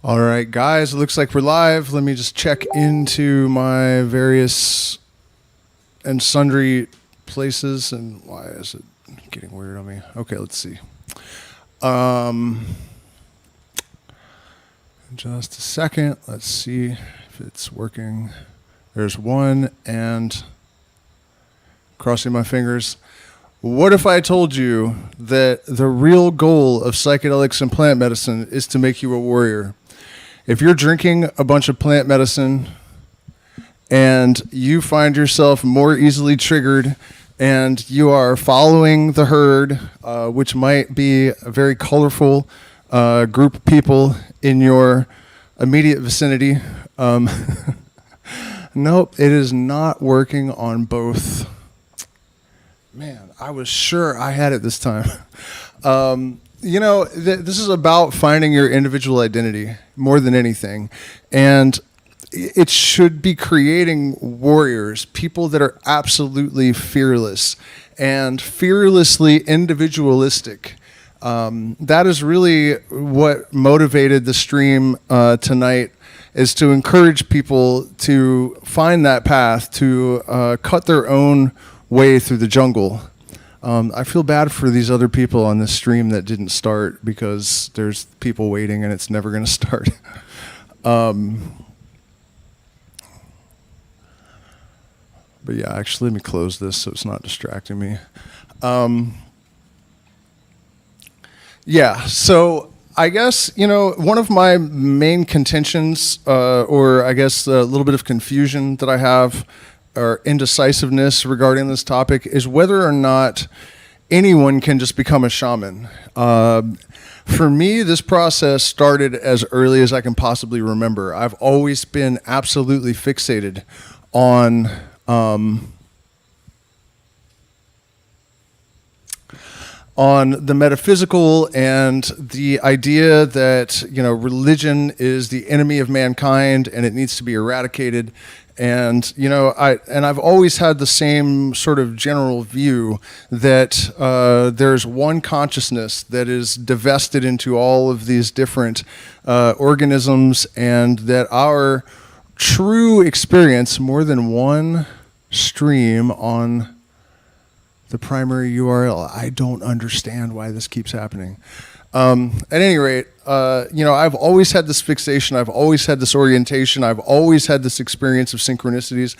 All right, guys, it looks like we're live. Let me just check into my various and sundry places. And why is it getting weird on me? Okay, let's see. Just a second. Let's see if it's working. There's one, and crossing my fingers. What if I told you that the real goal of psychedelics and plant medicine is to make you a warrior? If you're drinking a bunch of plant medicine and you find yourself more easily triggered and you are following the herd, which might be a very colorful group of people in your immediate vicinity, nope, it is not working on both. Man, I was sure I had it this time. This is about finding your individual identity more than anything. And it should be creating warriors, people that are absolutely fearless and fearlessly individualistic. That is really what motivated the stream tonight, is to encourage people to find that path, to cut their own way through the jungle. I feel bad for these other people on this stream that didn't start, because there's people waiting and it's never going to start. But yeah, actually, let me close this so it's not distracting me. So I guess, one of my main contentions, or I guess a little bit of confusion that I have, or indecisiveness regarding this topic, is whether or not anyone can just become a shaman. For me, this process started as early as I can possibly remember. I've always been absolutely fixated on the metaphysical and the idea that, religion is the enemy of mankind and it needs to be eradicated. And, I've always had the same sort of general view that there's one consciousness that is divested into all of these different organisms, and that our true experience, more than one stream on the primary URL. I don't understand why this keeps happening. At any rate, I've always had this fixation. I've always had this orientation. I've always had this experience of synchronicities.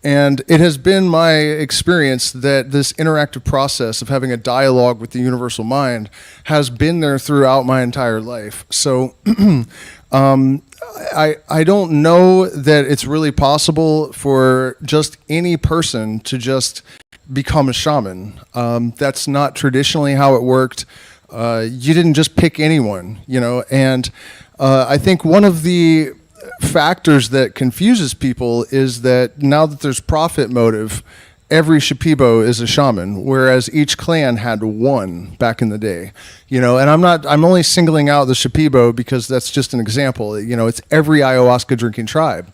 And it has been my experience that this interactive process of having a dialogue with the universal mind has been there throughout my entire life. So I don't know that it's really possible for just any person to just become a shaman. That's not traditionally how it worked. You didn't just pick anyone, and I think one of the factors that confuses people is that now that there's profit motive, every Shipibo is a shaman, whereas each clan had one back in the day, and I'm only singling out the Shipibo because that's just an example. It's every ayahuasca drinking tribe.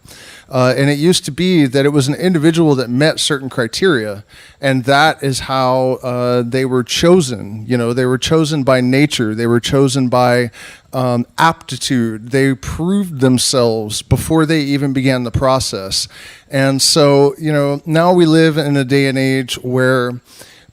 And it used to be that it was an individual that met certain criteria, and that is how they were chosen. They were chosen by nature. They were chosen by aptitude. They proved themselves before they even began the process. And so, now we live in a day and age where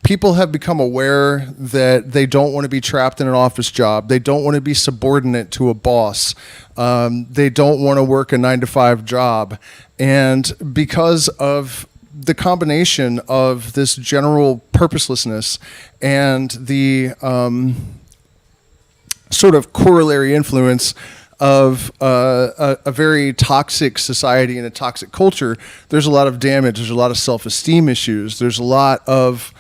people have become aware that they don't want to be trapped in an office job. They don't want to be subordinate to a boss. They don't want to work a 9-to-5 job. And because of the combination of this general purposelessness and the sort of corollary influence of a very toxic society and a toxic culture, there's a lot of damage. There's a lot of self-esteem issues. There's a lot of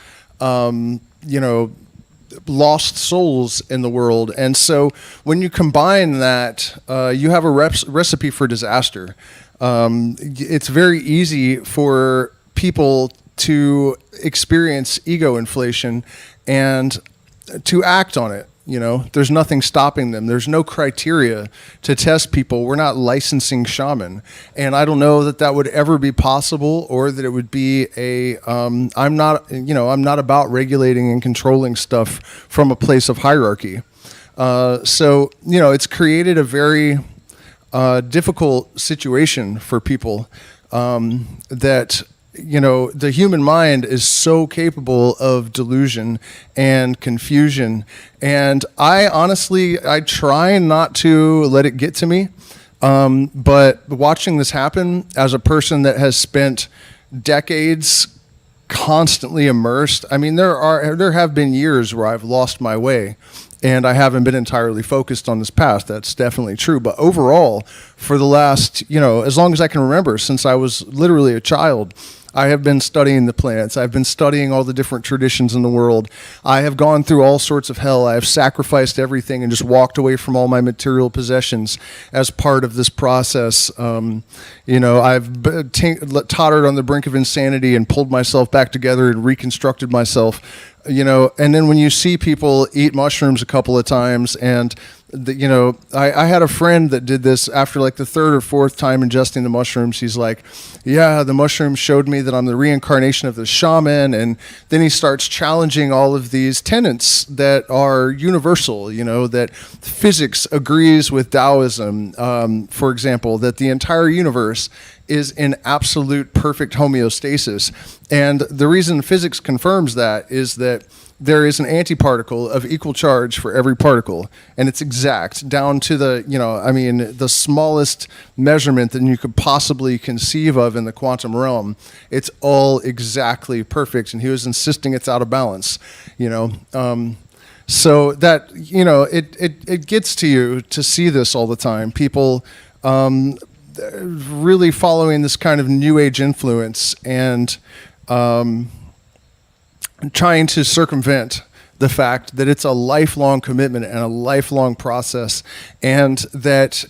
lost souls in the world. And so when you combine that, you have a recipe for disaster. It's very easy for people to experience ego inflation and to act on it. There's nothing stopping them. There's no criteria to test people. We're not licensing shaman. And I don't know that would ever be possible, or that it would be I'm not about regulating and controlling stuff from a place of hierarchy. So, it's created a very difficult situation for people, that the human mind is so capable of delusion and confusion. And I try not to let it get to me. But watching this happen as a person that has spent decades constantly immersed, I mean, there have been years where I've lost my way and I haven't been entirely focused on this path. That's definitely true. But overall, for the last, as long as I can remember, since I was literally a child, I have been studying the plants. I've been studying all the different traditions in the world. I have gone through all sorts of hell. I have sacrificed everything and just walked away from all my material possessions as part of this process. I've tottered on the brink of insanity and pulled myself back together and reconstructed myself. And then when you see people eat mushrooms a couple of times and I had a friend that did this after like the third or fourth time ingesting the mushrooms. He's like, yeah, the mushrooms showed me that I'm the reincarnation of the shaman. And then he starts challenging all of these tenets that are universal, that physics agrees with Taoism, for example, that the entire universe is in absolute perfect homeostasis. And the reason physics confirms that is that there is an antiparticle of equal charge for every particle, and it's exact down to the smallest measurement that you could possibly conceive of in the quantum realm. It's all exactly perfect, and he was insisting it's out of balance, so that, it gets to you to see this all the time. People really following this kind of new age influence and trying to circumvent the fact that it's a lifelong commitment and a lifelong process, and that,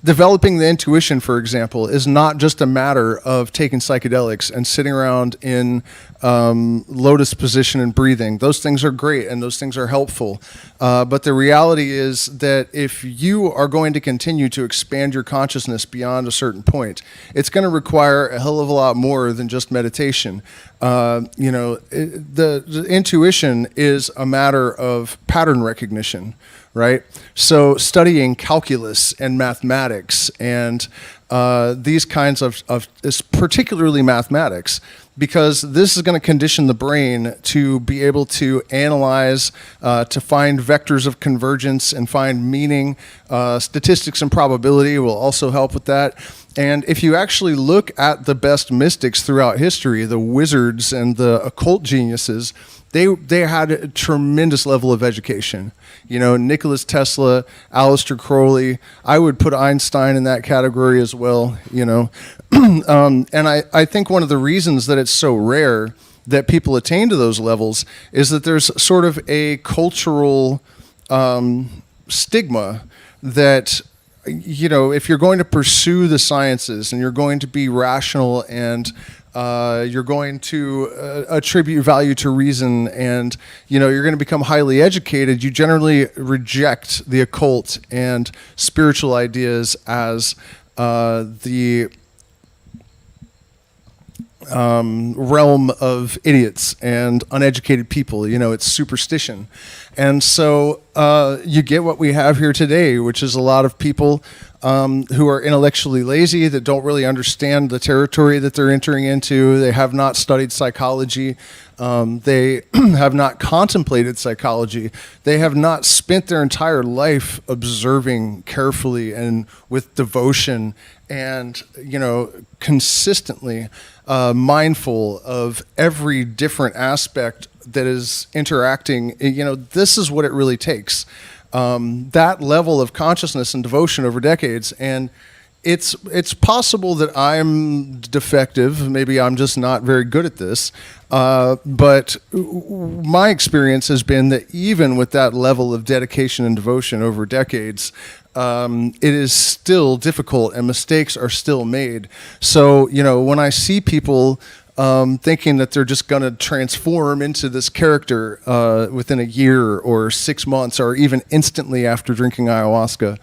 developing the intuition, for example, is not just a matter of taking psychedelics and sitting around in lotus position and breathing. Those things are great and those things are helpful. But the reality is that if you are going to continue to expand your consciousness beyond a certain point, it's going to require a hell of a lot more than just meditation. The intuition is a matter of pattern recognition, right? So studying calculus and mathematics and these kinds of particularly mathematics, because this is going to condition the brain to be able to analyze, to find vectors of convergence and find meaning. Statistics and probability will also help with that. And if you actually look at the best mystics throughout history, the wizards and the occult geniuses, they had a tremendous level of education. Nikola Tesla, Aleister Crowley. I would put Einstein in that category as well. And I think one of the reasons that it's so rare that people attain to those levels is that there's sort of a cultural stigma that, if you're going to pursue the sciences and you're going to be rational and you're going to attribute value to reason and, you're going to become highly educated, you generally reject the occult and spiritual ideas as the realm of idiots and uneducated people. It's superstition. And so you get what we have here today, which is a lot of people who are intellectually lazy, that don't really understand the territory that they're entering into. They have not studied psychology. They have not contemplated psychology. They have not spent their entire life observing carefully and with devotion and, consistently mindful of every different aspect that is interacting. This is what it really takes. That level of consciousness and devotion over decades. And it's possible that I'm defective. Maybe I'm just not very good at this. But my experience has been that even with that level of dedication and devotion over decades, it is still difficult and mistakes are still made. So, when I see people thinking that they're just going to transform into this character within a year or 6 months or even instantly after drinking ayahuasca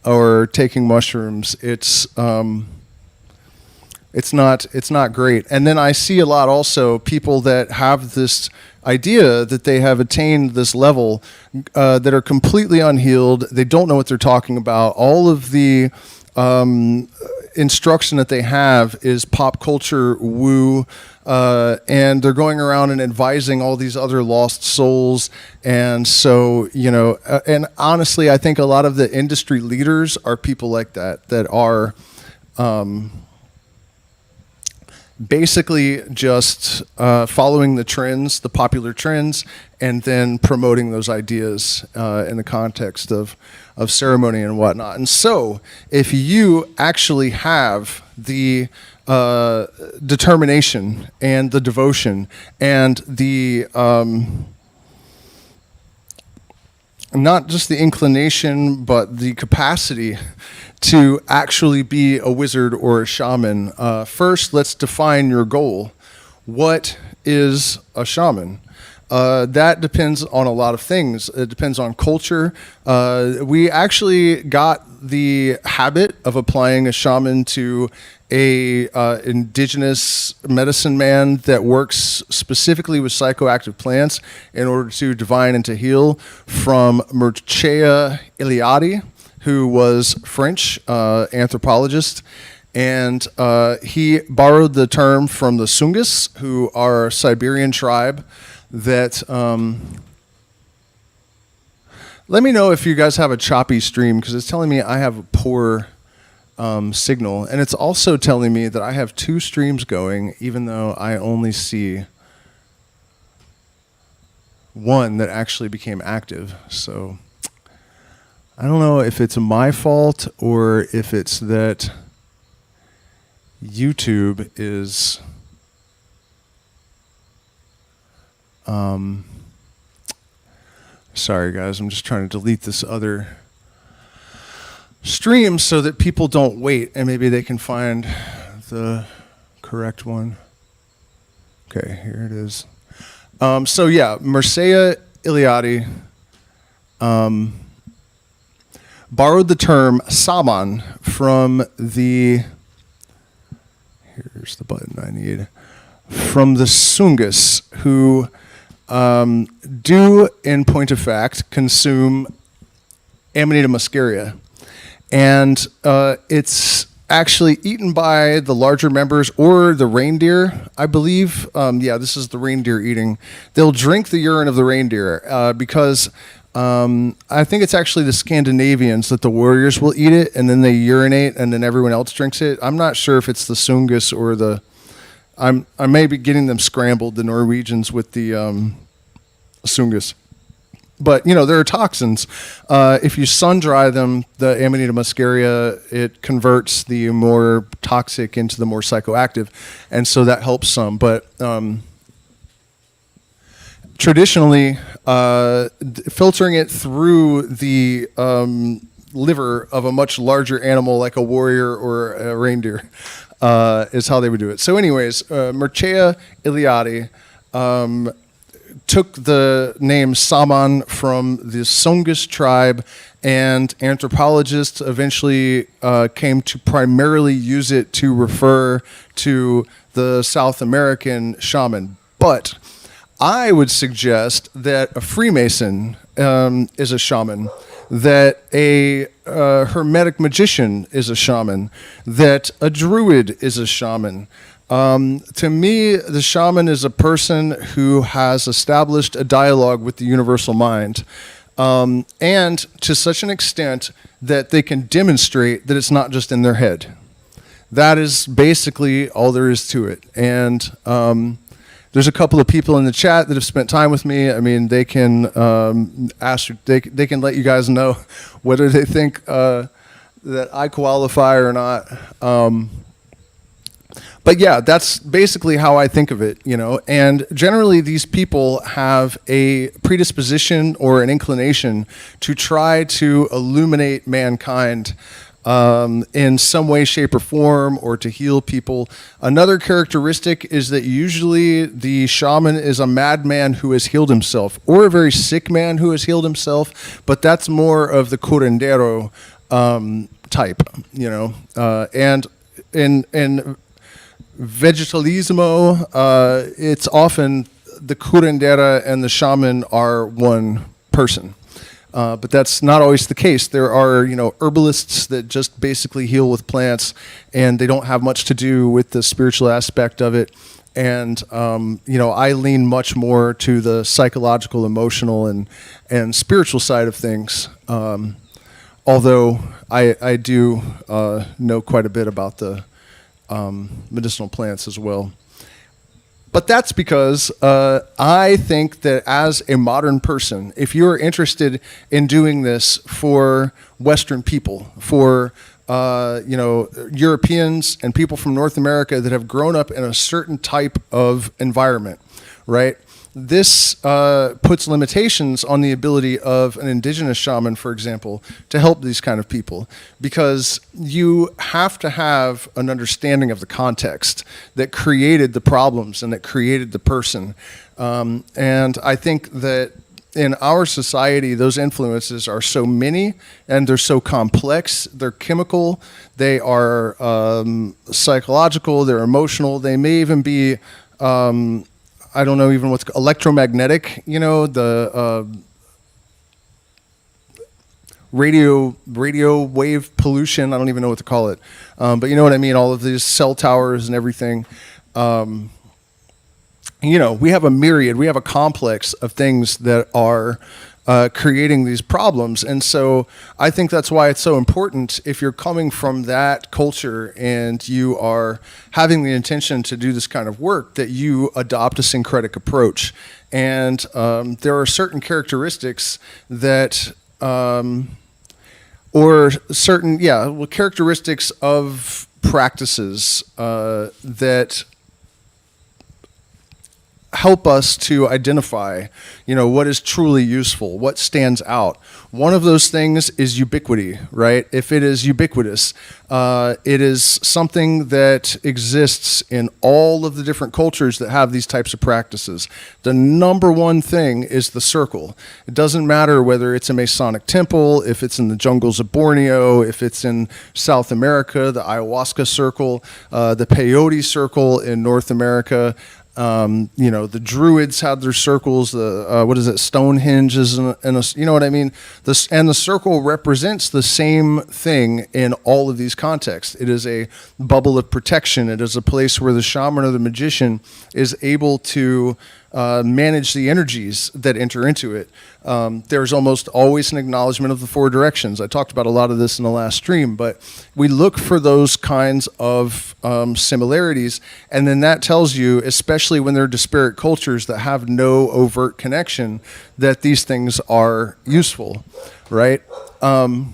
or taking mushrooms, it's It's not great. And then I see a lot also people that have this idea that they have attained this level that are completely unhealed. They don't know what they're talking about. All of the instruction that they have is pop culture woo, and they're going around and advising all these other lost souls. And so, and honestly, I think a lot of the industry leaders are people like that are basically just following the trends, the popular trends, and then promoting those ideas in the context of ceremony and whatnot. And so if you actually have the determination and the devotion and the not just the inclination, but the capacity to actually be a wizard or a shaman. First, let's define your goal. What is a shaman? That depends on a lot of things. It depends on culture. We actually got the habit of applying a shaman to a indigenous medicine man that works specifically with psychoactive plants in order to divine and to heal from Mircea Eliade, who was French anthropologist. And he borrowed the term from the Sungus, who are a Siberian tribe that... let me know if you guys have a choppy stream, because it's telling me I have a poor signal. And it's also telling me that I have 2 streams going, even though I only see one that actually became active. So I don't know if it's my fault or if it's that YouTube is sorry guys, I'm just trying to delete this other stream so that people don't wait and maybe they can find the correct one. Okay, here it is. So yeah, Mircea Eliade borrowed the term Shaman from the, here's the button I need, from the Sungus, who do, in point of fact, consume Amanita muscaria. And it's actually eaten by the larger members or the reindeer, I believe. Yeah, this is the reindeer eating. They'll drink the urine of the reindeer because I think it's actually the Scandinavians that the warriors will eat it and then they urinate and then everyone else drinks it. I'm not sure if it's the Sungus or the... I may be getting them scrambled, the Norwegians with the Sungus. But, there are toxins. If you sun dry them, the Amanita muscaria, it converts the more toxic into the more psychoactive. And so that helps some. But traditionally, filtering it through the liver of a much larger animal like a warrior or a reindeer is how they would do it. So anyways, Mircea Eliade took the name Shaman from the Sungus tribe, and anthropologists eventually came to primarily use it to refer to the South American shaman. But I would suggest that a Freemason is a shaman, that a Hermetic magician is a shaman, that a druid is a shaman. To me, the shaman is a person who has established a dialogue with the universal mind, and to such an extent that they can demonstrate that it's not just in their head. That is basically all there is to it. And there's a couple of people in the chat that have spent time with me. I mean, they can they can let you guys know whether they think that I qualify or not. But yeah, that's basically how I think of it, and generally these people have a predisposition or an inclination to try to illuminate mankind in some way, shape, or form, or to heal people. Another characteristic is that usually the shaman is a madman who has healed himself, or a very sick man who has healed himself, but that's more of the curandero type, and in vegetalismo, it's often the curandera and the shaman are one person. But that's not always the case. There are, herbalists that just basically heal with plants, and they don't have much to do with the spiritual aspect of it. And, I lean much more to the psychological, emotional, and spiritual side of things. Although I do know quite a bit about the medicinal plants as well. But that's because I think that as a modern person, if you're interested in doing this for Western people, for Europeans and people from North America that have grown up in a certain type of environment, right? This puts limitations on the ability of an indigenous shaman, for example, to help these kind of people, because you have to have an understanding of the context that created the problems and that created the person. And I think that in our society, those influences are so many and they're so complex. They're chemical, they are psychological, they're emotional, they may even be I don't know even what's electromagnetic, the radio wave pollution. I don't even know what to call it. But you know what I mean? All of these cell towers and everything. We have a myriad, we have a complex of things that are creating these problems. And so I think that's why it's so important, if you're coming from that culture and you are having the intention to do this kind of work, that you adopt a syncretic approach. And there are certain characteristics that, characteristics of practices that help us to identify, what is truly useful, what stands out. One of those things is ubiquity, right? If it is ubiquitous, it is something that exists in all of the different cultures that have these types of practices. The number one thing is the circle. It doesn't matter whether it's a Masonic temple, if it's in the jungles of Borneo, if it's in South America, the ayahuasca circle, the peyote circle in North America. The Druids had their circles. Stonehenge is you know what I mean? And the circle represents the same thing in all of these contexts. It is a bubble of protection. It is a place where the shaman or the magician is able to manage the energies that enter into it. There's almost always an acknowledgement of the four directions. I talked about a lot of this in the last stream, but we look for those kinds of similarities, and then that tells you, especially when they're disparate cultures that have no overt connection, that these things are useful, right? But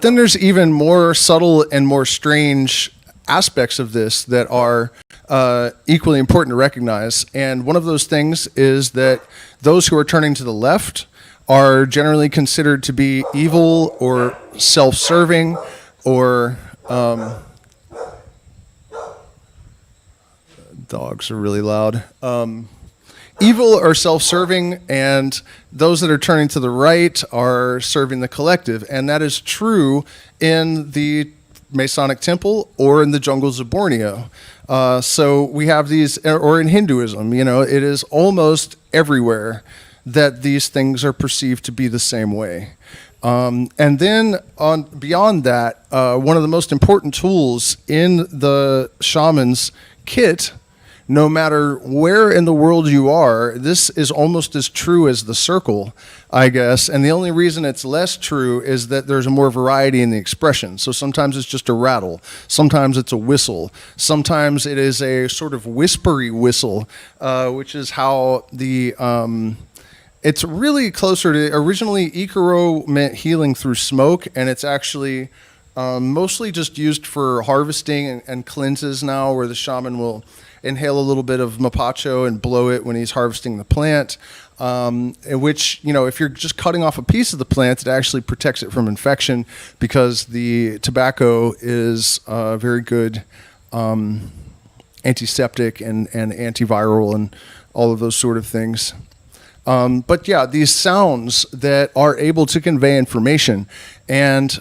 then there's even more subtle and more strange aspects of this that are equally important to recognize. And one of those things is that those who are turning to the left are generally considered to be evil or self-serving or dogs are really loud. Evil or self-serving, and those that are turning to the right are serving the collective. And that is true in the Masonic temple or in the jungles of Borneo. So we have these, or in Hinduism, it is almost everywhere that these things are perceived to be the same way. And then beyond that, one of the most important tools in the shaman's kit, no matter where in the world you are, this is almost as true as the circle, I guess. And the only reason it's less true is that there's more variety in the expression. So sometimes it's just a rattle. Sometimes it's a whistle. Sometimes it is a sort of whispery whistle, which is how it's really closer to, originally Ikaro meant healing through smoke, and it's actually mostly just used for harvesting and cleanses now, where the shaman will inhale a little bit of mapacho and blow it when he's harvesting the plant, which, if you're just cutting off a piece of the plant, it actually protects it from infection, because the tobacco is very good antiseptic and antiviral and all of those sort of things. But yeah, these sounds that are able to convey information. And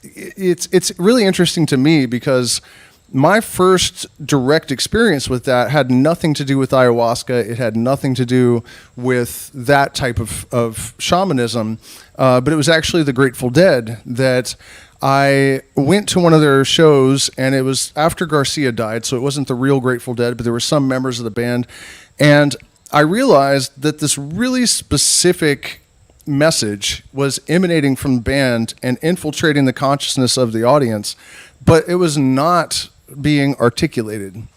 it's really interesting to me because my first direct experience with that had nothing to do with ayahuasca. It had nothing to do with that type of shamanism. But it was actually the Grateful Dead that I went to one of their shows, and it was after Garcia died, so it wasn't the real Grateful Dead, but there were some members of the band. And I realized that this really specific message was emanating from the band and infiltrating the consciousness of the audience, but it was not being articulated.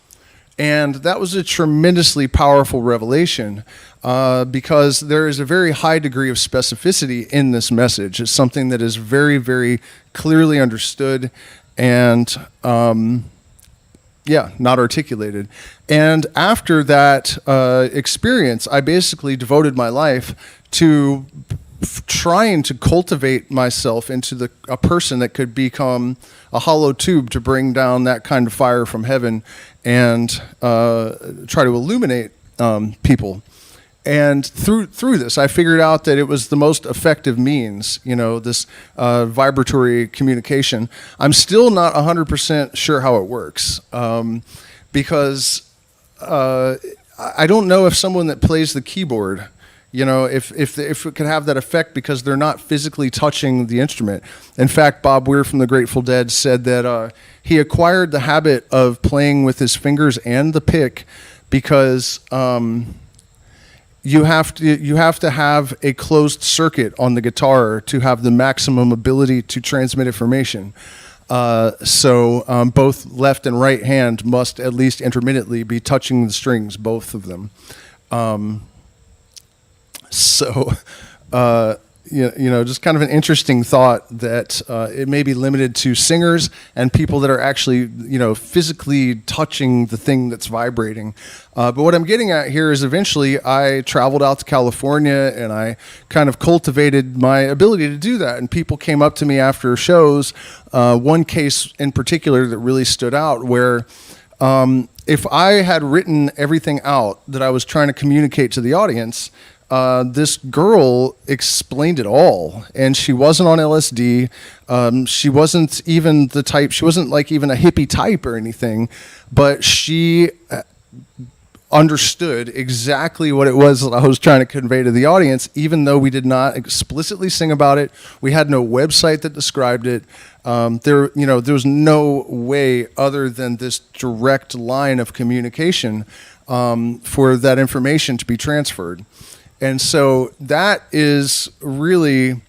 And that was a tremendously powerful revelation because there is a very high degree of specificity in this message. It's something that is very, very clearly understood and, not articulated. And after that experience, I basically devoted my life to trying to cultivate myself into a person that could become a hollow tube to bring down that kind of fire from heaven and try to illuminate people. And through this, I figured out that it was the most effective means, this vibratory communication. I'm still not 100% sure how it works because I don't know if someone that plays the keyboard, if it could have that effect because they're not physically touching the instrument. In fact, Bob Weir from the Grateful Dead said that he acquired the habit of playing with his fingers and the pick because you have to have a closed circuit on the guitar to have the maximum ability to transmit information. So both left and right hand must at least intermittently be touching the strings, both of them. Just kind of an interesting thought that it may be limited to singers and people that are actually, physically touching the thing that's vibrating. But what I'm getting at here is eventually I traveled out to California and I kind of cultivated my ability to do that. And people came up to me after shows. One case in particular that really stood out where if I had written everything out that I was trying to communicate to the audience, this girl explained it all, and she wasn't on LSD. She wasn't even the type, she wasn't like even a hippie type or anything, but she understood exactly what it was that I was trying to convey to the audience, even though we did not explicitly sing about it. We had no website that described it. There was no way other than this direct line of communication for that information to be transferred. And so that is really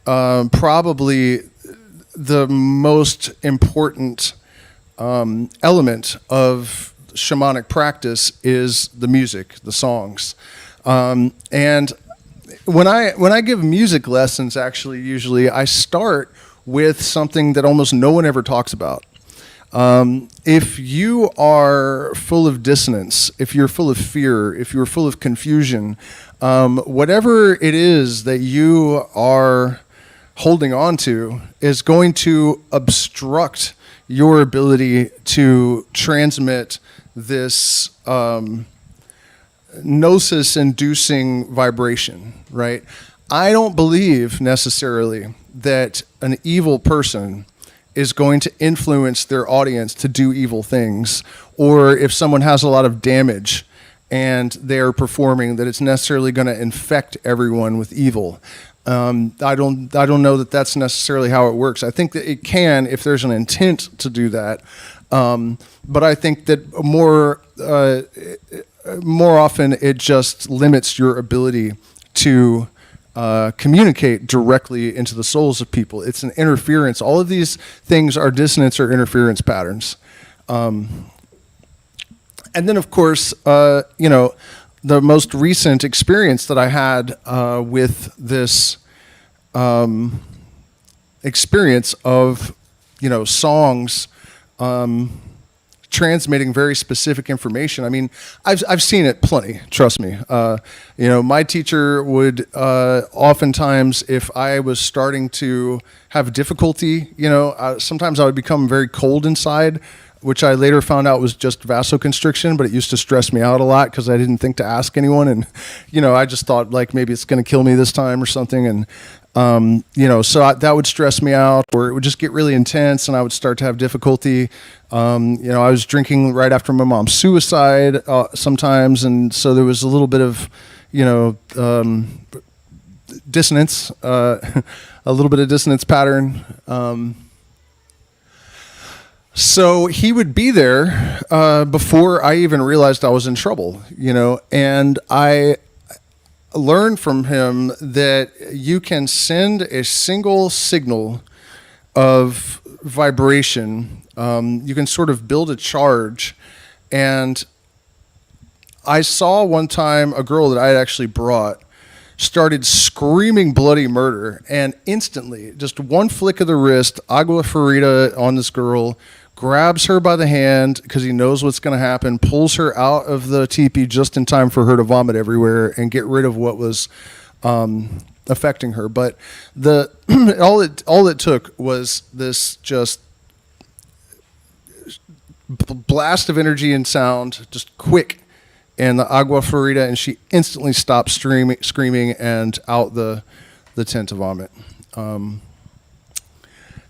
probably the most important element of shamanic practice is the music, the songs. And when I give music lessons, actually, usually I start with something that almost no one ever talks about. If you are full of dissonance, if you're full of fear, if you're full of confusion, whatever it is that you are holding on to is going to obstruct your ability to transmit this gnosis-inducing vibration, right? I don't believe necessarily that an evil person is going to influence their audience to do evil things, or if someone has a lot of damage and they're performing, that it's necessarily going to infect everyone with evil. I don't know that that's necessarily how it works. I think that it can if there's an intent to do that, but I think that more often it just limits your ability to communicate directly into the souls of people. It's an interference. All of these things are dissonance or interference patterns. And then, of course, the most recent experience that I had with this experience of, songs transmitting very specific information. I mean, I've seen it plenty, trust me. My teacher would oftentimes, if I was starting to have difficulty, sometimes I would become very cold inside. which I later found out was just vasoconstriction, but it used to stress me out a lot because I didn't think to ask anyone. And, I just thought like maybe it's going to kill me this time or something. And, so that would stress me out, or it would just get really intense and I would start to have difficulty. I was drinking right after my mom's suicide sometimes. And so there was a little bit of, dissonance, a little bit of dissonance pattern. So he would be there before I even realized I was in trouble, and I learned from him that you can send a single signal of vibration. You can sort of build a charge. And I saw one time a girl that I had actually brought started screaming bloody murder, and instantly, just one flick of the wrist, agua ferida on this girl, grabs her by the hand because he knows what's going to happen, pulls her out of the teepee just in time for her to vomit everywhere and get rid of what was affecting her. But all it took was this just blast of energy and sound, just quick, and the agua ferida, and she instantly stopped screaming and out the tent to vomit.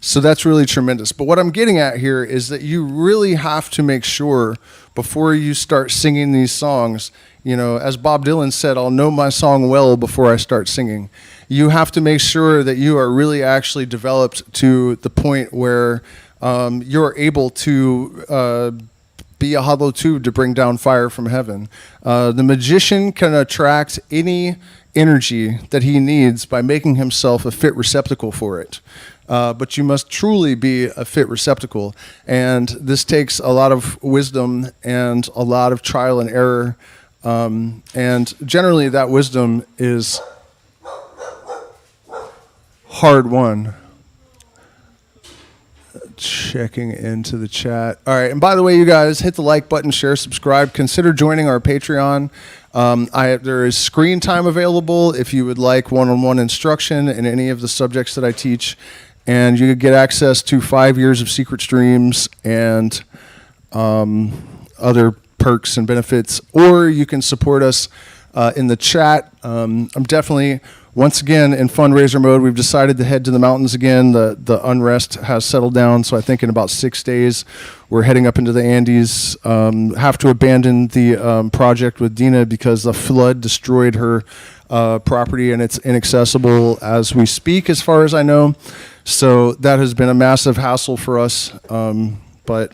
So that's really tremendous. But what I'm getting at here is that you really have to make sure before you start singing these songs, as Bob Dylan said, I'll know my song well before I start singing. You have to make sure that you are really actually developed to the point where you're able to be a hollow tube to bring down fire from heaven. The magician can attract any energy that he needs by making himself a fit receptacle for it. But you must truly be a fit receptacle. And this takes a lot of wisdom and a lot of trial and error. And generally that wisdom is hard won. Checking into the chat. All right. And by the way, you guys, hit the like button, share, subscribe. Consider joining our Patreon. There is screen time available if you would like one-on-one instruction in any of the subjects that I teach. And you could get access to 5 years of secret streams and other perks and benefits. Or you can support us in the chat. I'm definitely, once again, in fundraiser mode. We've decided to head to the mountains again. The unrest has settled down, so I think in about 6 days we're heading up into the Andes. Have to abandon the project with Dina because the flood destroyed her property, and it's inaccessible as we speak, as far as I know. So that has been a massive hassle for us, but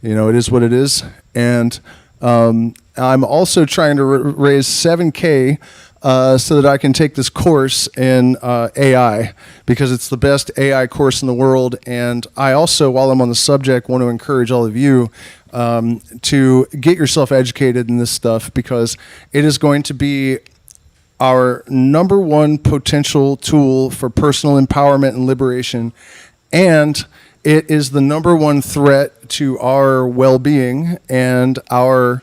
it is what it is. And I'm also trying to raise $7,000 so that I can take this course in AI, because it's the best AI course in the world. And I also, while I'm on the subject, want to encourage all of you to get yourself educated in this stuff, because it is going to be our number one potential tool for personal empowerment and liberation. And it is the number one threat to our well-being and our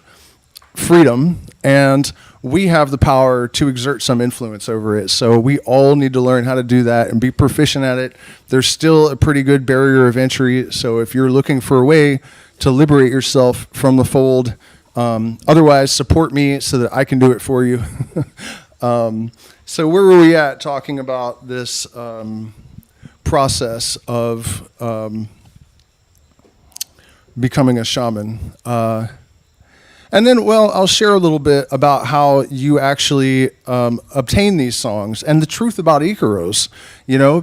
freedom. And we have the power to exert some influence over it. So we all need to learn how to do that and be proficient at it. There's still a pretty good barrier of entry. So if you're looking for a way to liberate yourself from the fold, otherwise support me so that I can do it for you. So where were we at talking about this process of becoming a shaman? And then, I'll share a little bit about how you actually obtain these songs and the truth about Icaros,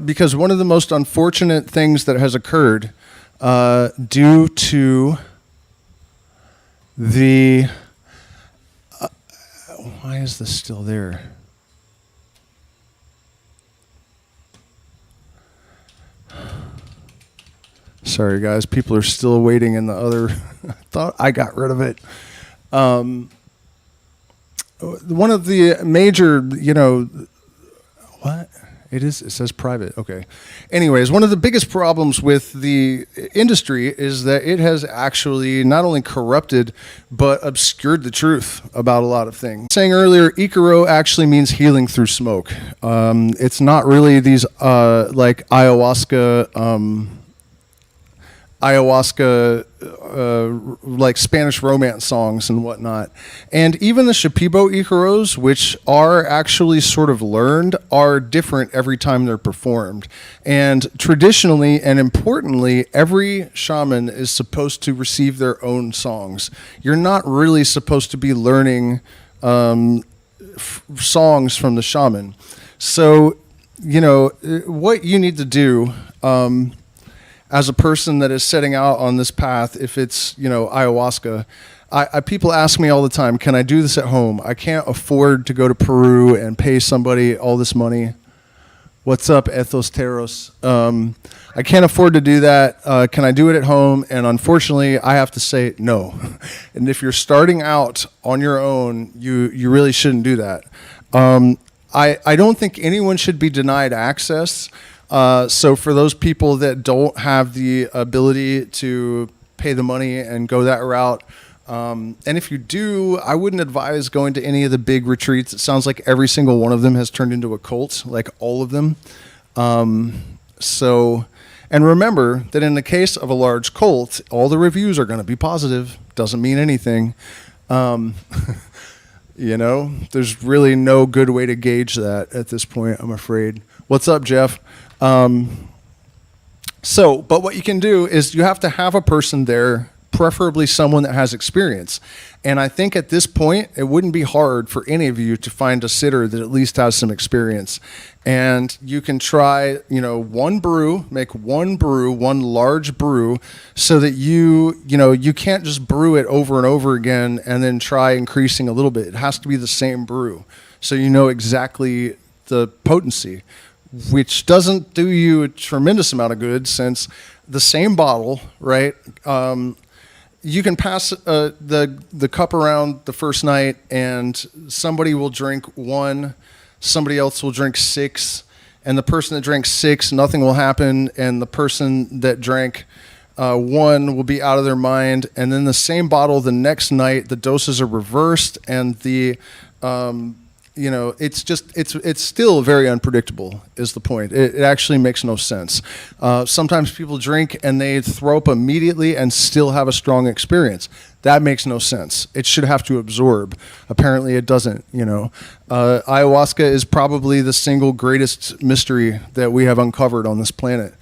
because one of the most unfortunate things that has occurred due to the... why is this still there? Sorry, guys. People are still waiting in the other... I thought I got rid of it. One of the major, what? It says private. Okay. Anyways, one of the biggest problems with the industry is that it has actually not only corrupted, but obscured the truth about a lot of things. Saying earlier, Icaro actually means healing through smoke. It's not really these, like ayahuasca, ayahuasca, like Spanish romance songs and whatnot. And even the Shipibo Icaros, which are actually sort of learned, are different every time they're performed. And traditionally and importantly, every shaman is supposed to receive their own songs. You're not really supposed to be learning songs from the shaman. So, what you need to do as a person that is setting out on this path, if it's, ayahuasca, people ask me all the time, can I do this at home? I can't afford to go to Peru and pay somebody all this money. What's up, Ethos Teros? I can't afford to do that. Can I do it at home? And unfortunately, I have to say no. And if you're starting out on your own, you really shouldn't do that. I don't think anyone should be denied access. So for those people that don't have the ability to pay the money and go that route, and if you do, I wouldn't advise going to any of the big retreats. It sounds like every single one of them has turned into a cult, like all of them. And remember that in the case of a large cult, all the reviews are going to be positive. Doesn't mean anything. There's really no good way to gauge that at this point, I'm afraid. What's up, Jeff? But what you can do is you have to have a person there, preferably someone that has experience. And I think at this point, it wouldn't be hard for any of you to find a sitter that at least has some experience. And you can try, make one large brew, so that you can't just brew it over and over again and then try increasing a little bit. It has to be the same brew, so you know exactly the potency, which doesn't do you a tremendous amount of good, since the same bottle, right? You can pass the cup around the first night, and somebody will drink one, somebody else will drink six, and the person that drank six, nothing will happen, and the person that drank one will be out of their mind. And then the same bottle the next night, the doses are reversed, and the it's still very unpredictable, is the point. It actually makes no sense. Sometimes people drink and they throw up immediately and still have a strong experience. That makes no sense. It should have to absorb. Apparently it doesn't, Ayahuasca is probably the single greatest mystery that we have uncovered on this planet,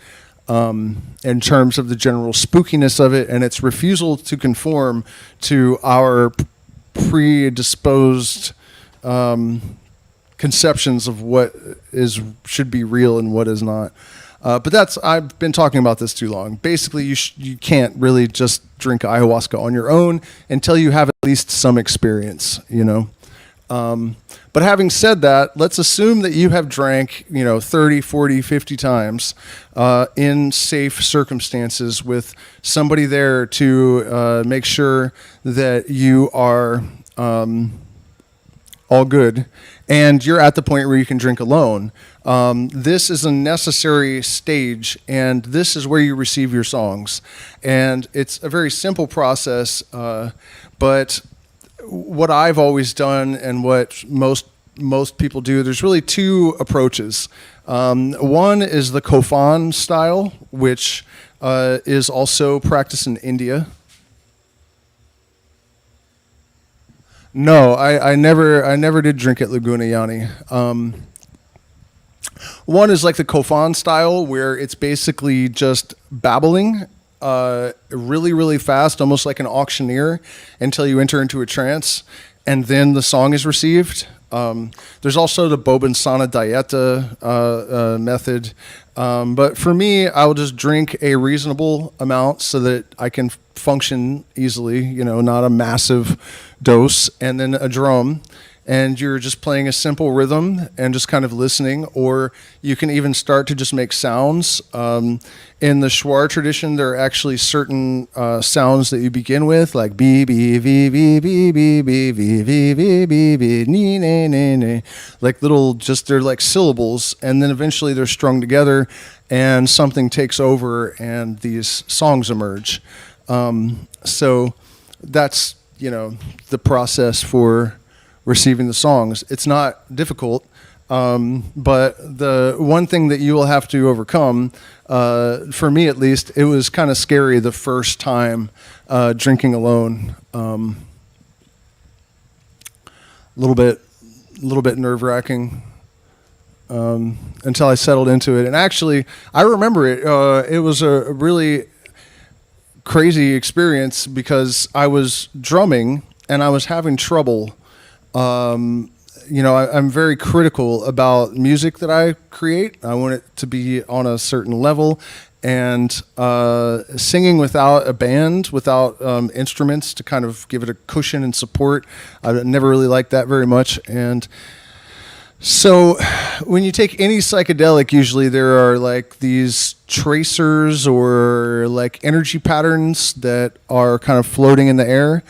in terms of the general spookiness of it and its refusal to conform to our predisposed conceptions of what should be real and what is not. But I've been talking about this too long. Basically, you can't really just drink ayahuasca on your own until you have at least some experience, But having said that, let's assume that you have drank, 30, 40, 50 times in safe circumstances with somebody there to make sure that you are all good, and you're at the point where you can drink alone. This is a necessary stage, and this is where you receive your songs. And it's a very simple process, but what I've always done and what most people do, there's really two approaches. One is the Kofan style, which is also practiced in India. No, I never did drink at Laguna Yani. One is like the Kofan style, where it's basically just babbling really, really fast, almost like an auctioneer, until you enter into a trance, and then the song is received. There's also the Bobansana Dieta method. But for me, I will just drink a reasonable amount so that I can function easily, not a massive dose, and then a drum. And you're just playing a simple rhythm and just kind of listening, or you can even start to just make sounds. In the Shuar tradition, there are actually certain sounds that you begin with, like b b v v v v v v v v v v ni ne ne ne, like they're like syllables, and then eventually they're strung together, and something takes over, and these songs emerge. So that's the process for receiving the songs. It's not difficult. But the one thing that you will have to overcome, for me at least, it was kind of scary the first time drinking alone. A little bit nerve-wracking until I settled into it. And actually, I remember it. It was a really crazy experience because I was drumming and I was having trouble. I'm very critical about music that I create. I want it to be on a certain level. And singing without a band, without instruments to kind of give it a cushion and support, I never really liked that very much. And so when you take any psychedelic, usually there are like these tracers or like energy patterns that are kind of floating in the air.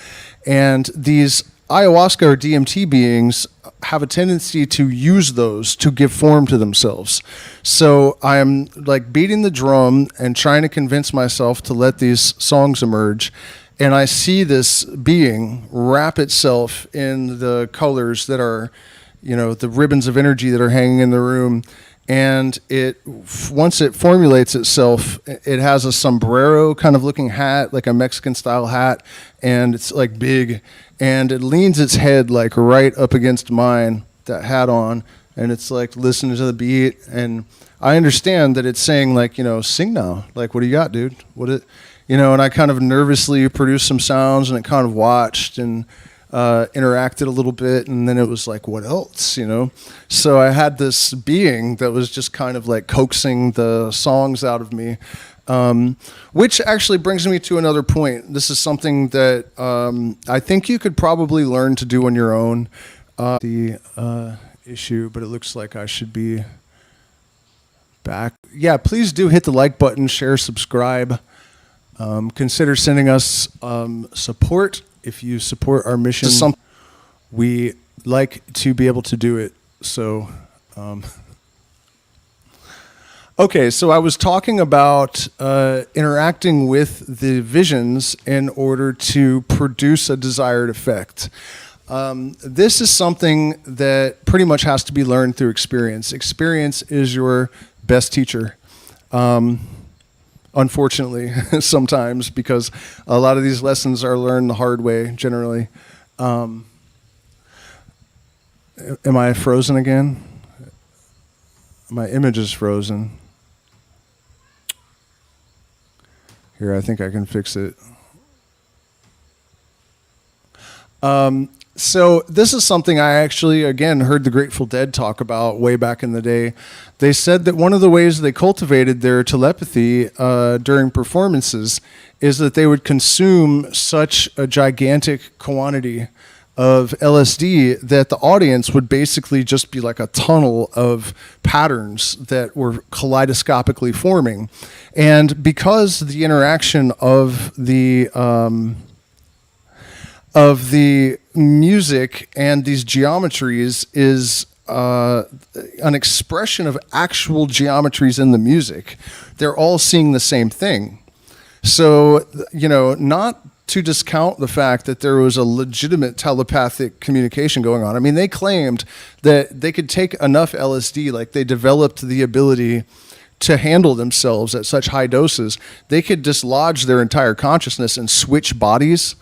And these ayahuasca or DMT beings have a tendency to use those to give form to themselves. So I'm like beating the drum and trying to convince myself to let these songs emerge. And I see this being wrap itself in the colors that are, the ribbons of energy that are hanging in the room. And once it formulates itself, it has a sombrero kind of looking hat, like a Mexican style hat, and it's like big, and it leans its head like right up against mine, that hat on, and it's like listening to the beat, and I understand that it's saying like, sing now, like, what do you got, dude? And I kind of nervously produced some sounds, and it kind of watched and interacted a little bit, and then it was like, what else, So I had this being that was just kind of like coaxing the songs out of me, which actually brings me to another point. This is something that I think you could probably learn to do on your own. The issue, but it looks like I should be back. Yeah, please do hit the like button, share, subscribe. Consider sending us support. If you support our mission, we like to be able to do it. So, okay, so I was talking about interacting with the visions in order to produce a desired effect. This is something that pretty much has to be learned through experience. Experience is your best teacher. Unfortunately, sometimes, because a lot of these lessons are learned the hard way, generally. Am I frozen again? My image is frozen. Here, I think I can fix it. So this is something I actually, again, heard the Grateful Dead talk about way back in the day. They said that one of the ways they cultivated their telepathy during performances is that they would consume such a gigantic quantity of LSD that the audience would basically just be like a tunnel of patterns that were kaleidoscopically forming. And because the interaction of the music and these geometries is an expression of actual geometries in the music, they're all seeing the same thing. So, not to discount the fact that there was a legitimate telepathic communication going on. I mean, they claimed that they could take enough LSD, like they developed the ability to handle themselves at such high doses, they could dislodge their entire consciousness and switch bodies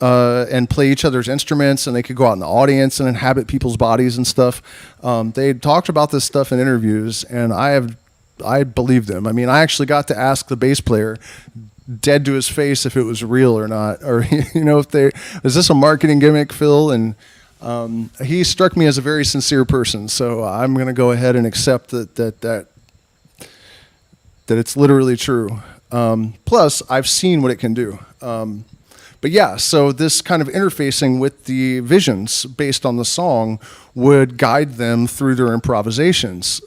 and play each other's instruments, and they could go out in the audience and inhabit people's bodies and stuff. They talked about this stuff in interviews, and I believe them. I mean, I actually got to ask the bass player, dead to his face, if it was real or not, or is this a marketing gimmick, Phil? And he struck me as a very sincere person, so I'm going to go ahead and accept that it's literally true. Plus, I've seen what it can do. But yeah, so this kind of interfacing with the visions based on the song would guide them through their improvisations,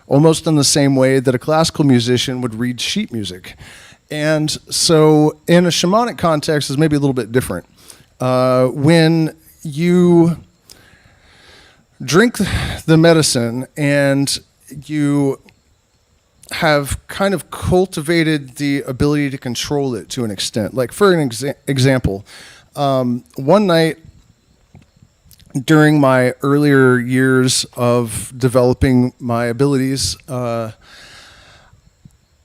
almost in the same way that a classical musician would read sheet music. And so in a shamanic context, it's maybe a little bit different. When you drink the medicine and you have kind of cultivated the ability to control it to an extent. Like for an example, one night during my earlier years of developing my abilities,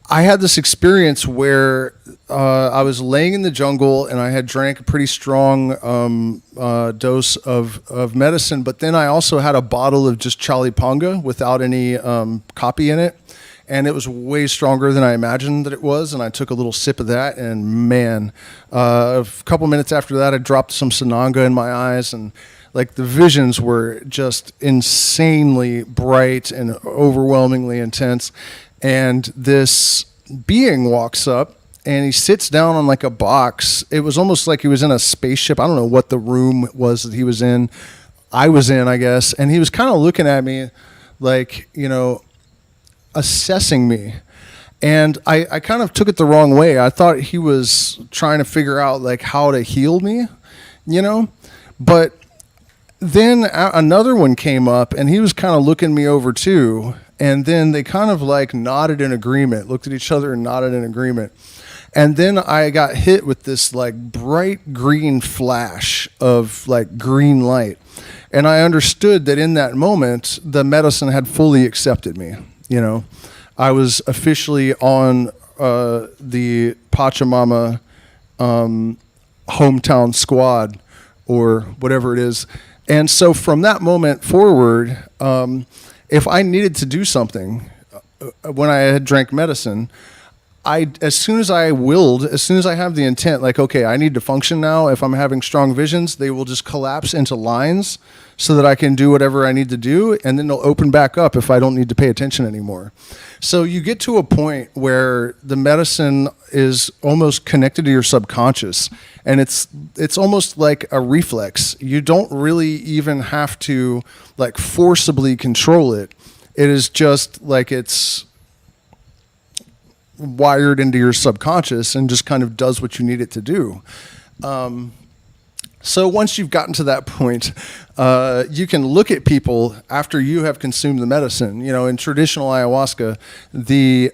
I had this experience where I was laying in the jungle and I had drank a pretty strong dose of medicine, but then I also had a bottle of just Chalipanga without any copy in it. And it was way stronger than I imagined that it was. And I took a little sip of that, and man, a couple minutes after that, I dropped some Sananga in my eyes, and like the visions were just insanely bright and overwhelmingly intense. And this being walks up and he sits down on like a box. It was almost like he was in a spaceship. I don't know what the room was that he was in. I was in, I guess. And he was kind of looking at me like, you know, assessing me. And I kind of took it the wrong way. I thought he was trying to figure out like how to heal me, you know, but then another one came up and he was kind of looking me over too. And then they kind of like nodded in agreement, looked at each other and nodded in agreement. And then I got hit with this like bright green flash of like green light. And I understood that in that moment, the medicine had fully accepted me. You know, I was officially on the Pachamama hometown squad or whatever it is. And so from that moment forward, if I needed to do something when I had drank medicine, as soon as I willed, as soon as I have the intent, like, okay, I need to function now. If I'm having strong visions, they will just collapse into lines so that I can do whatever I need to do. And then they'll open back up if I don't need to pay attention anymore. So you get to a point where the medicine is almost connected to your subconscious. And it's almost like a reflex. You don't really even have to like forcibly control it. It is just like it's wired into your subconscious and just kind of does what you need it to do. So once you've gotten to that point, you can look at people after you have consumed the medicine. You know, in traditional ayahuasca, the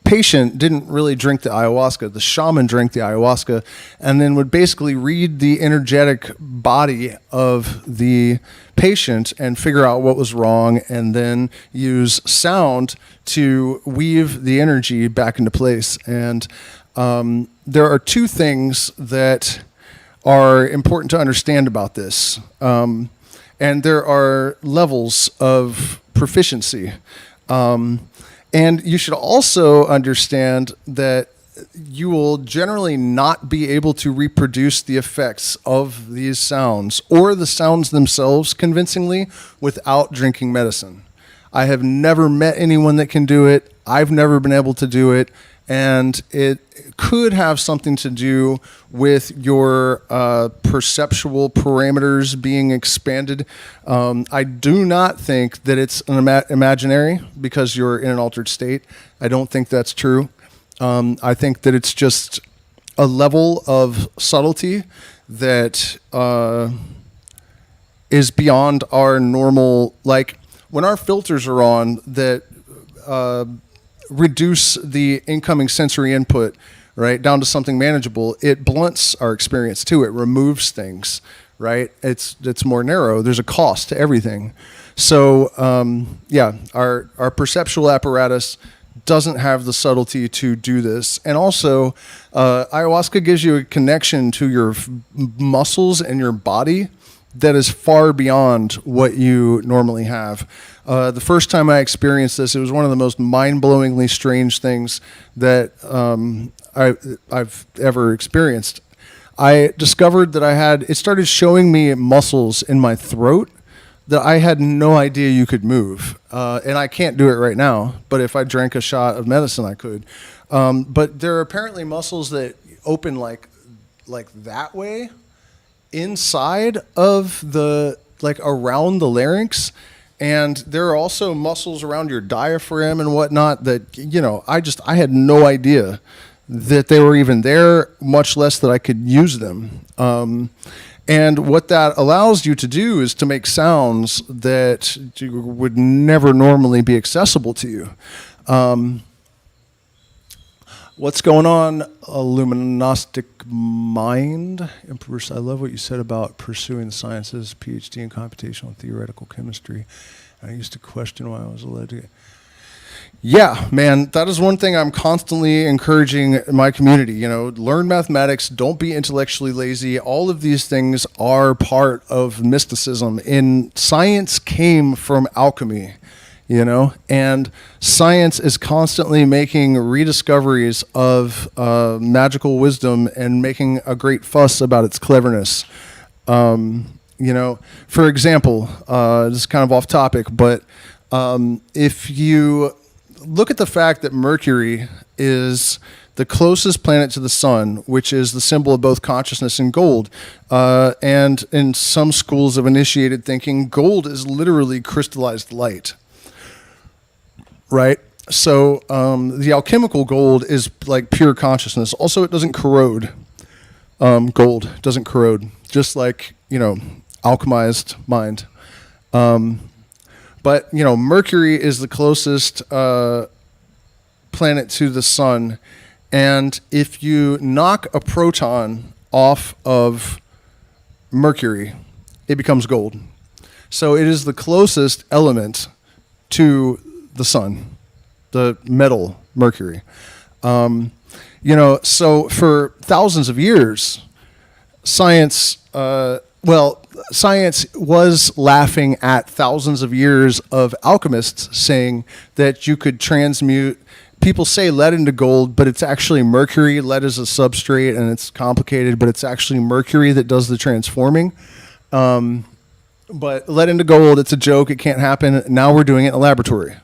patient didn't really drink the ayahuasca. The shaman drank the ayahuasca and then would basically read the energetic body of the patient and figure out what was wrong, and then use sound to weave the energy back into place. And there are two things that are important to understand about this. And there are levels of proficiency. And you should also understand that you will generally not be able to reproduce the effects of these sounds or the sounds themselves convincingly without drinking medicine. I have never met anyone that can do it. I've never been able to do it. And it could have something to do with your perceptual parameters being expanded. I do not think that it's an imaginary because you're in an altered state. I don't think that's true. I think that it's just a level of subtlety that is beyond our normal, like when our filters are on that reduce the incoming sensory input, right, down to something manageable, it blunts our experience too. It removes things, right? It's more narrow. There's a cost to everything. So our perceptual apparatus doesn't have the subtlety to do this. And also, ayahuasca gives you a connection to your muscles and your body that is far beyond what you normally have. The first time I experienced this, it was one of the most mind-blowingly strange things that I've ever experienced. I discovered that it started showing me muscles in my throat that I had no idea you could move. And I can't do it right now, but if I drank a shot of medicine, I could. But there are apparently muscles that open like that way inside of around the larynx. And there are also muscles around your diaphragm and whatnot that, you know, I had no idea that they were even there, much less that I could use them. And what that allows you to do is to make sounds that would never normally be accessible to you. What's going on, Illuminostic Mind? Empress, I love what you said about pursuing the sciences, PhD in computational and theoretical chemistry. I used to question why I was allowed to. Yeah, man, that is one thing I'm constantly encouraging my community. You know, learn mathematics, don't be intellectually lazy. All of these things are part of mysticism. And science came from alchemy, you know, and science is constantly making rediscoveries of magical wisdom and making a great fuss about its cleverness. You know, for example, this is kind of off topic, but if you look at the fact that Mercury is the closest planet to the sun, which is the symbol of both consciousness and gold. And in some schools of initiated thinking, gold is literally crystallized light, right? So the alchemical gold is like pure consciousness. Also, it doesn't corrode. Gold doesn't corrode, just like, you know, alchemized mind. But, you know, Mercury is the closest planet to the sun. And if you knock a proton off of Mercury, it becomes gold. So it is the closest element to the sun, the metal Mercury. You know, so for thousands of years, science was laughing at thousands of years of alchemists saying that you could transmute. People say lead into gold, but it's actually mercury. Lead is a substrate, and it's complicated, but it's actually mercury that does the transforming. But lead into gold, it's a joke. It can't happen. Now we're doing it in a laboratory.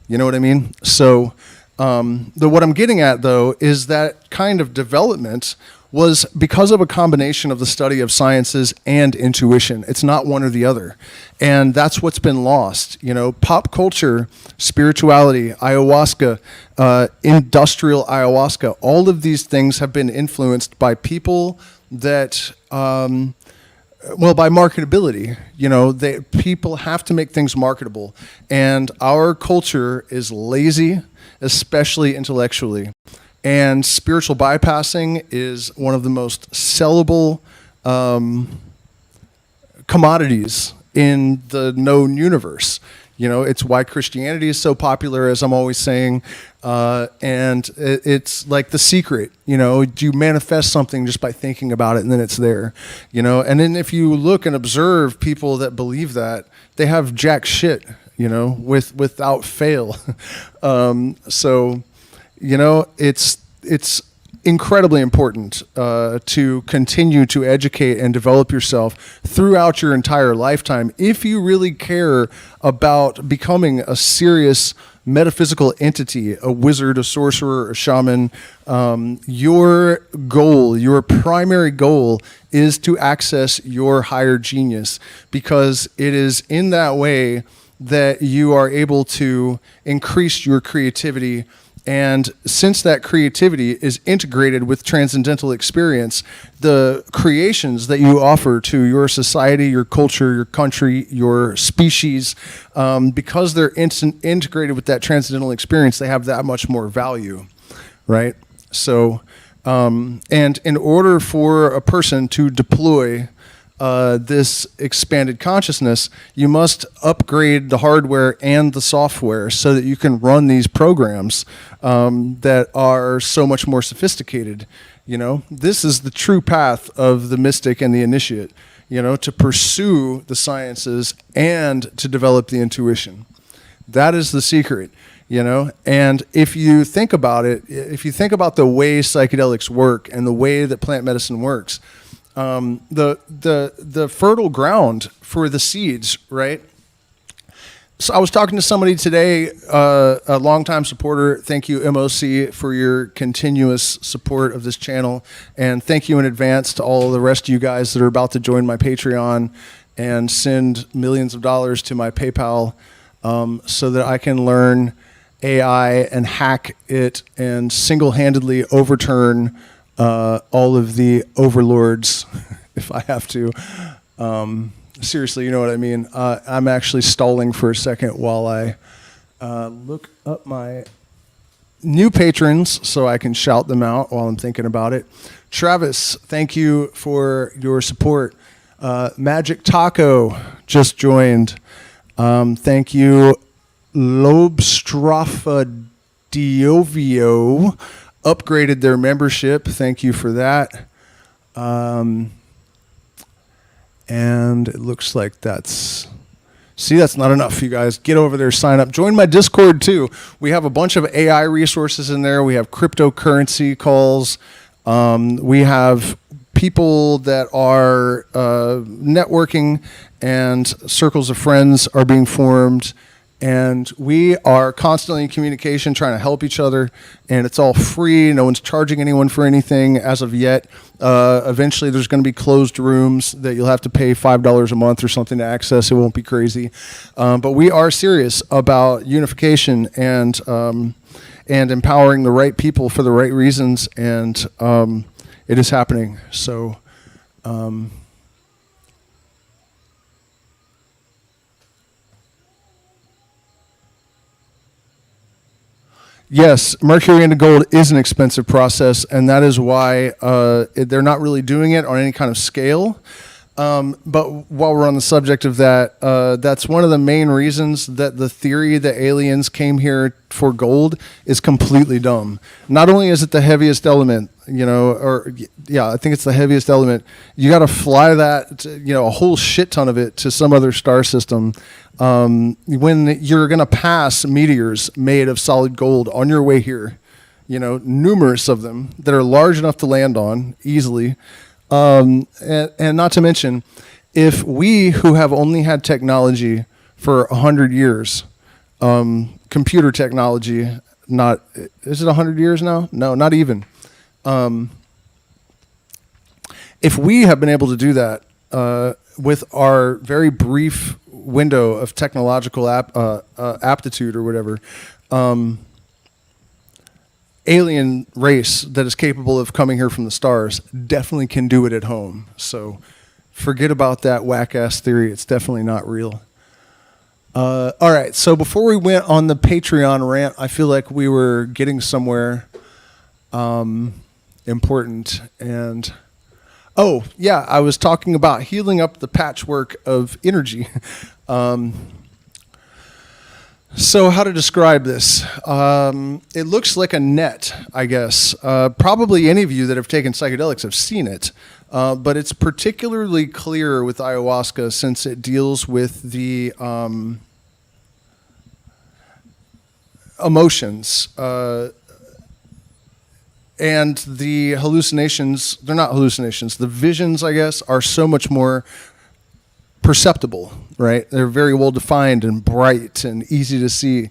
You know what I mean? So what I'm getting at, though, is that kind of development was because of a combination of the study of sciences and intuition. It's not one or the other. And that's what's been lost. You know, pop culture, spirituality, ayahuasca, industrial ayahuasca, all of these things have been influenced by people that, by marketability. You know, people have to make things marketable. And our culture is lazy, especially intellectually. And spiritual bypassing is one of the most sellable commodities in the known universe. You know, it's why Christianity is so popular, as I'm always saying. And it's like The Secret. You know, you manifest something just by thinking about it, and then it's there. You know, and then if you look and observe people that believe that, they have jack shit, you know, without fail. So, you know, it's incredibly important to continue to educate and develop yourself throughout your entire lifetime if you really care about becoming a serious metaphysical entity, a wizard, a sorcerer, a shaman. Your goal, your primary goal, is to access your higher genius, because it is in that way that you are able to increase your creativity. And since that creativity is integrated with transcendental experience, the creations that you offer to your society, your culture, your country, your species, because they're integrated with that transcendental experience, they have that much more value, right? So, and in order for a person to deploy this expanded consciousness, you must upgrade the hardware and the software so that you can run these programs that are so much more sophisticated. You know, this is the true path of the mystic and the initiate, you know, to pursue the sciences and to develop the intuition. That is the secret, you know. And if you think about it, if you think about the way psychedelics work and the way that plant medicine works, the fertile ground for the seeds, right? So I was talking to somebody today, a longtime supporter. Thank you, MOC, for your continuous support of this channel. And thank you in advance to all the rest of you guys that are about to join my Patreon and send millions of dollars to my PayPal so that I can learn AI and hack it and single-handedly overturn all of the overlords, if I have to. Seriously, you know what I mean? I'm actually stalling for a second while I look up my new patrons, so I can shout them out while I'm thinking about it. Travis, thank you for your support. Magic Taco just joined. Thank you. Lobstrafa Diovio upgraded their membership. Thank you for that. And it looks like that's not enough, you guys. Get over there, sign up. Join my Discord, too. We have a bunch of AI resources in there. We have cryptocurrency calls. We have people that are networking, and circles of friends are being formed. And we are constantly in communication, trying to help each other. And it's all free. No one's charging anyone for anything as of yet. Eventually, there's going to be closed rooms that you'll have to pay $5 a month or something to access. It won't be crazy. But we are serious about unification and empowering the right people for the right reasons. And it is happening. So... Yes, mercury into gold is an expensive process, and that is why they're not really doing it on any kind of scale. But while we're on the subject of that, that's one of the main reasons that the theory that aliens came here for gold is completely dumb. Not only is it the heaviest element, I think it's the heaviest element. You got to fly that, a whole shit ton of it to some other star system. When you're going to pass meteors made of solid gold on your way here, numerous of them that are large enough to land on easily. And not to mention, if we who have only had technology for 100 years, computer technology, is it 100 years now? No, not even. If we have been able to do that with our very brief window of technological aptitude or whatever, alien race that is capable of coming here from the stars definitely can do it at home. So forget about that whack-ass theory. It's definitely not real. All right, so before we went on the Patreon rant, I feel like we were getting somewhere important. And, oh, yeah, I was talking about healing up the patchwork of energy. So how to describe this? It looks like a net, I guess. Probably any of you that have taken psychedelics have seen it. But it's particularly clear with ayahuasca since it deals with the emotions and the hallucinations. They're not hallucinations. The visions, I guess, are so much more perceptible, right? They're very well defined and bright and easy to see.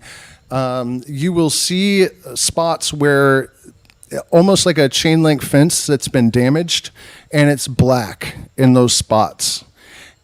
You will see spots where almost like a chain link fence that's been damaged, and it's black in those spots.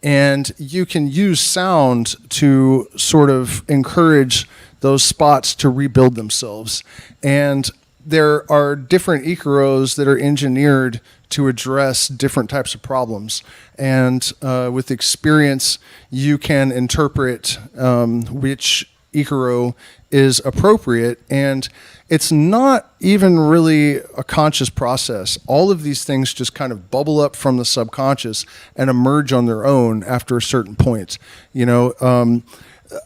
And you can use sound to sort of encourage those spots to rebuild themselves. And there are different icaros that are engineered to address different types of problems. And with experience, you can interpret which icaro is appropriate. And it's not even really a conscious process. All of these things just kind of bubble up from the subconscious and emerge on their own after a certain point.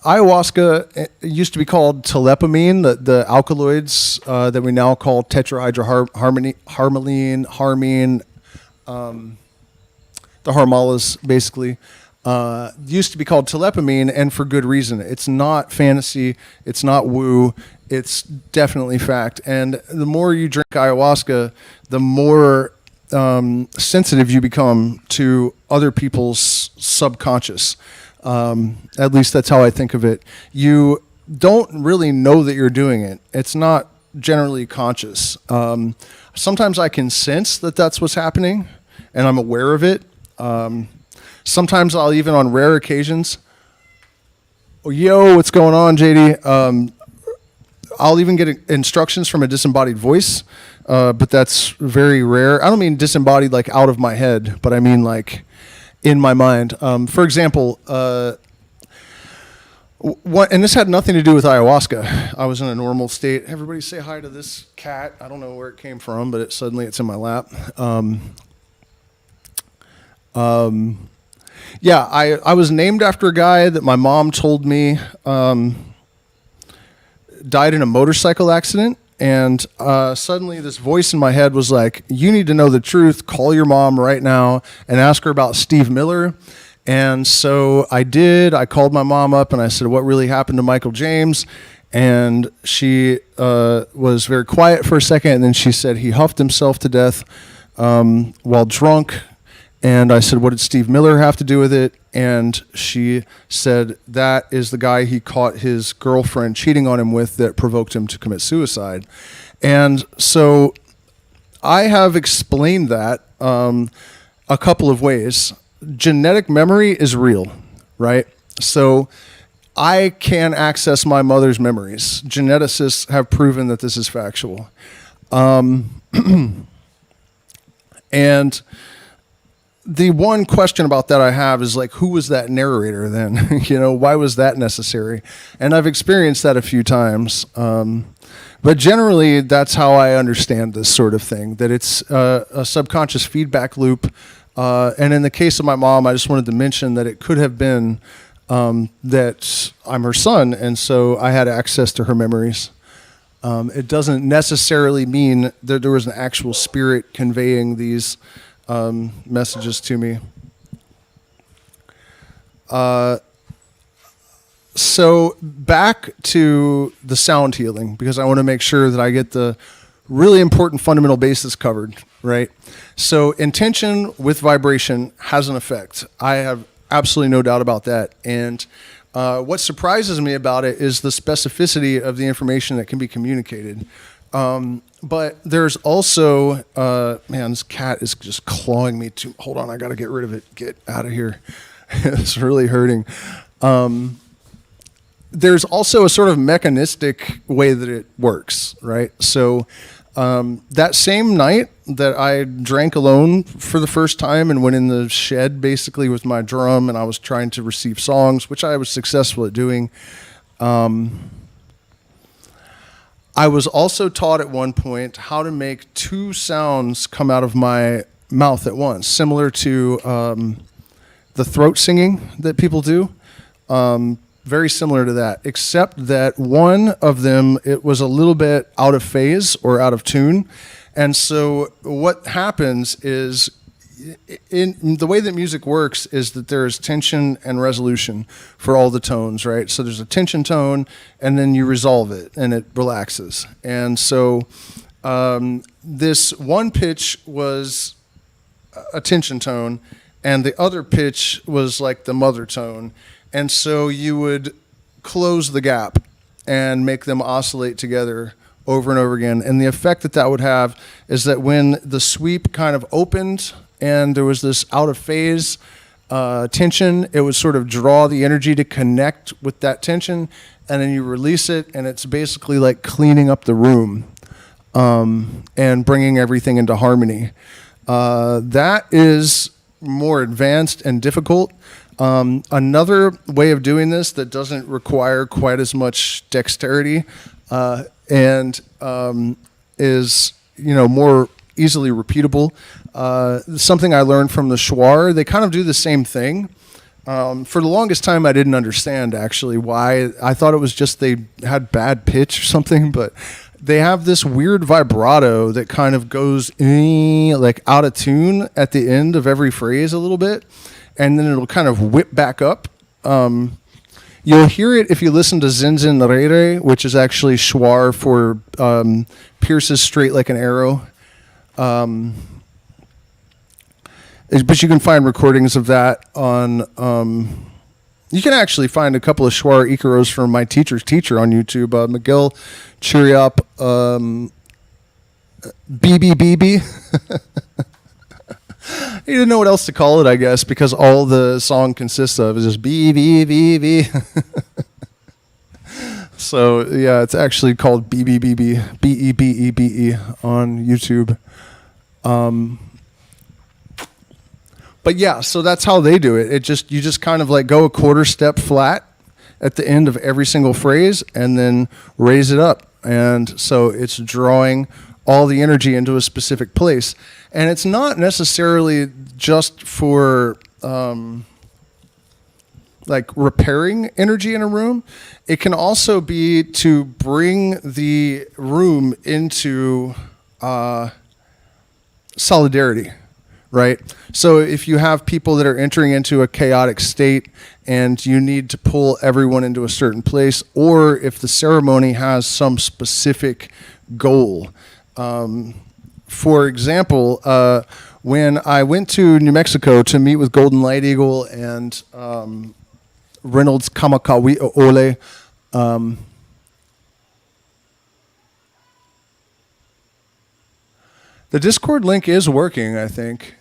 Ayahuasca used to be called telepamine, the alkaloids that we now call tetrahydroharmine, harmine, the harmalas, basically, used to be called telepamine, and for good reason. It's not fantasy. It's not woo. It's definitely fact. And the more you drink ayahuasca, the more sensitive you become to other people's subconscious. At least that's how I think of it. You don't really know that you're doing it. It's not generally conscious. Sometimes I can sense that that's what's happening, and I'm aware of it. Sometimes I'll even, on rare occasions, yo, what's going on, JD? I'll even get instructions from a disembodied voice, but that's very rare. I don't mean disembodied like out of my head, but I mean like in my mind. For example, What, and this had nothing to do with ayahuasca. I was in a normal state. Everybody say hi to this cat. I don't know where it came from, but suddenly it's in my lap. Yeah, I was named after a guy that my mom told me died in a motorcycle accident. And suddenly this voice in my head was like, you need to know the truth. Call your mom right now and ask her about Steve Miller. And so I did. I called my mom up and I said, what really happened to Michael James? And she was very quiet for a second. And then she said he huffed himself to death while drunk. And I said, what did Steve Miller have to do with it? And she said, that is the guy he caught his girlfriend cheating on him with that provoked him to commit suicide. And so I have explained that a couple of ways. Genetic memory is real, right? So I can access my mother's memories. Geneticists have proven that this is factual. And the one question about that I have is like, who was that narrator then? Why was that necessary? And I've experienced that a few times. But generally, that's how I understand this sort of thing, that it's a subconscious feedback loop. And in the case of my mom, I just wanted to mention that it could have been that I'm her son, and so I had access to her memories. It doesn't necessarily mean that there was an actual spirit conveying these messages to me. So back to the sound healing, because I want to make sure that I get the really important fundamental basis covered, right? So intention with vibration has an effect. I have absolutely no doubt about that. And what surprises me about it is the specificity of the information that can be communicated. But there's also, man, this cat is just clawing me too. Hold on, I got to get rid of it. Get out of here. It's really hurting. There's also a sort of mechanistic way that it works, right? So that same night that I drank alone for the first time and went in the shed basically with my drum and I was trying to receive songs, which I was successful at doing, I was also taught at one point how to make two sounds come out of my mouth at once, similar to the throat singing that people do. Very similar to that, except that one of them, it was a little bit out of phase or out of tune. And so what happens is, in the way that music works is that there is tension and resolution for all the tones, right? So there's a tension tone, and then you resolve it, and it relaxes. And so this one pitch was a tension tone, and the other pitch was like the mother tone. And so you would close the gap and make them oscillate together over and over again. And the effect that that would have is that when the sweep kind of opened and there was this out of phase tension, it would sort of draw the energy to connect with that tension, and then you release it, and it's basically like cleaning up the room and bringing everything into harmony. That is more advanced and difficult. Another way of doing this that doesn't require quite as much dexterity and is more easily repeatable. Something I learned from the Shuar, they kind of do the same thing. For the longest time, I didn't understand actually why. I thought it was just they had bad pitch or something, but they have this weird vibrato that kind of goes like out of tune at the end of every phrase a little bit. And then it'll kind of whip back up. You'll hear it if you listen to Zinzin Rere, which is actually Shuar for pierces straight like an arrow. But you can find recordings of that on... you can actually find a couple of Shuar Ikaros from my teacher's teacher on YouTube. Miguel Chiriap, BBBB. He didn't know what else to call it, I guess, because all the song consists of is just B, B, B, B. So, yeah, it's actually called BBBB, B-E-B-E-B-E on YouTube. But, yeah, so that's how they do it. You just kind of like go a quarter step flat, at the end of every single phrase and then raise it up. And so it's drawing all the energy into a specific place. And it's not necessarily just for like repairing energy in a room. It can also be to bring the room into solidarity, right? So if you have people that are entering into a chaotic state and you need to pull everyone into a certain place, or if the ceremony has some specific goal. For example, when I went to New Mexico to meet with Golden Light Eagle and Reynolds Kamakawi Ole, the Discord link is working, I think.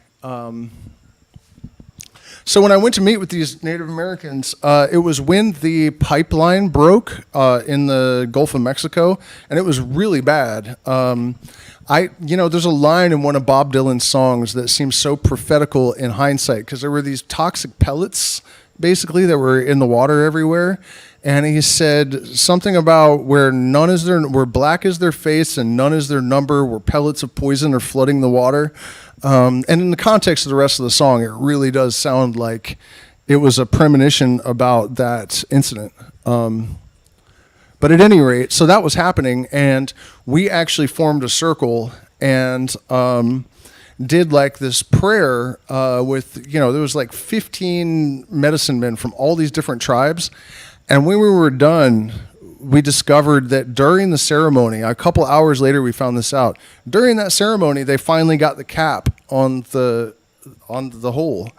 So when I went to meet with these Native Americans, it was when the pipeline broke in the Gulf of Mexico, and it was really bad. There's a line in one of Bob Dylan's songs that seems so prophetical in hindsight, because there were these toxic pellets, basically, that were in the water everywhere. And he said something about where black is their face and none is their number, where pellets of poison are flooding the water. And in the context of the rest of the song, it really does sound like it was a premonition about that incident. But at any rate, so that was happening, and we actually formed a circle and did like this prayer with, there was like 15 medicine men from all these different tribes. And when we were done, we discovered that during the ceremony, a couple hours later we found this out, during that ceremony they finally got the cap on the hole.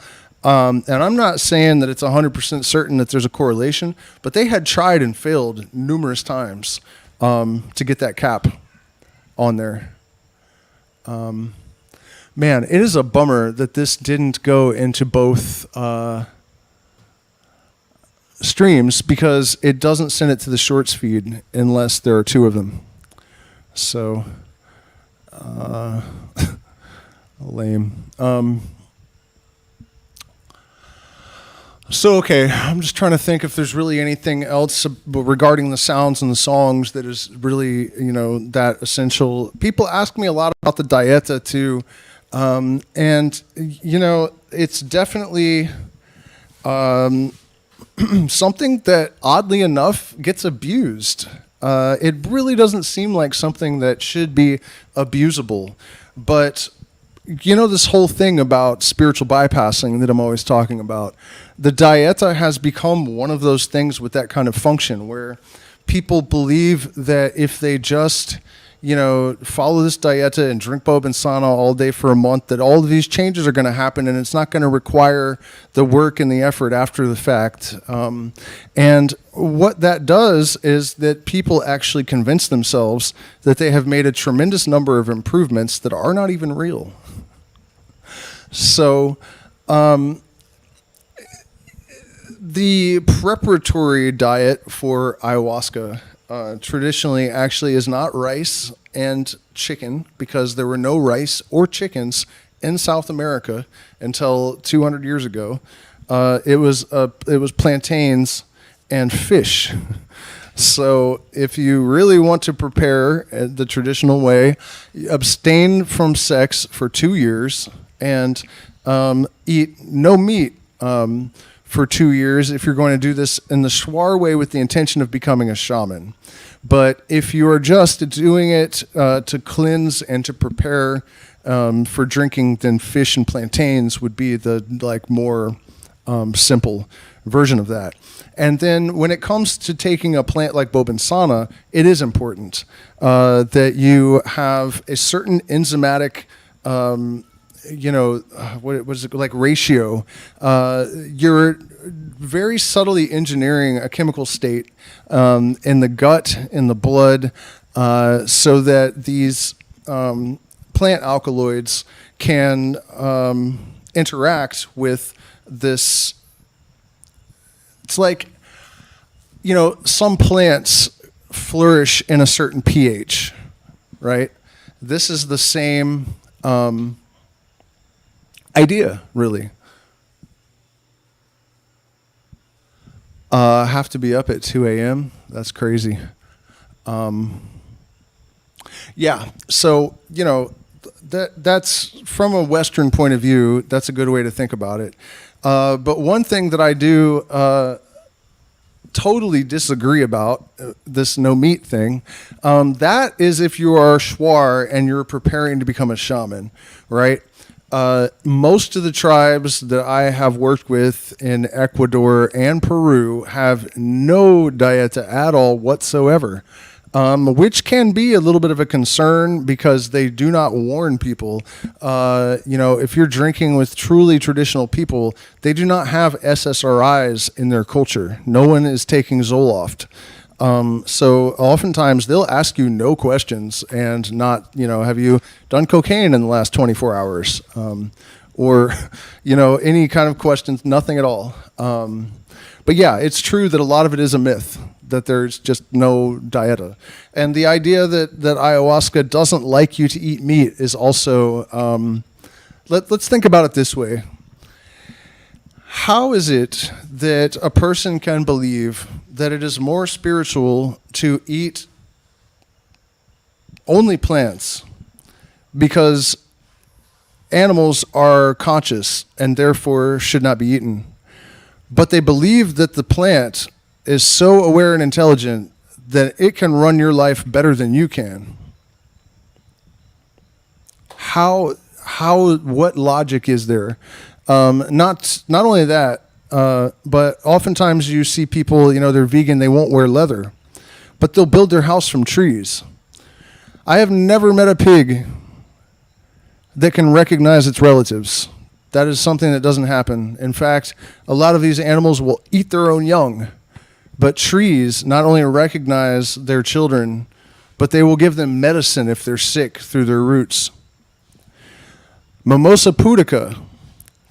And I'm not saying that it's 100% certain that there's a correlation, but they had tried and failed numerous times to get that cap on there. Man, it is a bummer that this didn't go into both streams, because it doesn't send it to the shorts feed unless there are two of them. So, lame. Okay, I'm just trying to think if there's really anything else regarding the sounds and the songs that is really, that essential. People ask me a lot about the dieta too, and it's definitely something that, oddly enough, gets abused. It really doesn't seem like something that should be abusable, but this whole thing about spiritual bypassing that I'm always talking about, the dieta has become one of those things with that kind of function, where people believe that if they just, follow this dieta and drink Bobinsana all day for a month, that all of these changes are going to happen, and it's not going to require the work and the effort after the fact. And what that does is that people actually convince themselves that they have made a tremendous number of improvements that are not even real. So, the preparatory diet for ayahuasca traditionally actually is not rice and chicken, because there were no rice or chickens in South America until 200 years ago. It was plantains and fish. So if you really want to prepare the traditional way, abstain from sex for 2 years and eat no meat for 2 years if you're going to do this in the Shuar way with the intention of becoming a shaman. But if you are just doing it to cleanse and to prepare for drinking, then fish and plantains would be the more simple version of that. And then when it comes to taking a plant like Bobinsana, it is important that you have a certain enzymatic what was it like ratio? You're very subtly engineering a chemical state in the gut, in the blood, so that these plant alkaloids can interact with this. It's like, some plants flourish in a certain pH, right? This is the same idea, really. Have to be up at 2 a.m. That's crazy. Yeah. So, that's from a Western point of view, that's a good way to think about it. But one thing that I do totally disagree about, this no meat thing, that is if you are a shuar and you're preparing to become a shaman, right? Most of the tribes that I have worked with in Ecuador and Peru have no dieta at all whatsoever, which can be a little bit of a concern because they do not warn people. If you're drinking with truly traditional people, they do not have SSRIs in their culture. No one is taking Zoloft. So oftentimes they'll ask you no questions and not, have you done cocaine in the last 24 hours? Or, any kind of questions, nothing at all. But yeah, it's true that a lot of it is a myth, that there's just no dieta. And the idea that ayahuasca doesn't like you to eat meat is also, let's think about it this way. How is it that a person can believe that it is more spiritual to eat only plants because animals are conscious and therefore should not be eaten, but they believe that the plant is so aware and intelligent that it can run your life better than you can? What logic is there? Not only that, but oftentimes you see people, they're vegan, they won't wear leather, but they'll build their house from trees. I have never met a pig that can recognize its relatives. That is something that doesn't happen. In fact, a lot of these animals will eat their own young, but trees not only recognize their children, but they will give them medicine if they're sick through their roots. Mimosa pudica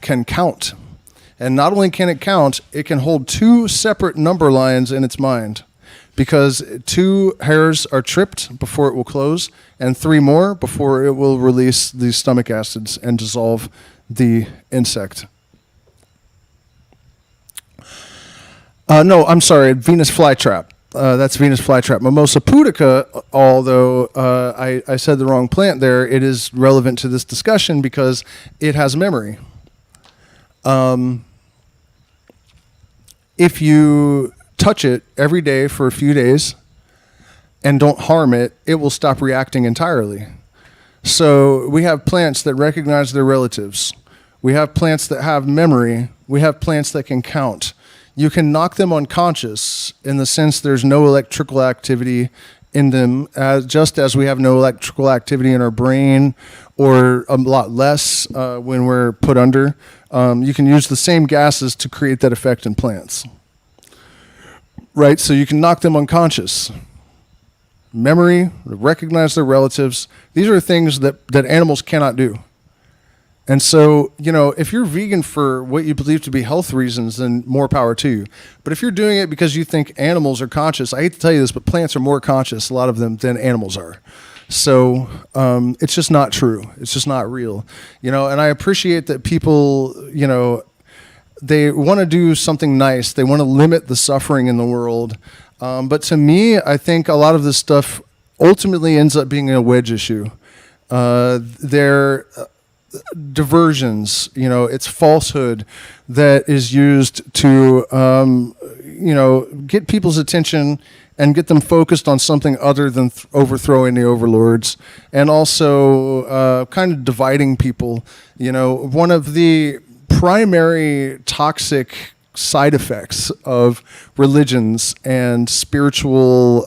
can count. And not only can it count, it can hold 2 separate number lines in its mind, because 2 hairs are tripped before it will close, and 3 more before it will release the stomach acids and dissolve the insect. No, I'm sorry, Venus flytrap. That's Venus flytrap. Mimosa pudica, although I said the wrong plant there, it is relevant to this discussion because it has memory. If you touch it every day for a few days and don't harm it, it will stop reacting entirely. So we have plants that recognize their relatives. We have plants that have memory. We have plants that can count. You can knock them unconscious in the sense there's no electrical activity in them, just as we have no electrical activity in our brain, or a lot less when we're put under. You can use the same gases to create that effect in plants. Right? So you can knock them unconscious. Memory, recognize their relatives. These are things that animals cannot do. And so, if you're vegan for what you believe to be health reasons, then more power to you. But if you're doing it because you think animals are conscious, I hate to tell you this, but plants are more conscious, a lot of them, than animals are. So it's just not true. It's just not real. And I appreciate that people, they want to do something nice. They want to limit the suffering in the world. But to me, I think a lot of this stuff ultimately ends up being a wedge issue. They're diversions, it's falsehood that is used to, get people's attention and get them focused on something other than overthrowing the overlords, and also kind of dividing people. One of the primary toxic side effects of religions and spiritual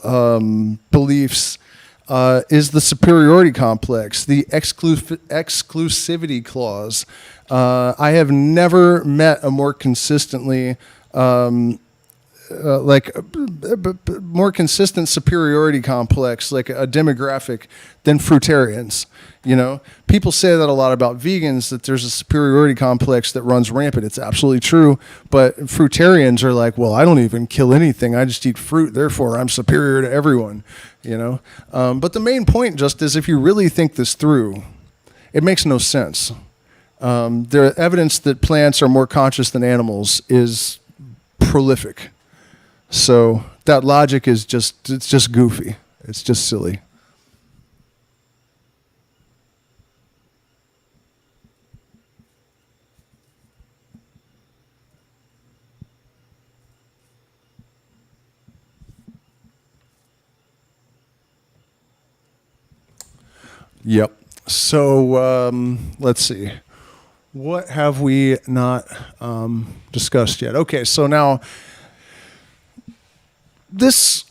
beliefs is the superiority complex, the exclusivity clause. I have never met a more consistently more consistent superiority complex, like a demographic, than fruitarians. People say that a lot about vegans, that there's a superiority complex that runs rampant. It's absolutely true. But fruitarians are like, well, I don't even kill anything. I just eat fruit. Therefore, I'm superior to everyone. But the main point just is, if you really think this through, it makes no sense. The evidence that plants are more conscious than animals is prolific. So that logic is it's just goofy. It's just silly. Yep. So let's see. What have we not discussed yet? Okay, so now this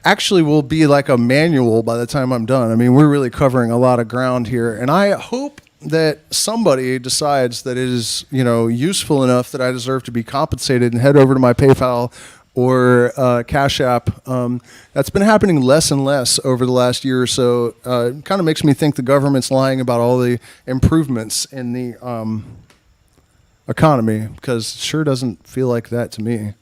actually will be like a manual by the time I'm done. I mean, we're really covering a lot of ground here, and I hope that somebody decides that it is, useful enough that I deserve to be compensated and head over to my PayPal or Cash App. That's been happening less and less over the last year or so. It kind of makes me think the government's lying about all the improvements in the economy, because it sure doesn't feel like that to me.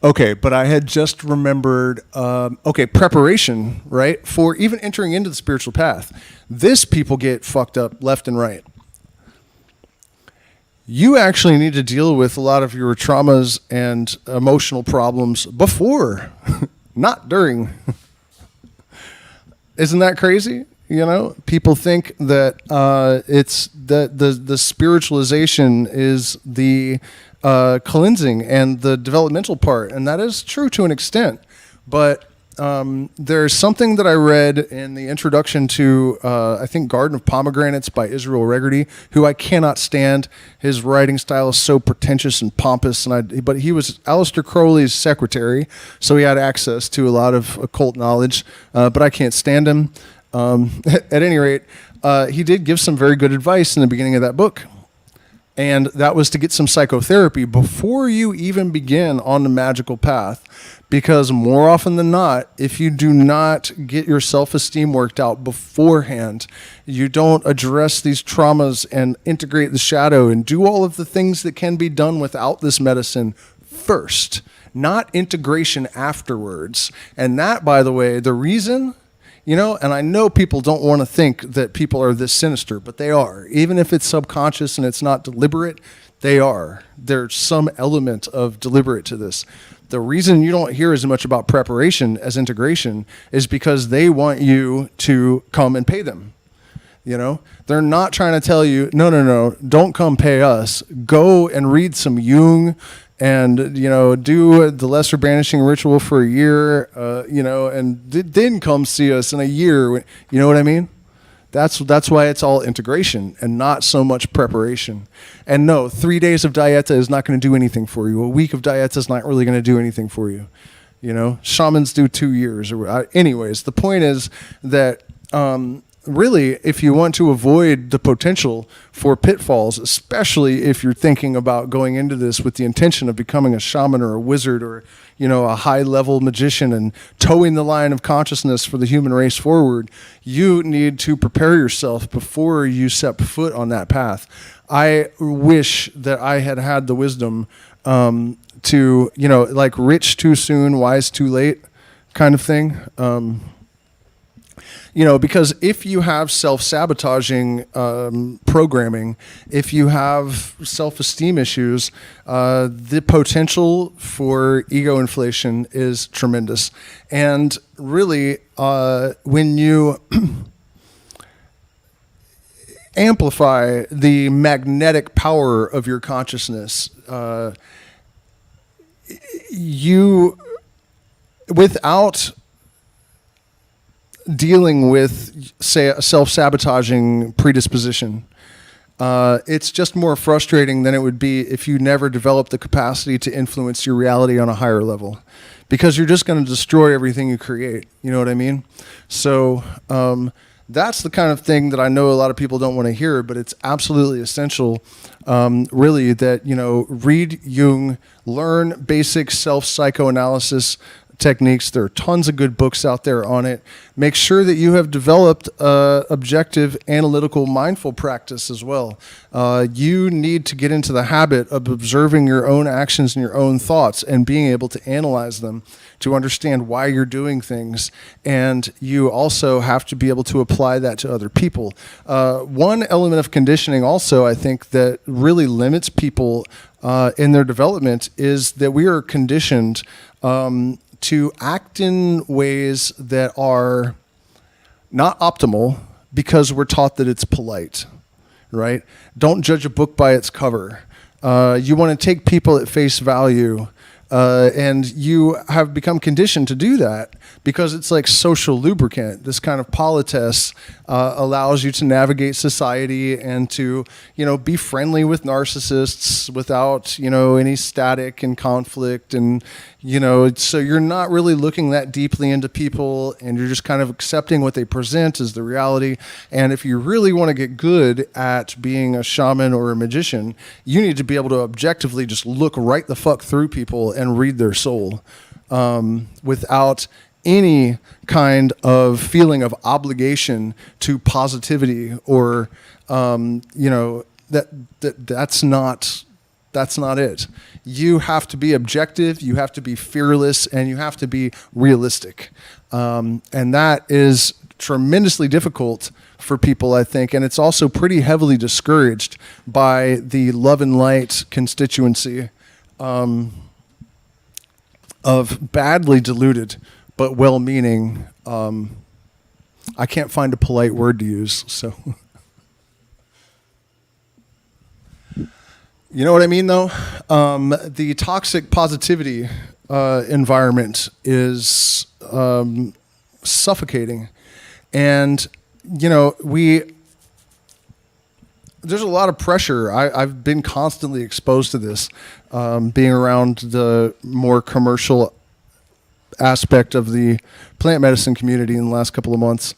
Okay, but I had just remembered, preparation, right, for even entering into the spiritual path. This people get fucked up left and right. You actually need to deal with a lot of your traumas and emotional problems before, not during. Isn't that crazy? People think that it's the spiritualization is the cleansing and the developmental part, and that is true to an extent. But there's something that I read in the introduction to, I think, Garden of Pomegranates by Israel Regardie, who I cannot stand. His writing style is so pretentious and pompous, but he was Aleister Crowley's secretary, so he had access to a lot of occult knowledge, but I can't stand him. At any rate, he did give some very good advice in the beginning of that book. And that was to get some psychotherapy before you even begin on the magical path. Because more often than not, if you do not get your self-esteem worked out beforehand, you don't address these traumas and integrate the shadow and do all of the things that can be done without this medicine first, not integration afterwards. And that, by the way, the reason... and I know people don't want to think that people are this sinister, but they are. Even if it's subconscious and it's not deliberate, they are. There's some element of deliberate to this. The reason you don't hear as much about preparation as integration is because they want you to come and pay them. They're not trying to tell you, no, don't come pay us. Go and read some Jung and, do the lesser banishing ritual for a year, and then come see us in a year. You know what I mean? That's why it's all integration and not so much preparation. And no, 3 days of dieta is not going to do anything for you. A week of dieta is not really going to do anything for you. Shamans do 2 years. Anyways, the point is that really, if you want to avoid the potential for pitfalls, especially if you're thinking about going into this with the intention of becoming a shaman or a wizard or, a high-level magician and towing the line of consciousness for the human race forward, you need to prepare yourself before you set foot on that path. I wish that I had had the wisdom to, like rich too soon, wise too late kind of thing. Because if you have self-sabotaging programming, if you have self-esteem issues, the potential for ego inflation is tremendous. And really, when you amplify the magnetic power of your consciousness, you, without dealing with, say, a self-sabotaging predisposition, it's just more frustrating than it would be if you never developed the capacity to influence your reality on a higher level, because you're just going to destroy everything you create. You know what I mean? So that's the kind of thing that I know a lot of people don't want to hear, but it's absolutely essential, really, that, read Jung, learn basic self-psychoanalysis, techniques. There are tons of good books out there on it. Make sure that you have developed objective, analytical, mindful practice as well. You need to get into the habit of observing your own actions and your own thoughts and being able to analyze them to understand why you're doing things. And you also have to be able to apply that to other people. One element of conditioning also, I think, that really limits people in their development is that we are conditioned to act in ways that are not optimal because we're taught that it's polite, right? Don't judge a book by its cover. You want to take people at face value, and you have become conditioned to do that because it's like social lubricant. This kind of politesse allows you to navigate society and to, be friendly with narcissists without, any static and conflict. And, so you're not really looking that deeply into people, and you're just kind of accepting what they present as the reality. And if you really want to get good at being a shaman or a magician, you need to be able to objectively just look right the fuck through people and read their soul without any kind of feeling of obligation to positivity or that's not it. You have to be objective, you have to be fearless, and you have to be realistic, and that is tremendously difficult for people, I think, and it's also pretty heavily discouraged by the love and light constituency of badly diluted but well-meaning. I can't find a polite word to use, so. You know what I mean, though? The toxic positivity environment is suffocating. And, there's a lot of pressure. I've been constantly exposed to this, being around the more commercial aspect of the plant medicine community in the last couple of months.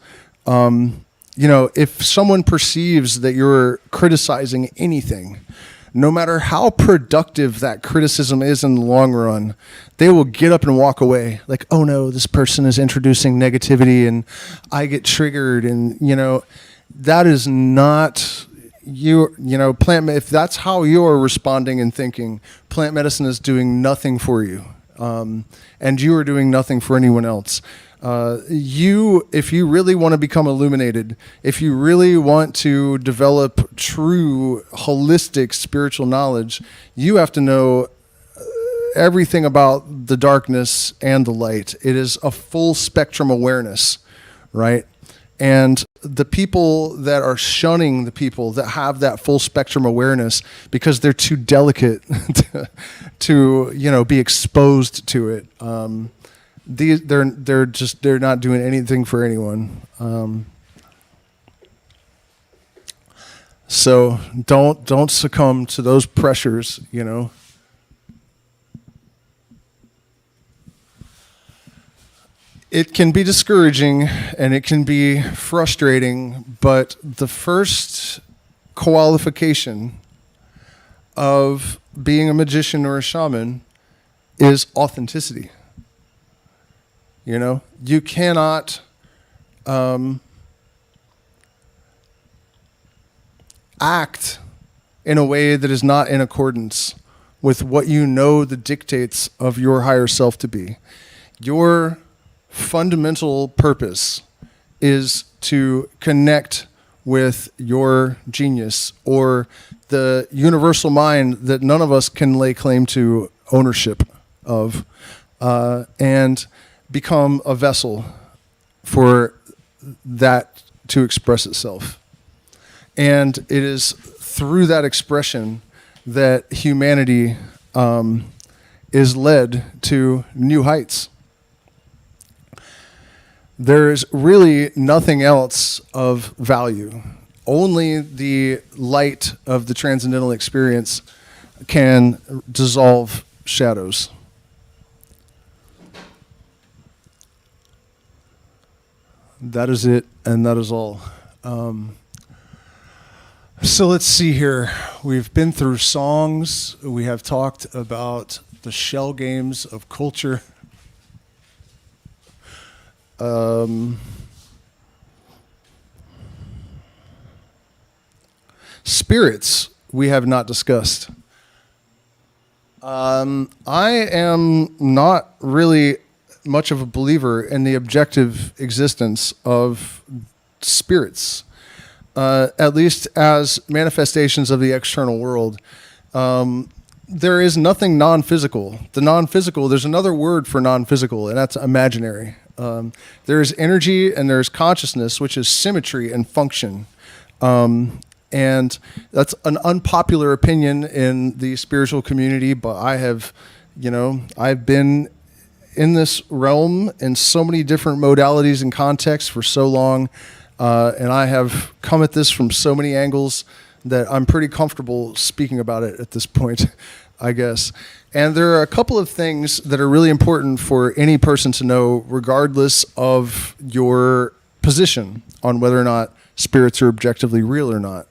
If someone perceives that you're criticizing anything, no matter how productive that criticism is in the long run, they will get up and walk away like, oh no, this person is introducing negativity and I get triggered. And, that is not if that's how you're responding and thinking, plant medicine is doing nothing for you. And you are doing nothing for anyone else. If you really want to become illuminated, if you really want to develop true holistic spiritual knowledge, you have to know everything about the darkness and the light. It is a full spectrum awareness, right? And the people that are shunning the people that have that full spectrum awareness because they're too delicate to be exposed to it. They're not doing anything for anyone. So don't succumb to those pressures, It can be discouraging and it can be frustrating, but the first qualification of being a magician or a shaman is authenticity. You cannot act in a way that is not in accordance with what the dictates of your higher self to be. Your fundamental purpose is to connect with your genius or the universal mind that none of us can lay claim to ownership of, and become a vessel for that to express itself. And it is through that expression that humanity is led to new heights. There's really nothing else of value. Only the light of the transcendental experience can dissolve shadows. That is it, and that is all. So let's see here. We've been through songs. We have talked about the shell games of culture. Spirits we have not discussed. I am not really much of a believer in the objective existence of spirits, at least as manifestations of the external world. There is nothing non-physical. The non-physical, there's another word for non-physical, and that's imaginary. There is energy and there's consciousness, which is symmetry and function. And that's an unpopular opinion in the spiritual community, but I've been in this realm in so many different modalities and contexts for so long, and I have come at this from so many angles that I'm pretty comfortable speaking about it at this point, I guess. And there are a couple of things that are really important for any person to know, regardless of your position on whether or not spirits are objectively real or not.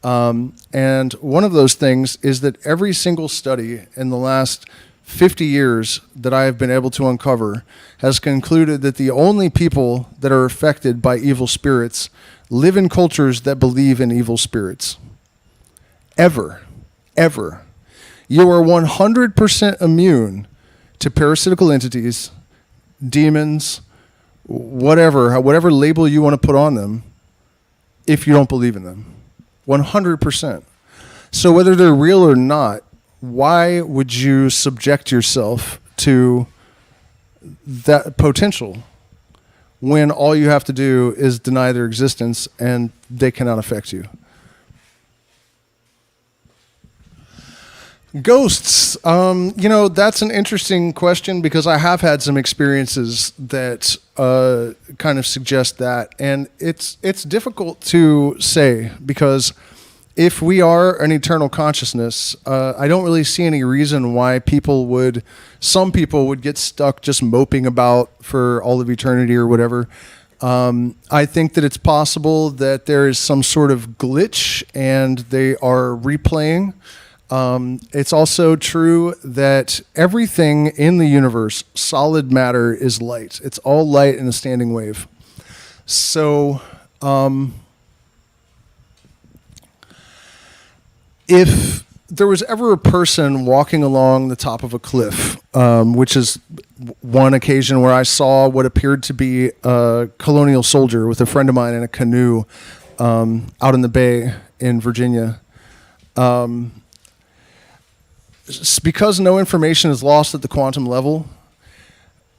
And one of those things is that every single study in the last 50 years that I have been able to uncover has concluded that the only people that are affected by evil spirits live in cultures that believe in evil spirits. Ever. You are 100% immune to parasitical entities, demons, whatever label you want to put on them, if you don't believe in them. 100%. So whether they're real or not, why would you subject yourself to that potential when all you have to do is deny their existence and they cannot affect you? Ghosts. That's an interesting question because I have had some experiences that kind of suggest that. And it's difficult to say because if we are an eternal consciousness, I don't really see any reason why some people would get stuck just moping about for all of eternity or whatever. I think that it's possible that there is some sort of glitch and they are replaying. It's also true that everything in the universe, solid matter, is light. It's all light in a standing wave. So, if there was ever a person walking along the top of a cliff, which is one occasion where I saw what appeared to be a colonial soldier with a friend of mine in a canoe out in the bay in Virginia, because no information is lost at the quantum level,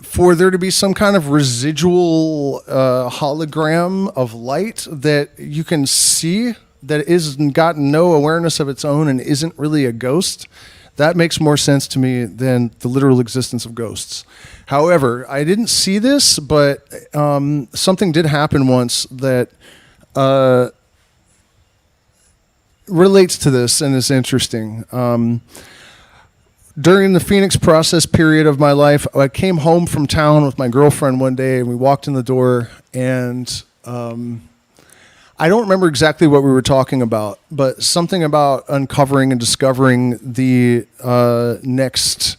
for there to be some kind of residual hologram of light that you can see that isn't got no awareness of its own and isn't really a ghost, that makes more sense to me than the literal existence of ghosts. However, I didn't see this, but something did happen once that relates to this and is interesting. During the Phoenix process period of my life, I came home from town with my girlfriend one day, and we walked in the door, and I don't remember exactly what we were talking about, but something about uncovering and discovering the next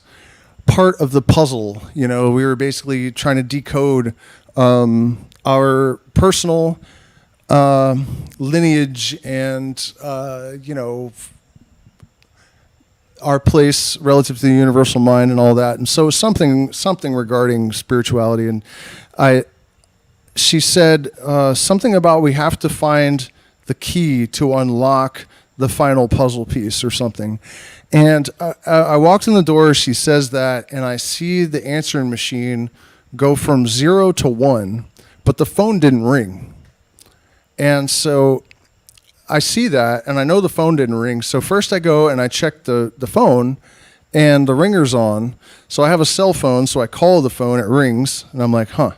part of the puzzle. We were basically trying to decode our personal lineage and, our place relative to the universal mind and all that. And so something regarding spirituality. And she said something about we have to find the key to unlock the final puzzle piece or something. And I walked in the door, she says that, and I see the answering machine go from 0 to 1, but the phone didn't ring. And so I see that, and I know the phone didn't ring. So first I go and I check the phone, and the ringer's on. So I have a cell phone, so I call the phone, it rings, and I'm like, huh.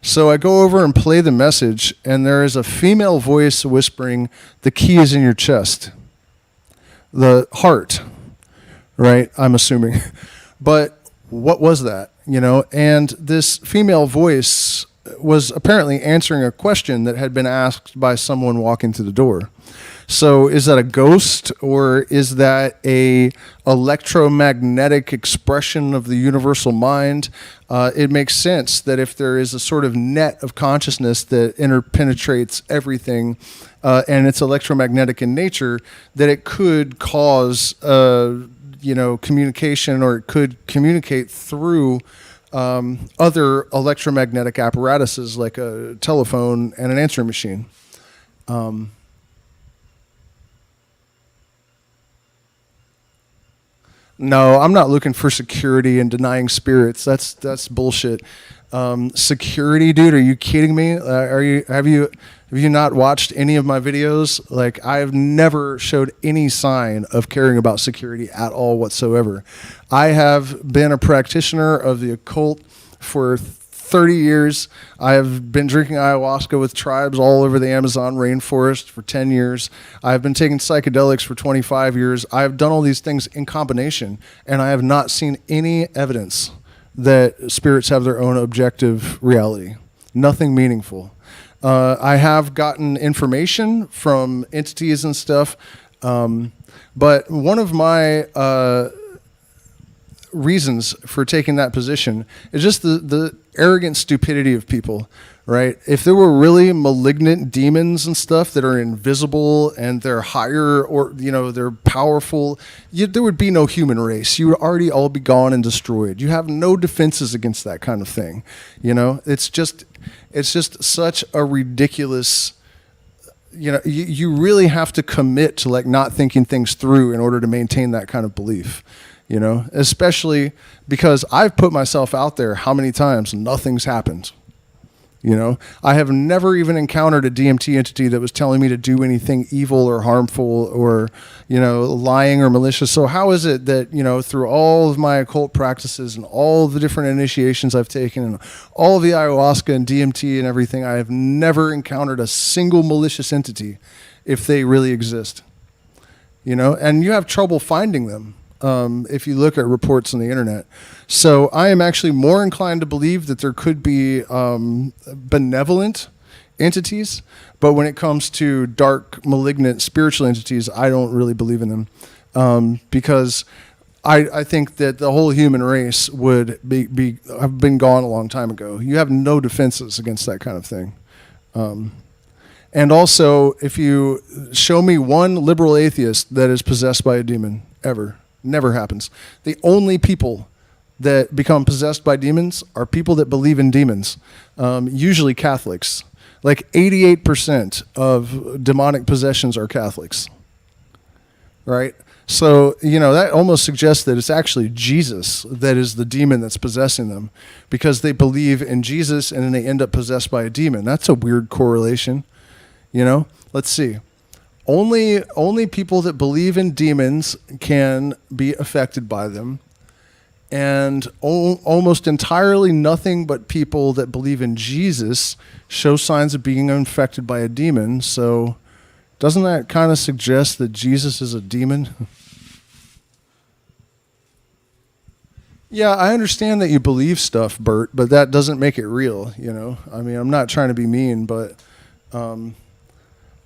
So I go over and play the message, and there is a female voice whispering, the key is in your chest. The heart, right? I'm assuming. But what was that, And this female voice was apparently answering a question that had been asked by someone walking to the door. So is that a ghost, or is that a electromagnetic expression of the universal mind? It makes sense that if there is a sort of net of consciousness that interpenetrates everything, and it's electromagnetic in nature, that it could cause communication, or it could communicate through other electromagnetic apparatuses like a telephone and an answering machine. No, I'm not looking for security and denying spirits. That's bullshit. Security, dude? Are you kidding me? Have you not watched any of my videos? Like, I've never showed any sign of caring about security at all whatsoever. I have been a practitioner of the occult for 30 years. I have been drinking ayahuasca with tribes all over the Amazon rainforest for 10 years. I've been taking psychedelics for 25 years. I have done all these things in combination, and I have not seen any evidence that spirits have their own objective reality. Nothing meaningful. I have gotten information from entities and stuff, but one of my reasons for taking that position is just the arrogant stupidity of people, right? If there were really malignant demons and stuff that are invisible and they're higher, or they're powerful, there would be no human race. You would already all be gone and destroyed. You have no defenses against that kind of thing. It's just such a ridiculous. You really have to commit to not thinking things through in order to maintain that kind of belief. Especially because I've put myself out there how many times and nothing's happened. I have never even encountered a DMT entity that was telling me to do anything evil or harmful or, lying or malicious. So how is it that, through all of my occult practices and all of the different initiations I've taken and all of the ayahuasca and DMT and everything, I have never encountered a single malicious entity, if they really exist, and you have trouble finding them. If you look at reports on the internet. So I am actually more inclined to believe that there could be benevolent entities, but when it comes to dark, malignant spiritual entities, I don't really believe in them, because I think that the whole human race would have been gone a long time ago. You have no defenses against that kind of thing. And also, if you show me one liberal atheist that is possessed by a demon, ever. Never happens. The only people that become possessed by demons are people that believe in demons, usually Catholics. Like 88% of demonic possessions are Catholics, right? So, that almost suggests that it's actually Jesus that is the demon that's possessing them, because they believe in Jesus and then they end up possessed by a demon. That's a weird correlation, Let's see. Only people that believe in demons can be affected by them, and almost entirely nothing but people that believe in Jesus show signs of being infected by a demon. So doesn't that kind of suggest that Jesus is a demon? Yeah, I understand that you believe stuff, Bert, but that doesn't make it real, I mean, I'm not trying to be mean, but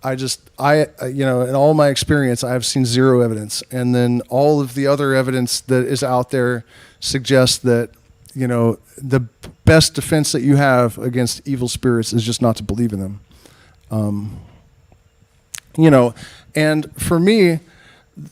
in all my experience, I've seen zero evidence. And then all of the other evidence that is out there suggests that, the best defense that you have against evil spirits is just not to believe in them. And for me,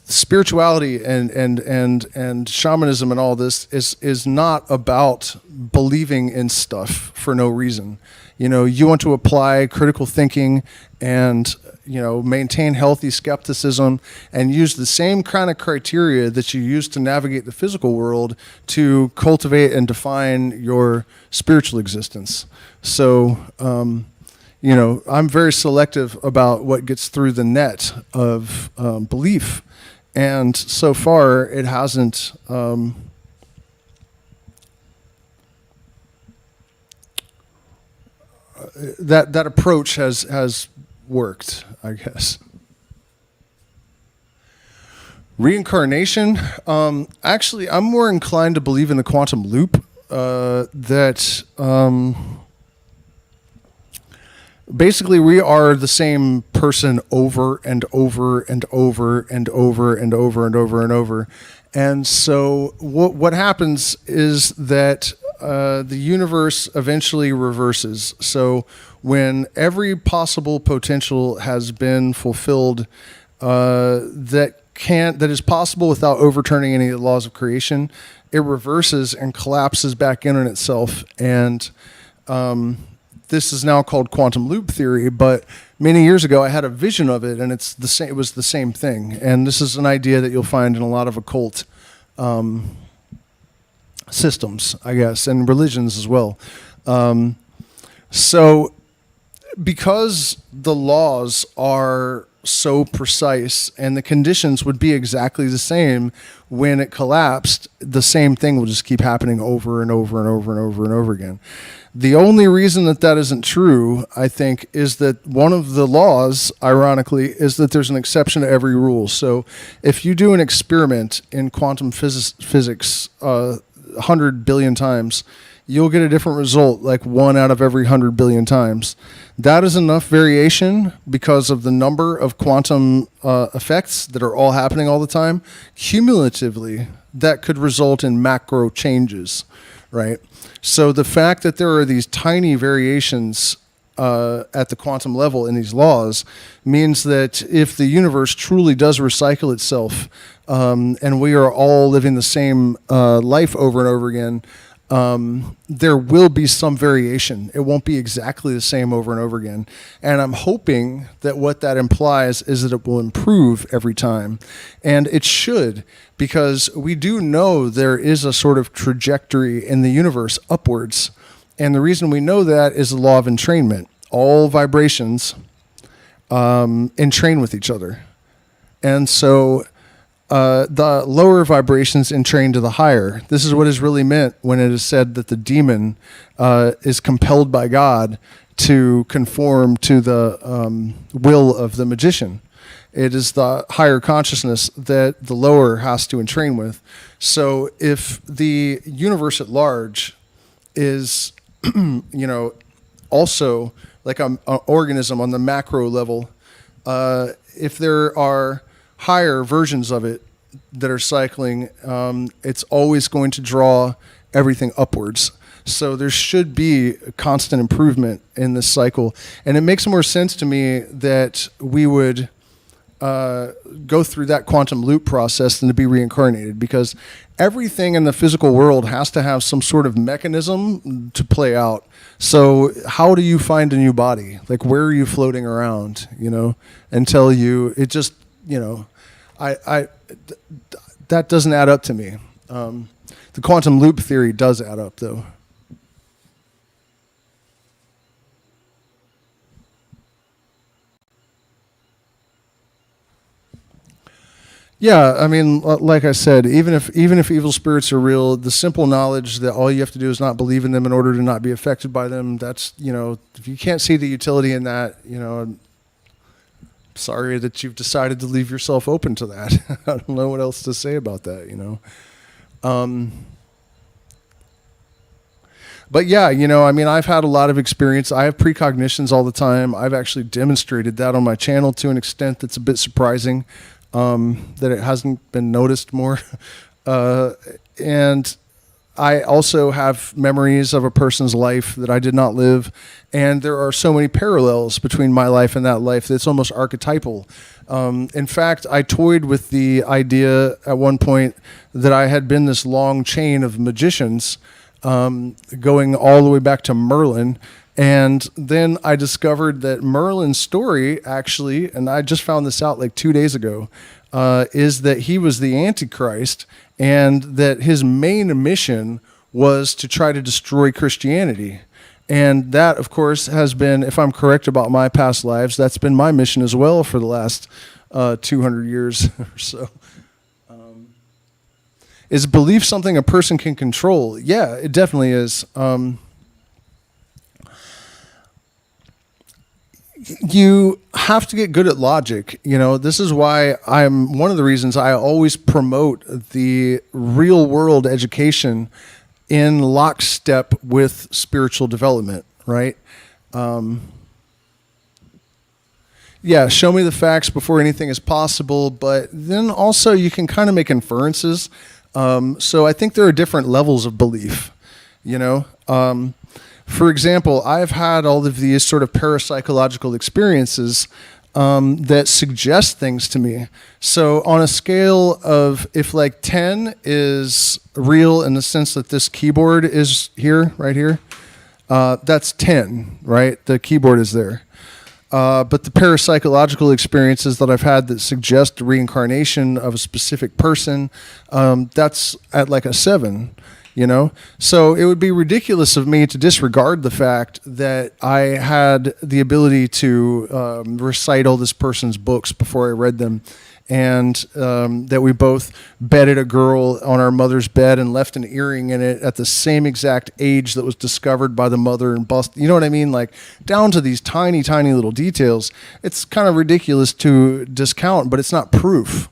spirituality and shamanism and all this is not about believing in stuff for no reason. You want to apply critical thinking and, maintain healthy skepticism and use the same kind of criteria that you use to navigate the physical world to cultivate and define your spiritual existence. So, I'm very selective about what gets through the net of belief. And so far, it hasn't... that approach has worked, I guess. Reincarnation. Actually, I'm more inclined to believe in the quantum loop. basically we are the same person over and over and over and over and over and over and over. And so what happens is that the universe eventually reverses. So when every possible potential has been fulfilled, that is possible without overturning any of the laws of creation, it reverses and collapses back in on itself. And this is now called quantum loop theory, but many years ago I had a vision of it, and it was the same thing. And this is an idea that you'll find in a lot of occult systems, I guess, and religions as well. So because the laws are so precise and the conditions would be exactly the same, when it collapsed, the same thing will just keep happening over and over and over and over and over again. The only reason that isn't true, I think, is that one of the laws, ironically, is that there's an exception to every rule. So if you do an experiment in quantum physics 100 billion times, you'll get a different result, like 1 out of every 100 billion times. That is enough variation because of the number of quantum effects that are all happening all the time. Cumulatively, that could result in macro changes, right? So the fact that there are these tiny variations at the quantum level in these laws means that if the universe truly does recycle itself, and we are all living the same life over and over again, there will be some variation. It won't be exactly the same over and over again. And I'm hoping that what that implies is that it will improve every time. And it should, because we do know there is a sort of trajectory in the universe upwards. And the reason we know that is the law of entrainment. All vibrations entrain with each other. And so the lower vibrations entrain to the higher. This is what is really meant when it is said that the demon is compelled by God to conform to the will of the magician. It is the higher consciousness that the lower has to entrain with. So if the universe at large is, also like an organism on the macro level, if there are higher versions of it that are cycling, it's always going to draw everything upwards. So there should be a constant improvement in this cycle. And it makes more sense to me that we would go through that quantum loop process than to be reincarnated, because everything in the physical world has to have some sort of mechanism to play out. So how do you find a new body? Like, where are you floating around, until it just, that doesn't add up to me. The quantum loop theory does add up, though. Yeah, I mean, like I said, even if evil spirits are real, the simple knowledge that all you have to do is not believe in them in order to not be affected by them, that's, if you can't see the utility in that, I'm sorry that you've decided to leave yourself open to that. I don't know what else to say about that, But yeah, I've had a lot of experience. I have precognitions all the time. I've actually demonstrated that on my channel to an extent that's a bit surprising. That it hasn't been noticed more. And I also have memories of a person's life that I did not live. And there are so many parallels between my life and that life that it's almost archetypal. In fact, I toyed with the idea at one point that I had been this long chain of magicians, going all the way back to Merlin. And then I discovered that Merlin's story, actually, and I just found this out like 2 days ago, is that he was the Antichrist, and that his main mission was to try to destroy Christianity. And that, of course, has been, if I'm correct about my past lives, that's been my mission as well for the last 200 years or so. Is belief something a person can control? Yeah, it definitely is. You have to get good at logic. This is why one of the reasons I always promote the real world education in lockstep with spiritual development, right? yeah, show me the facts before anything is possible, but then also you can kind of make inferences. So I think there are different levels of belief, you know. For example, I've had all of these sort of parapsychological experiences that suggest things to me. So on a scale of, if like 10 is real in the sense that this keyboard is here, right here, that's 10, right? The keyboard is there. But the parapsychological experiences that I've had that suggest reincarnation of a specific person, that's at like a 7, you know? So it would be ridiculous of me to disregard the fact that I had the ability to recite all this person's books before I read them, and that we both bedded a girl on our mother's bed and left an earring in it at the same exact age that was discovered by the mother and bust. You know what I mean? Like down to these tiny, tiny little details. It's kind of ridiculous to discount, but it's not proof.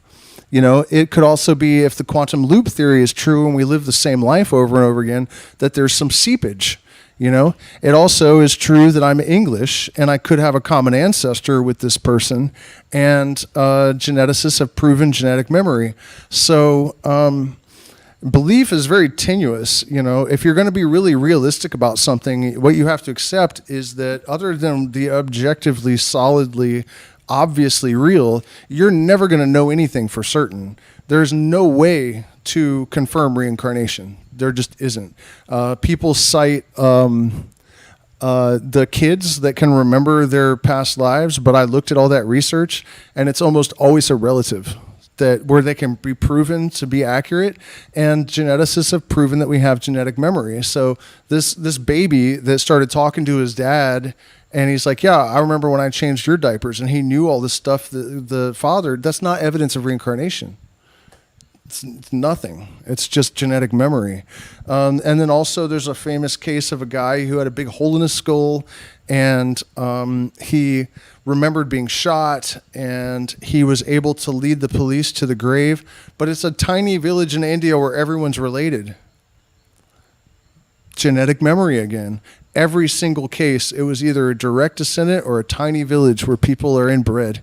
You know, it could also be, if the quantum loop theory is true and we live the same life over and over again, that there's some seepage. You know, it also is true that I'm English and I could have a common ancestor with this person, and geneticists have proven genetic memory. So belief is very tenuous. You know, if you're going to be really realistic about something, what you have to accept is that other than the objectively, solidly, obviously real, you're never going to know anything for certain. There's no way to confirm reincarnation. There just isn't. People cite the kids that can remember their past lives, but I looked at all that research, and it's almost always a relative that where they can be proven to be accurate, and geneticists have proven that we have genetic memory. So this baby that started talking to his dad, and he's like, yeah, I remember when I changed your diapers, and he knew all this stuff, the father, that's not evidence of reincarnation. It's nothing. It's just genetic memory. And then also there's a famous case of a guy who had a big hole in his skull, and he remembered being shot, and he was able to lead the police to the grave. But it's a tiny village in India where everyone's related. Genetic memory again. Every single case, it was either a direct descendant or a tiny village where people are inbred,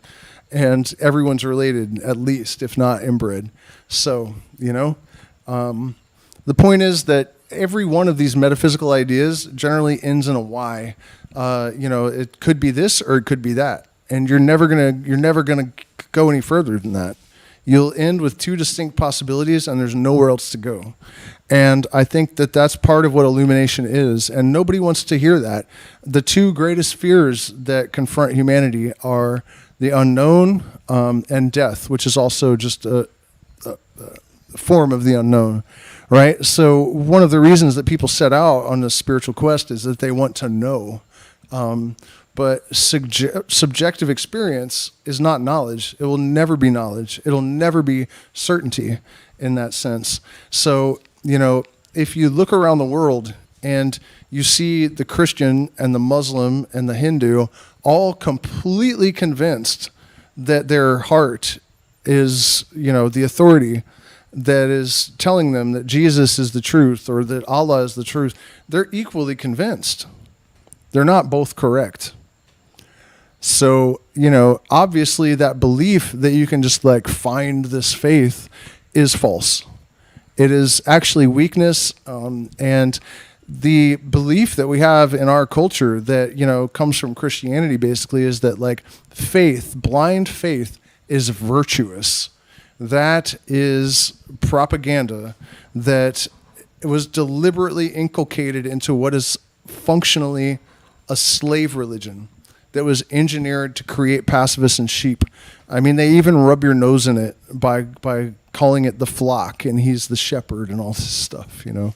and everyone's related, at least, if not inbred. So, you know, the point is that every one of these metaphysical ideas generally ends in a why. You know, it could be this or it could be that, and you're never gonna go any further than that. You'll end with two distinct possibilities, and there's nowhere else to go. And I think that that's part of what illumination is, and nobody wants to hear that. The two greatest fears that confront humanity are the unknown and death, which is also just a form of the unknown, right? So one of the reasons that people set out on this spiritual quest is that they want to know. But subjective experience is not knowledge. It will never be knowledge. It'll never be certainty in that sense. So, you know, if you look around the world and you see the Christian and the Muslim and the Hindu all completely convinced that their heart is, you know, the authority that is telling them that Jesus is the truth or that Allah is the truth, they're equally convinced. They're not both correct. So, you know, obviously that belief that you can just like find this faith is false. It is actually weakness, and the belief that we have in our culture that, you know, comes from Christianity basically is that like faith, blind faith, is virtuous. That is propaganda that was deliberately inculcated into what is functionally a slave religion that was engineered to create pacifists and sheep. I mean, they even rub your nose in it by calling it the flock, and he's the shepherd and all this stuff, you know.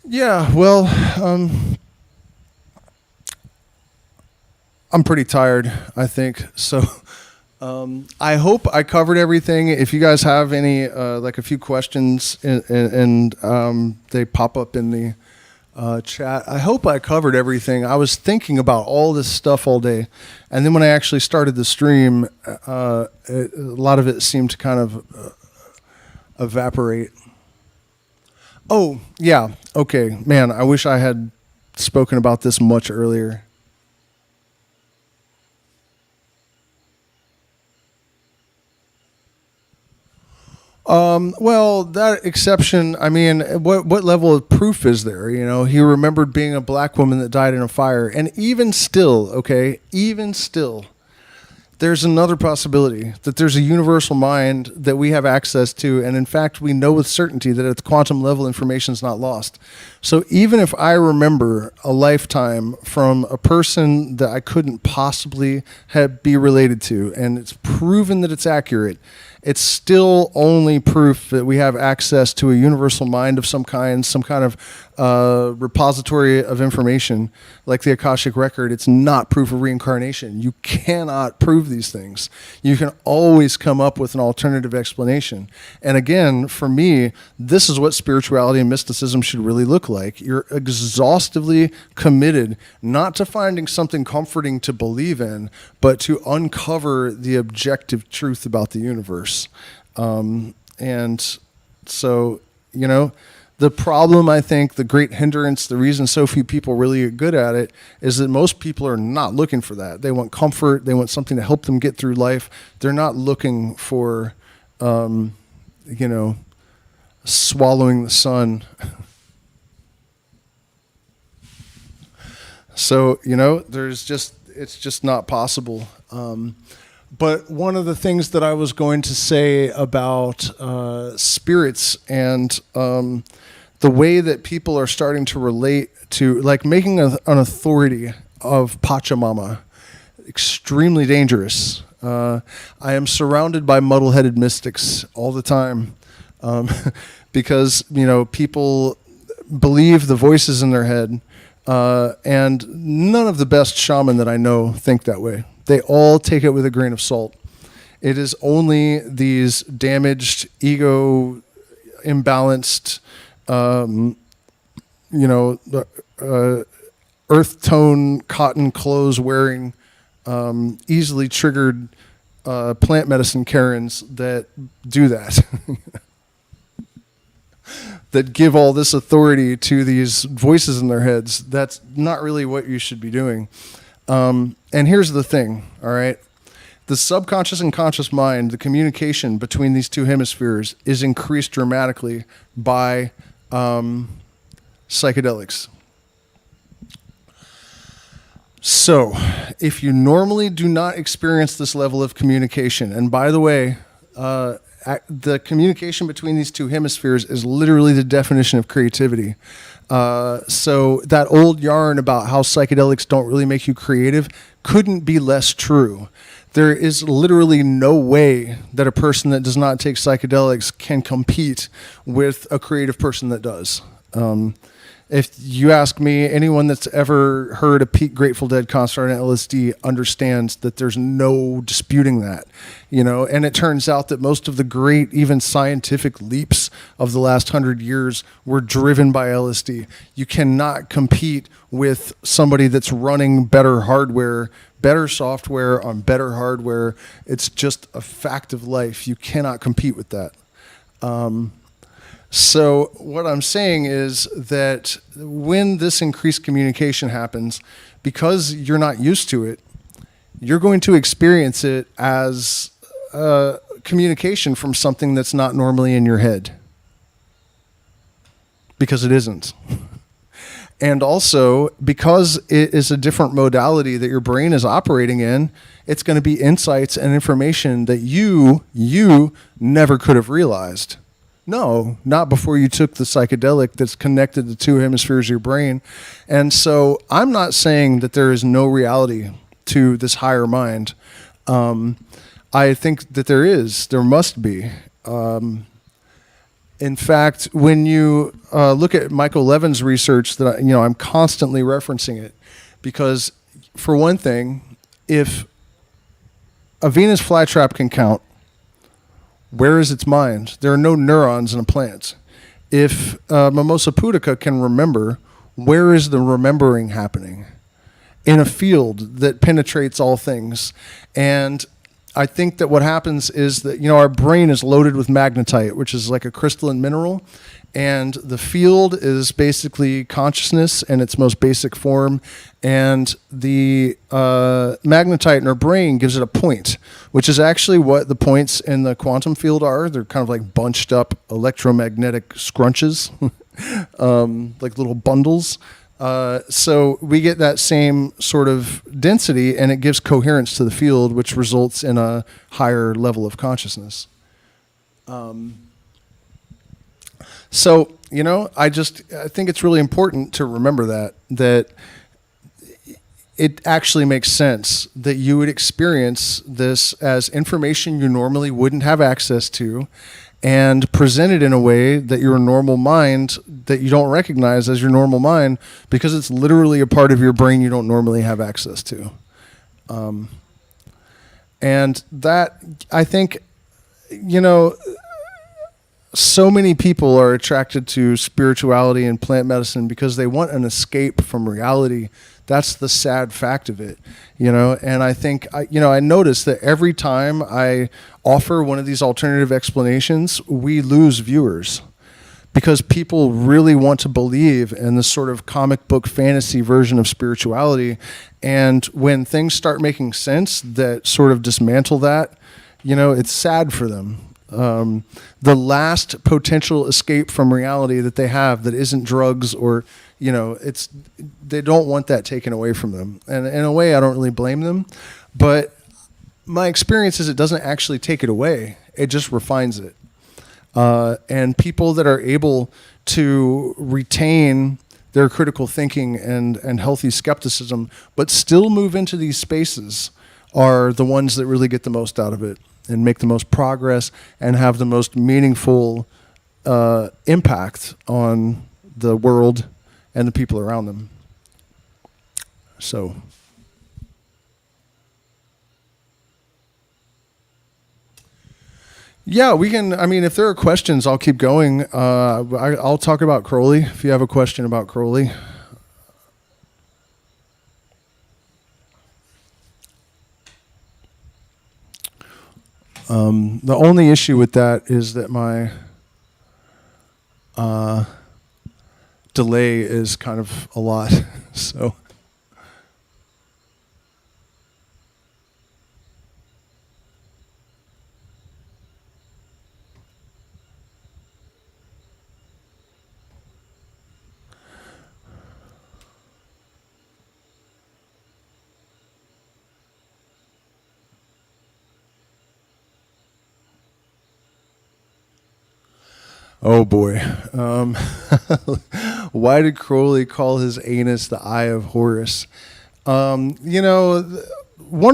Yeah, well, I'm pretty tired, I think. So I hope I covered everything. If you guys have any, like a few questions and they pop up in the chat, I hope I covered everything. I was thinking about all this stuff all day. And then when I actually started the stream, a lot of it seemed to kind of evaporate. Oh, yeah. Okay. Man, I wish I had spoken about this much earlier. Well, that exception, I mean, what level of proof is there? You know, he remembered being a black woman that died in a fire. And even still, okay, even still, there's another possibility that there's a universal mind that we have access to. And in fact, we know with certainty that at the quantum level, information is not lost. So even if I remember a lifetime from a person that I couldn't possibly be related to, and it's proven that it's accurate, it's still only proof that we have access to a universal mind of some kind of repository of information like the Akashic Record. It's not proof of reincarnation. You cannot prove these things. You can always come up with an alternative explanation. And again, for me, this is what spirituality and mysticism should really look like. You're exhaustively committed not to finding something comforting to believe in, but to uncover the objective truth about the universe. And so, you know, the problem, I think, the great hindrance, the reason so few people really get good at it is that most people are not looking for that. They want comfort. They want something to help them get through life. They're not looking for, you know, swallowing the sun. So, you know, it's just not possible. But one of the things that I was going to say about spirits and the way that people are starting to relate to, like, making an authority of Pachamama, extremely dangerous. I am surrounded by muddle-headed mystics all the time because, you know, people believe the voices in their head, and none of the best shaman that I know think that way. They all take it with a grain of salt. It is only these damaged, ego, imbalanced, you know, earth tone, cotton clothes wearing, easily triggered plant medicine Karens that do that. That give all this authority to these voices in their heads. That's not really what you should be doing. And here's the thing, all right? The subconscious and conscious mind, the communication between these two hemispheres is increased dramatically by psychedelics. So, if you normally do not experience this level of communication, and by the way, the communication between these two hemispheres is literally the definition of creativity. So that old yarn about how psychedelics don't really make you creative couldn't be less true. There is literally no way that a person that does not take psychedelics can compete with a creative person that does. If you ask me, anyone that's ever heard a Pete Grateful Dead concert on LSD understands that there's no disputing that, you know. And it turns out that most of the great, even scientific leaps of the last 100 years were driven by LSD. You cannot compete with somebody that's running better hardware, better software on better hardware. It's just a fact of life. You cannot compete with that. So what I'm saying is that when this increased communication happens, because you're not used to it, you're going to experience it as communication from something that's not normally in your head. Because it isn't. And also, because it is a different modality that your brain is operating in, it's going to be insights and information that you never could have realized. No, not before you took the psychedelic that's connected the two hemispheres of your brain. And so I'm not saying that there is no reality to this higher mind. I think that there must be. In fact, when you look at Michael Levin's research, that I'm constantly referencing it, because for one thing, if a Venus flytrap can count, where is its mind? There are no neurons in a plant. If Mimosa pudica can remember, where is the remembering happening? In a field that penetrates all things. And I think that what happens is that, our brain is loaded with magnetite, which is like a crystalline mineral. And the field is basically consciousness in its most basic form. And the magnetite in our brain gives it a point, which is actually what the points in the quantum field are. They're kind of like bunched up electromagnetic scrunches, like little bundles. So we get that same sort of density, and it gives coherence to the field, which results in a higher level of consciousness. So, I think it's really important to remember that it actually makes sense that you would experience this as information you normally wouldn't have access to, and present it in a way that your normal mind, that you don't recognize as your normal mind, because it's literally a part of your brain you don't normally have access to. And that, I think, so many people are attracted to spirituality and plant medicine because they want an escape from reality. That's the sad fact of it, and I think, I notice that every time I offer one of these alternative explanations, we lose viewers because people really want to believe in this sort of comic book fantasy version of spirituality. And when things start making sense that sort of dismantle that, it's sad for them. The last potential escape from reality that they have that isn't drugs or, they don't want that taken away from them. And in a way, I don't really blame them. But my experience is it doesn't actually take it away. It just refines it. And people that are able to retain their critical thinking and healthy skepticism, but still move into these spaces, are the ones that really get the most out of it and make the most progress and have the most meaningful impact on the world and the people around them. So, yeah, we can. I mean, if there are questions, I'll keep going. I'll talk about Crowley if you have a question about Crowley. The only issue with that is that my delay is kind of a lot, so. Oh boy. Why did Crowley call his anus the eye of Horus? One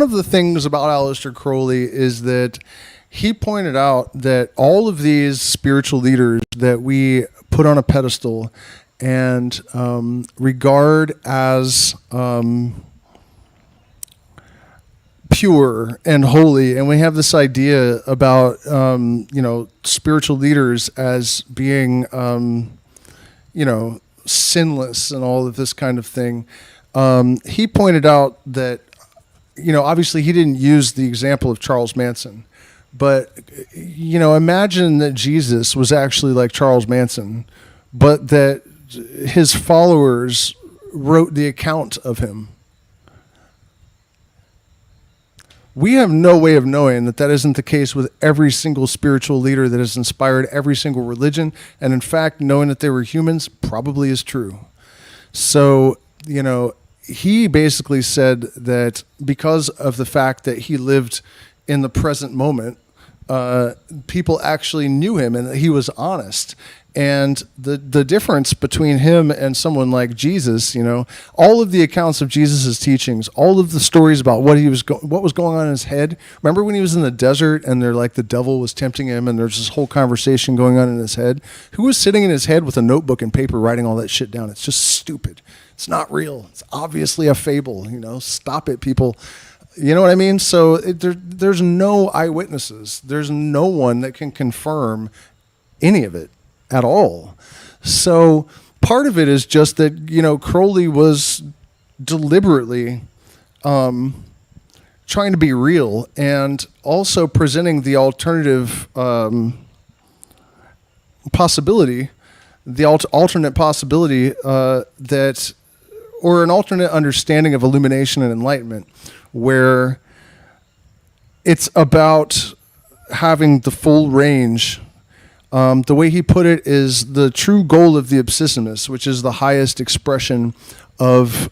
of the things about Aleister Crowley is that he pointed out that all of these spiritual leaders that we put on a pedestal and regard as pure and holy, and we have this idea about spiritual leaders as being sinless and all of this kind of thing. He pointed out that obviously he didn't use the example of Charles Manson, but imagine that Jesus was actually like Charles Manson, but that his followers wrote the account of him. We have no way of knowing that that isn't the case with every single spiritual leader that has inspired every single religion. And in fact, knowing that they were humans probably is true. So, he basically said that because of the fact that he lived in the present moment, people actually knew him and that he was honest. And the difference between him and someone like Jesus, all of the accounts of Jesus' teachings, all of the stories about what was going on in his head. Remember when he was in the desert and the devil was tempting him and there's this whole conversation going on in his head? Who was sitting in his head with a notebook and paper writing all that shit down? It's just stupid. It's not real. It's obviously a fable. Stop it, people. You know what I mean? So there's no eyewitnesses. There's no one that can confirm any of it at all. So part of it is just that, Crowley was deliberately trying to be real and also presenting the alternative possibility, the alternate possibility that, or an alternate understanding of illumination and enlightenment, where it's about having the full range. The way he put it is the true goal of the abscissamus, which is the highest expression of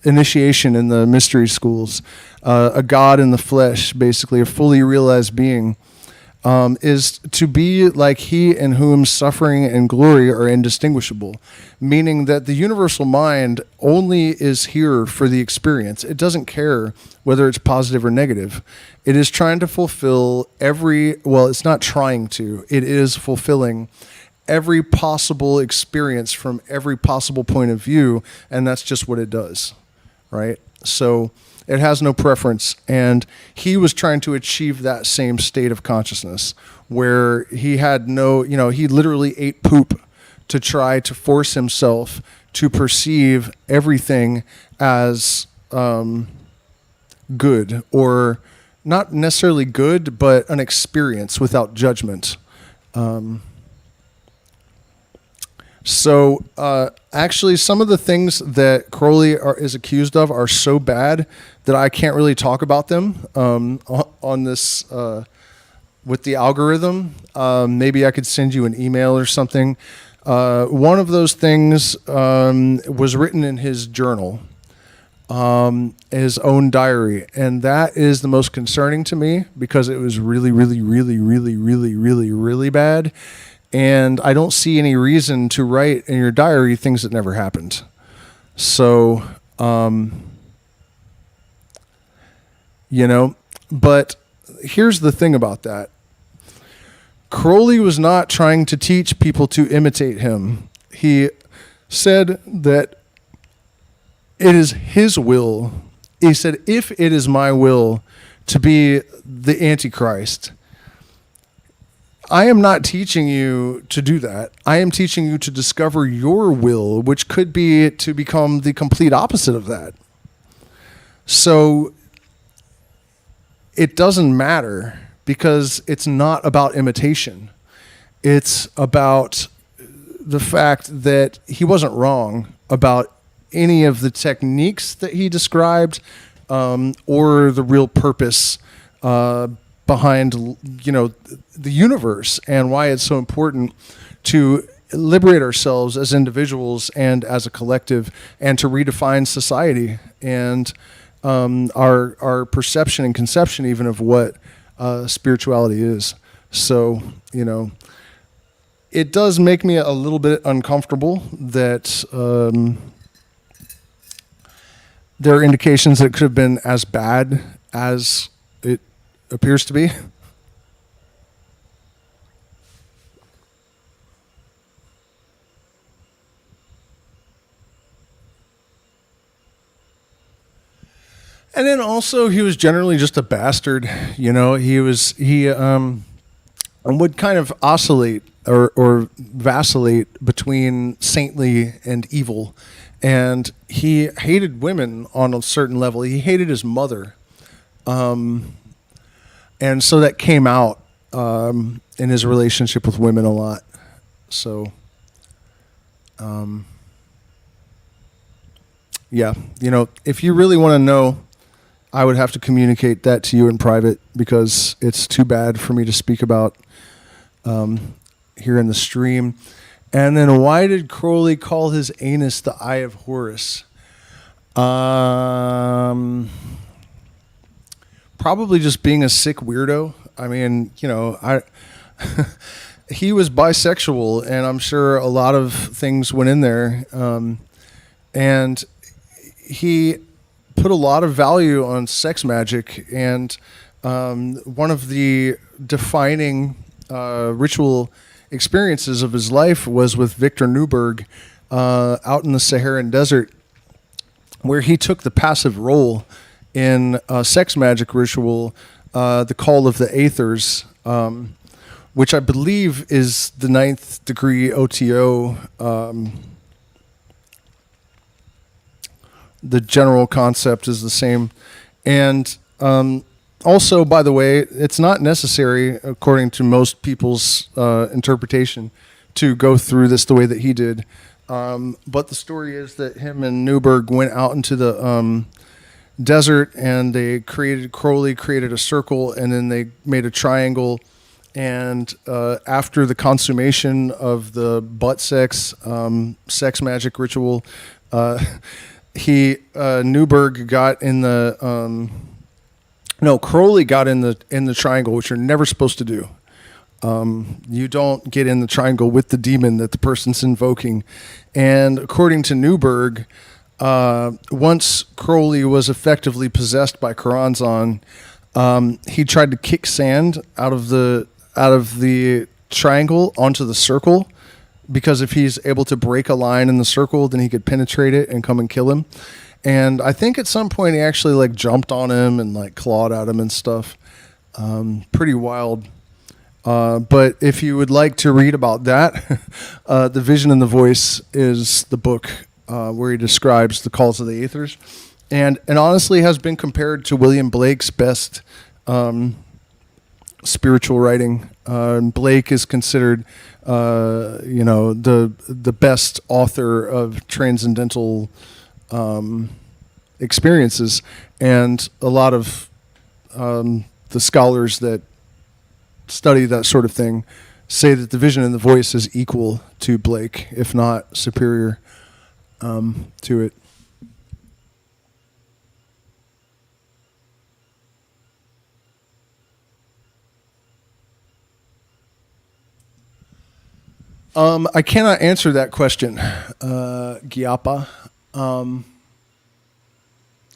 initiation in the mystery schools, a God in the flesh, basically a fully realized being, is to be like he in whom suffering and glory are indistinguishable, meaning that the universal mind only is here for the experience. It doesn't care whether it's positive or negative. It is trying to fulfill it's not trying to, it is fulfilling every possible experience from every possible point of view, and that's just what it does, right? So it has no preference, and he was trying to achieve that same state of consciousness where he had he literally ate poop to try to force himself to perceive everything as good, or not necessarily good, but an experience without judgment. So actually, some of the things that Crowley is accused of are so bad that I can't really talk about them on this with the algorithm. Maybe I could send you an email or something. One of those things was written in his journal, his own diary, and that is the most concerning to me because it was really, really, really, really, really, really, really bad. And I don't see any reason to write in your diary things that never happened. So, but here's the thing about that. Crowley was not trying to teach people to imitate him. He said that it is his will. He said, if it is my will to be the Antichrist, I am not teaching you to do that. I am teaching you to discover your will, which could be to become the complete opposite of that. So it doesn't matter because it's not about imitation. It's about the fact that he wasn't wrong about any of the techniques that he described, or the real purpose behind the universe and why it's so important to liberate ourselves as individuals and as a collective, and to redefine society and our perception and conception even of what spirituality is. So it does make me a little bit uncomfortable that there are indications that it could have been as bad as it appears to be. And then also he was generally just a bastard. He would kind of oscillate or vacillate between saintly and evil. And he hated women on a certain level. He hated his mother. And so that came out in his relationship with women a lot. So, if you really want to know, I would have to communicate that to you in private because it's too bad for me to speak about here in the stream. And then why did Crowley call his anus the Eye of Horus? Probably just being a sick weirdo. I mean, he was bisexual, and I'm sure a lot of things went in there. And he put a lot of value on sex magic, and one of the defining ritual experiences of his life was with Victor Newberg out in the Saharan desert, where he took the passive role in a sex magic ritual, the Call of the Aethers, which I believe is the 9th degree OTO the general concept is the same. And also, by the way, it's not necessary, according to most people's interpretation, to go through this the way that he did. But the story is that him and Newberg went out into the desert, and Crowley created a circle, and then they made a triangle. And after the consummation of the butt sex magic ritual, Newberg got in the Crowley got in the triangle, which you're never supposed to do. You don't get in the triangle with the demon that the person's invoking. And according to Newberg, once Crowley was effectively possessed by Karanzan, he tried to kick sand out of the triangle onto the circle, because if he's able to break a line in the circle, then he could penetrate it and come and kill him. And I think at some point he actually like jumped on him and like clawed at him and stuff. Pretty wild. But if you would like to read about that, The Vision and the Voice is the book where he describes the calls of the aethers, and honestly has been compared to William Blake's best spiritual writing. Blake is considered, the best author of transcendental experiences, and a lot of the scholars that study that sort of thing say that The Vision and the Voice is equal to Blake, if not superior to it. I cannot answer that question, Gyapa.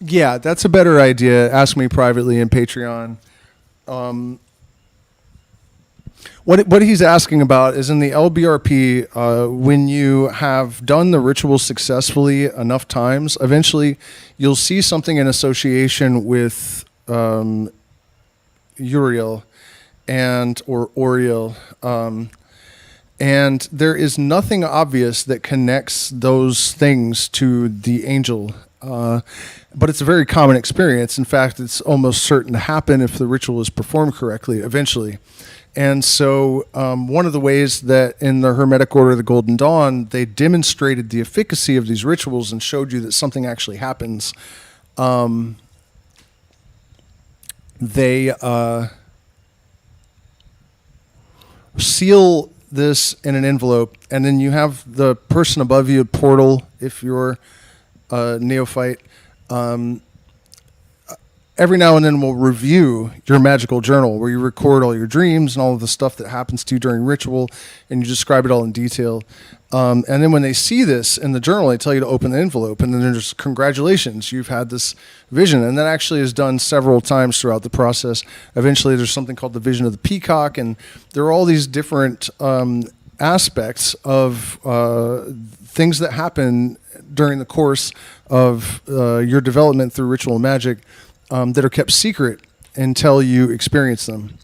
Yeah, that's a better idea. Ask me privately in Patreon. What he's asking about is in the LBRP, when you have done the ritual successfully enough times, eventually you'll see something in association with Uriel or Oriel. And there is nothing obvious that connects those things to the angel. But it's a very common experience. In fact, it's almost certain to happen if the ritual is performed correctly eventually. And so one of the ways that in the Hermetic Order of the Golden Dawn, they demonstrated the efficacy of these rituals and showed you that something actually happens. They seal this in an envelope, and then you have the person above you, a portal, if you're a neophyte, every now and then we'll review your magical journal where you record all your dreams and all of the stuff that happens to you during ritual, and you describe it all in detail. And then when they see this in the journal, they tell you to open the envelope, and then there's congratulations, you've had this vision. And that actually is done several times throughout the process. Eventually there's something called the vision of the peacock, and there are all these different aspects of things that happen during the course of your development through ritual magic that are kept secret until you experience them.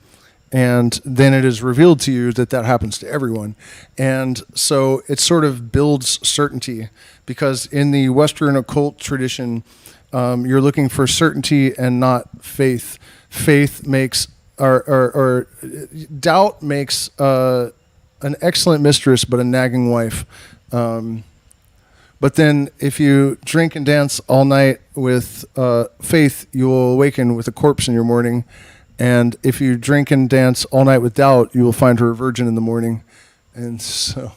And then it is revealed to you that happens to everyone. And so it sort of builds certainty, because in the Western occult tradition, you're looking for certainty and not faith. Faith makes, or doubt makes an excellent mistress, but a nagging wife. But then if you drink and dance all night with faith, you will awaken with a corpse in your morning. And if you drink and dance all night with doubt, you will find her a virgin in the morning. And so...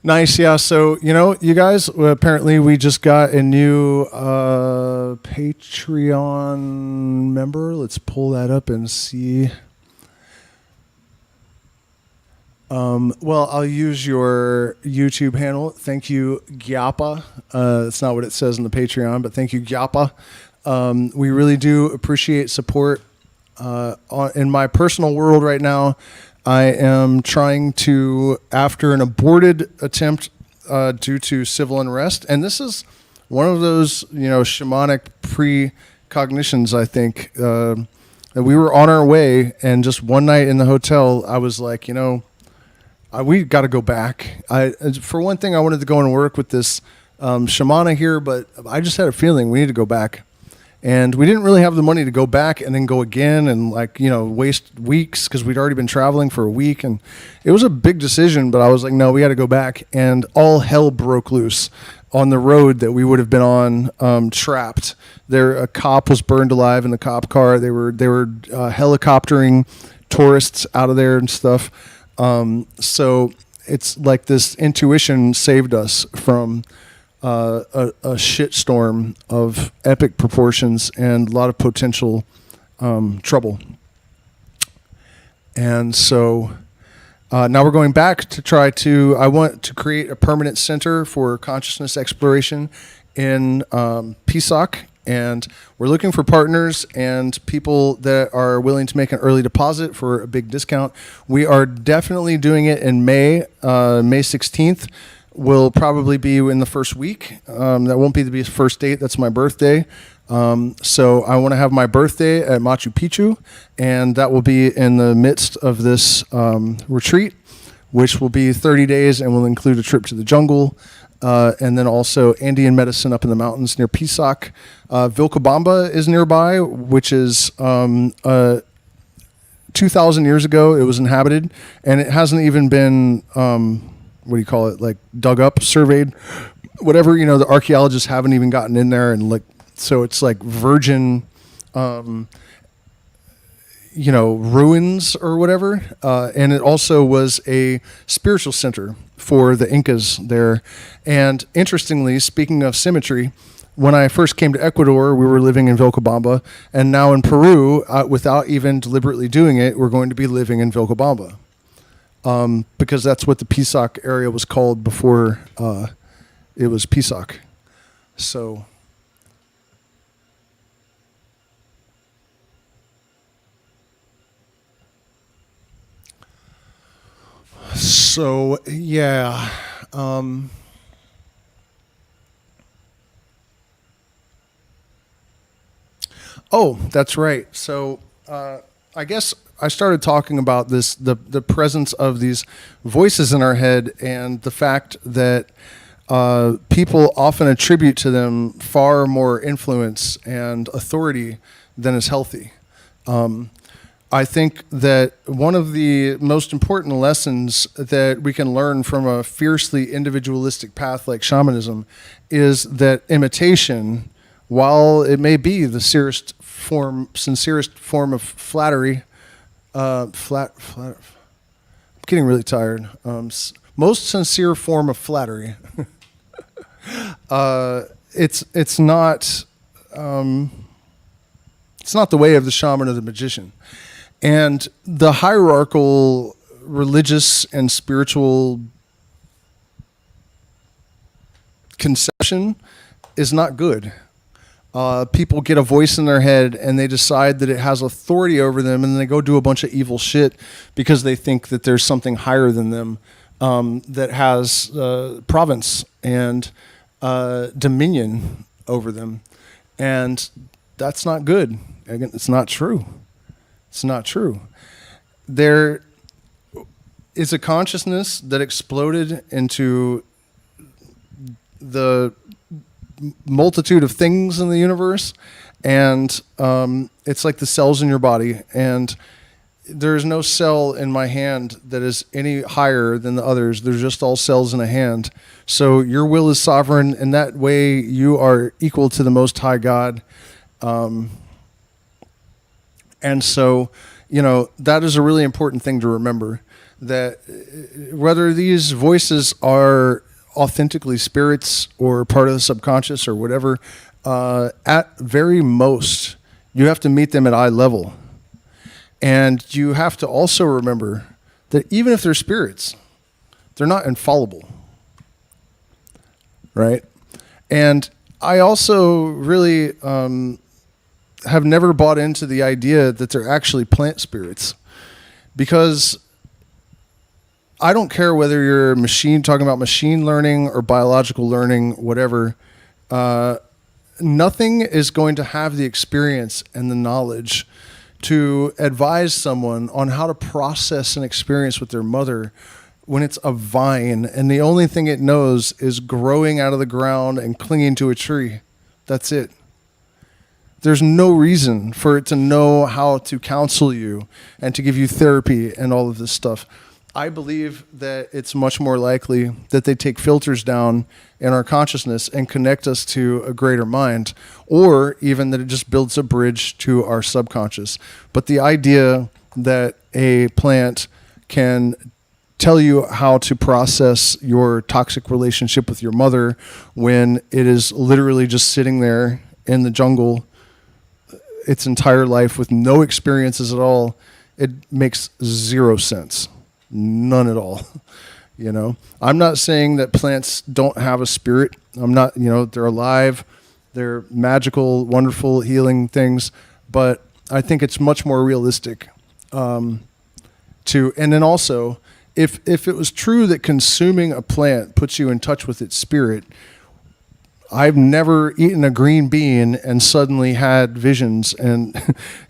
Nice, yeah. So, you guys, apparently we just got a new Patreon member. Let's pull that up and see. Well, I'll use your YouTube handle. Thank you, Gyapa. That's not what it says in the Patreon, but thank you, Gyapa. We really do appreciate support. In my personal world right now, I am trying to, after an aborted attempt due to civil unrest, and this is one of those, shamanic precognitions, I think. And we were on our way, and just one night in the hotel, I was like, we got to go back. For one thing, I wanted to go and work with this shamana here, but I just had a feeling we need to go back. And we didn't really have the money to go back and then go again and waste weeks because we'd already been traveling for a week. And it was a big decision, but I was like, no, we got to go back. And all hell broke loose on the road that we would have been on, trapped. A cop was burned alive in the cop car. They were helicoptering tourists out of there and stuff. So it's like this intuition saved us from a shitstorm of epic proportions and a lot of potential trouble. And so now we're going back to I want to create a permanent center for consciousness exploration in PSOC. And we're looking for partners and people that are willing to make an early deposit for a big discount. We are definitely doing it in May 16th. Will probably be in the first week. That won't be the first date. That's my birthday. So I want to have my birthday at Machu Picchu, and that will be in the midst of this retreat, which will be 30 days and will include a trip to the jungle, and then also Andean medicine up in the mountains near Pisac. Vilcabamba is nearby, which is 2,000 years ago it was inhabited, and it hasn't even been dug up, surveyed, whatever. The archaeologists haven't even gotten in there, and so it's like virgin ruins or whatever. And it also was a spiritual center for the Incas there. And interestingly, speaking of symmetry, when I first came to Ecuador, we were living in Vilcabamba, and now in Peru, without even deliberately doing it, we're going to be living in Vilcabamba. Because that's what the Pisac area was called before it was Pisac. So yeah. Oh, that's right. So I guess I started talking about this, the presence of these voices in our head, and the fact that people often attribute to them far more influence and authority than is healthy. I think that one of the most important lessons that we can learn from a fiercely individualistic path like shamanism is that imitation, while it may be the sincerest form of flattery, I'm getting really tired. Most sincere form of flattery. It's not the way of the shaman or the magician. And the hierarchical, religious, and spiritual conception is not good. People get a voice in their head and they decide that it has authority over them, and then they go do a bunch of evil shit because they think that there's something higher than them that has province and dominion over them. And that's not good. Again, it's not true. It's not true. There is a consciousness that exploded into the multitude of things in the universe, and it's like the cells in your body, and there's no cell in my hand that is any higher than the others. They're just all cells in a hand. So your will is sovereign, and that way you are equal to the Most High God. And so, that is a really important thing to remember, that whether these voices are authentically spirits or part of the subconscious or whatever, at very most, you have to meet them at eye level. And you have to also remember that even if they're spirits, they're not infallible, right? And I also really have never bought into the idea that they're actually plant spirits, because I don't care whether you're talking about machine learning or biological learning, whatever. Nothing is going to have the experience and the knowledge to advise someone on how to process an experience with their mother when it's a vine and the only thing it knows is growing out of the ground and clinging to a tree. That's it. There's no reason for it to know how to counsel you and to give you therapy and all of this stuff. I believe that it's much more likely that they take filters down in our consciousness and connect us to a greater mind, or even that it just builds a bridge to our subconscious. But the idea that a plant can tell you how to process your toxic relationship with your mother when it is literally just sitting there in the jungle its entire life with no experiences at all, it makes zero sense. None at all. You know, I'm not saying that plants don't have a spirit. I'm not, they're alive, they're magical, wonderful, healing things, but I think it's much more realistic and then also, if it was true that consuming a plant puts you in touch with its spirit, I've never eaten a green bean and suddenly had visions and,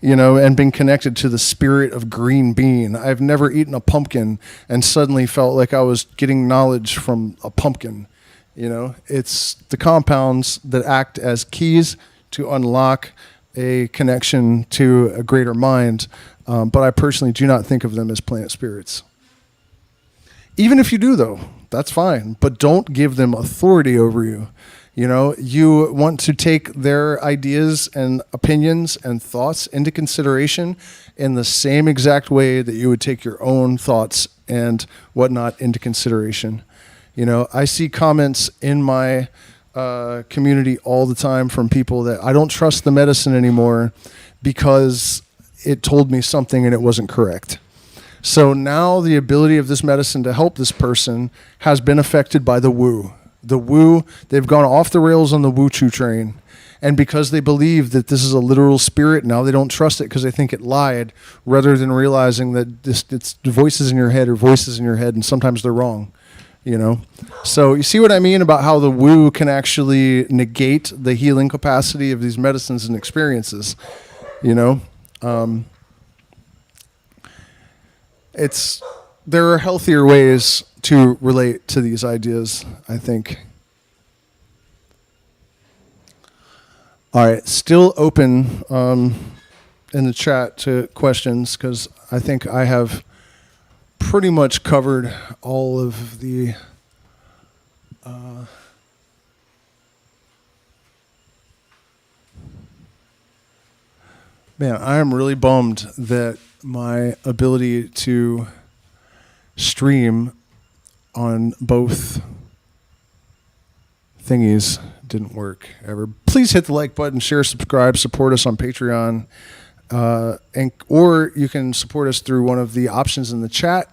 and been connected to the spirit of green bean. I've never eaten a pumpkin and suddenly felt like I was getting knowledge from a pumpkin. It's the compounds that act as keys to unlock a connection to a greater mind. But I personally do not think of them as plant spirits. Even if you do, though, that's fine. But don't give them authority over you. You want to take their ideas and opinions and thoughts into consideration in the same exact way that you would take your own thoughts and whatnot into consideration. I see comments in my community all the time from people that I don't trust the medicine anymore because it told me something and it wasn't correct. So now the ability of this medicine to help this person has been affected by the woo. The woo, they've gone off the rails on the woo-choo train. And because they believe that this is a literal spirit, now they don't trust it because they think it lied, rather than realizing that it's voices in your head or voices in your head, and sometimes they're wrong. So you see what I mean about how the woo can actually negate the healing capacity of these medicines and experiences. There are healthier ways to relate to these ideas, I think. All right, still open in the chat to questions because I think I have pretty much covered all of the man, I am really bummed that my ability to stream on both thingies didn't work ever. Please hit the like button, share, subscribe, support us on Patreon, or you can support us through one of the options in the chat.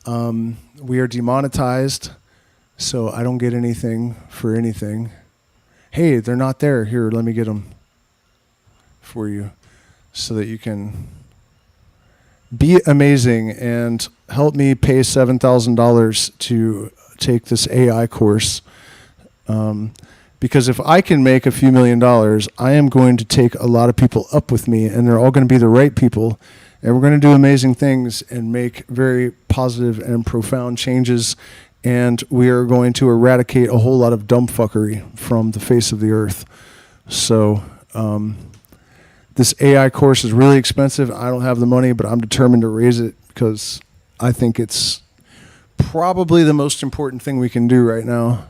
We are demonetized, so I don't get anything for anything. Hey, they're not there. Here, let me get them for you so that you can be amazing and help me pay $7,000 to take this AI course. Because if I can make a few $1,000,000, I am going to take a lot of people up with me, and they're all going to be the right people, and we're going to do amazing things and make very positive and profound changes, and we are going to eradicate a whole lot of dumb fuckery from the face of the earth. So this AI course is really expensive. I don't have the money, but I'm determined to raise it because I think it's probably the most important thing we can do right now.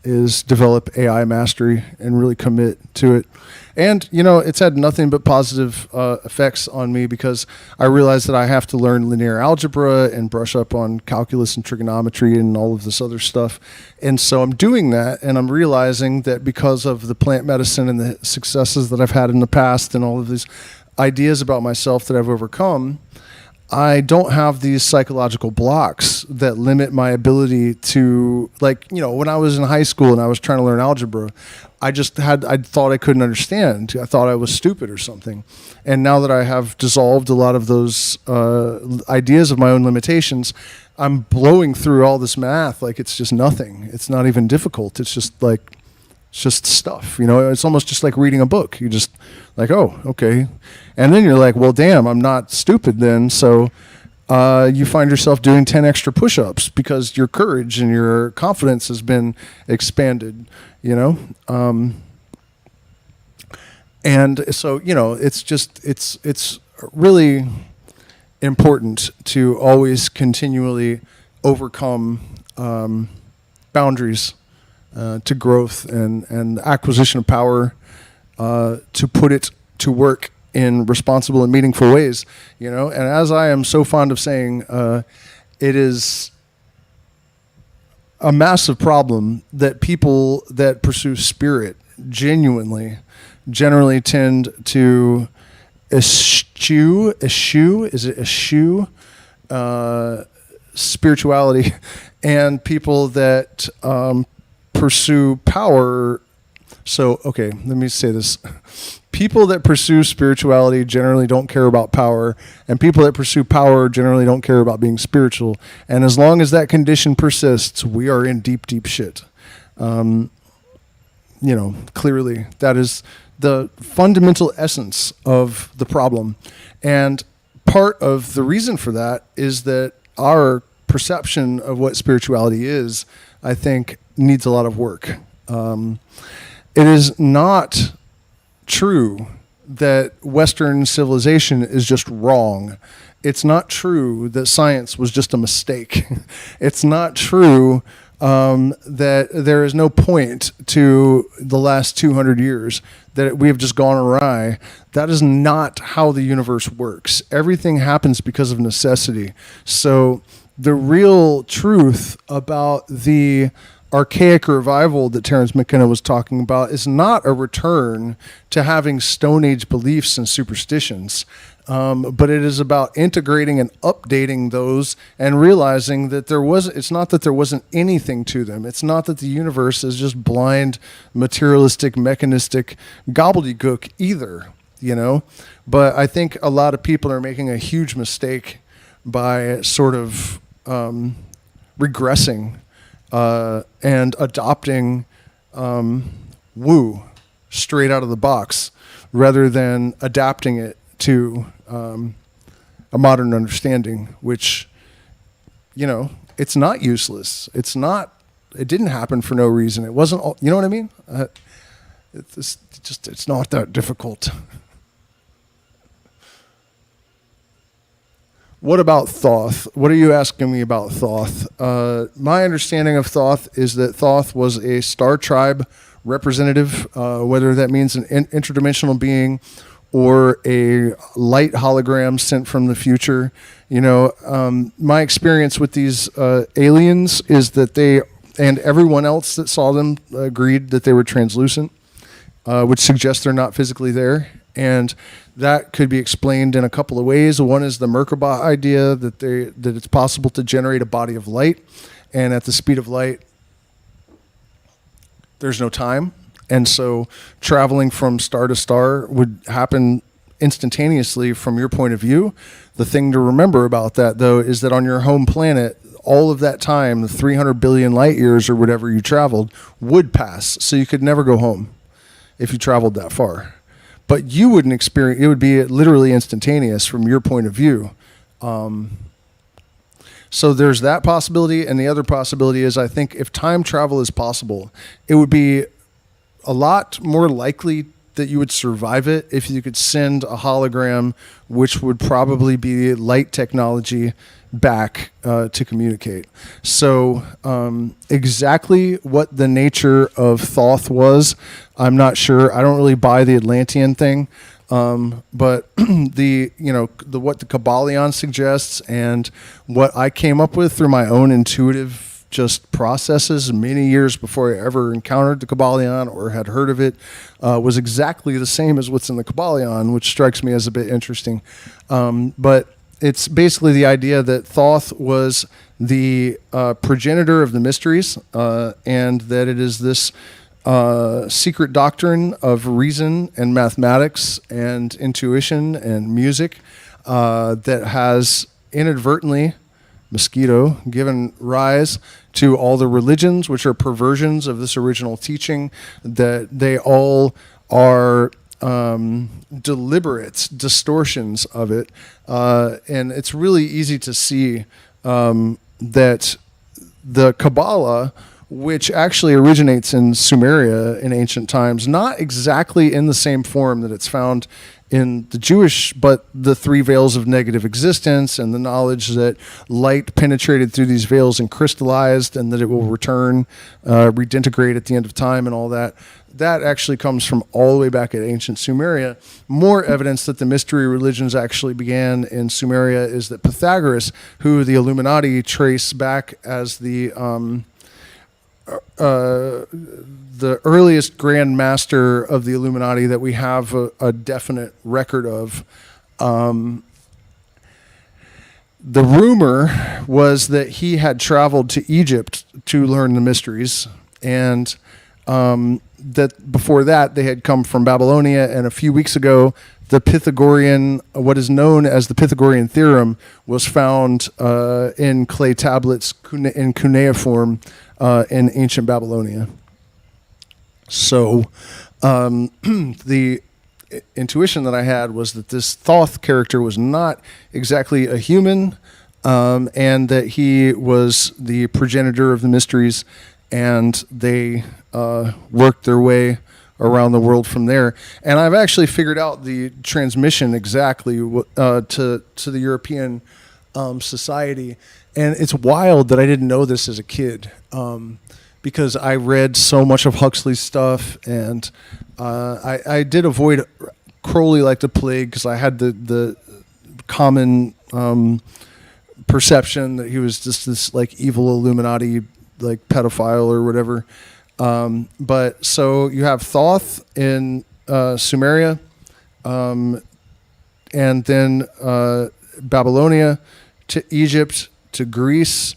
Is develop AI mastery and really commit to it. And, it's had nothing but positive effects on me because I realized that I have to learn linear algebra and brush up on calculus and trigonometry and all of this other stuff. And so I'm doing that, and I'm realizing that because of the plant medicine and the successes that I've had in the past and all of these ideas about myself that I've overcome, I don't have these psychological blocks that limit my ability to, when I was in high school and I was trying to learn algebra, I thought I couldn't understand. I thought I was stupid or something. And now that I have dissolved a lot of those ideas of my own limitations, I'm blowing through all this math like it's just nothing. It's not even difficult. It's just like It's just stuff, you know. It's almost just like reading a book. You just like, oh, okay, and then you're like, well, damn, I'm not stupid then. So you find yourself doing 10 extra push-ups because your courage and your confidence has been expanded, you know. And so, you know, it's really important to always continually overcome boundaries to growth and acquisition of power, to put it to work in responsible and meaningful ways, you know. And as I am so fond of saying, it is a massive problem that people that pursue spirit genuinely generally tend to eschew spirituality, and people that pursue power. So, okay, let me say this. People that pursue spirituality generally don't care about power, and people that pursue power generally don't care about being spiritual. And as long as that condition persists, we are in deep, deep shit. You know, clearly that is the fundamental essence of the problem. And part of the reason for that is that our perception of what spirituality is, I think, needs a lot of work. It is not true that Western civilization is just wrong. It's not true that science was just a mistake. It's not true that there is no point to the last 200 years, that we have just gone awry. That is not how the universe works. Everything happens because of necessity. So the real truth about the archaic revival that Terence McKenna was talking about is not a return to having Stone Age beliefs and superstitions, but it is about integrating and updating those and realizing that it's not that there wasn't anything to them. It's not that the universe is just blind, materialistic, mechanistic gobbledygook either, you know. But I think a lot of people are making a huge mistake by sort of regressing and adopting woo straight out of the box rather than adapting it to a modern understanding, which, you know, it's not useless. It didn't happen for no reason. It wasn't, you know what I mean? It's not that difficult. What about Thoth? What are you asking me about Thoth? My understanding of Thoth is that Thoth was a star tribe representative, whether that means an interdimensional being or a light hologram sent from the future. You know, my experience with these aliens is that they, and everyone else that saw them, agreed that they were translucent, which suggests they're not physically there. And that could be explained in a couple of ways. One is the Merkaba idea that it's possible to generate a body of light, and at the speed of light, there's no time. And so traveling from star to star would happen instantaneously from your point of view. The thing to remember about that, though, is that on your home planet, all of that time, the 300 billion light years or whatever you traveled, would pass. So you could never go home if you traveled that far. But you wouldn't experience, it would be literally instantaneous from your point of view. So there's that possibility. And the other possibility is, I think if time travel is possible, it would be a lot more likely that you would survive it if you could send a hologram, which would probably be light technology, back to communicate. So exactly what the nature of Thoth was, I'm not sure. I don't really buy the Atlantean thing, but what the Kybalion suggests and what I came up with through my own intuitive just processes many years before I ever encountered the Kybalion or had heard of it, was exactly the same as what's in the Kybalion, which strikes me as a bit interesting. But it's basically the idea that Thoth was the progenitor of the mysteries, and that it is this secret doctrine of reason and mathematics and intuition and music that has inadvertently mosquito, given rise to all the religions, which are perversions of this original teaching, that they all are deliberate distortions of it. And it's really easy to see that the Kabbalah, which actually originates in Sumeria in ancient times, not exactly in the same form that it's found in the Jewish, but the three veils of negative existence and the knowledge that light penetrated through these veils and crystallized, and that it will return, redintegrate at the end of time and all that. That actually comes from all the way back at ancient Sumeria. More evidence that the mystery religions actually began in Sumeria is that Pythagoras, who the Illuminati trace back as the earliest grand master of the Illuminati that we have a definite record of. The rumor was that he had traveled to Egypt to learn the mysteries, and that before that they had come from Babylonia, and a few weeks ago the Pythagorean, what is known as the Pythagorean theorem, was found in clay tablets in cuneiform in ancient Babylonia. So the intuition that I had was that this Thoth character was not exactly a human, and that he was the progenitor of the mysteries, and they worked their way around the world from there. And I've actually figured out the transmission exactly to the European society. And it's wild that I didn't know this as a kid, because I read so much of Huxley's stuff, and I did avoid Crowley like the plague, because I had the common perception that he was just this like evil Illuminati, like pedophile or whatever. But so you have Thoth in Sumeria, and then Babylonia to Egypt to Greece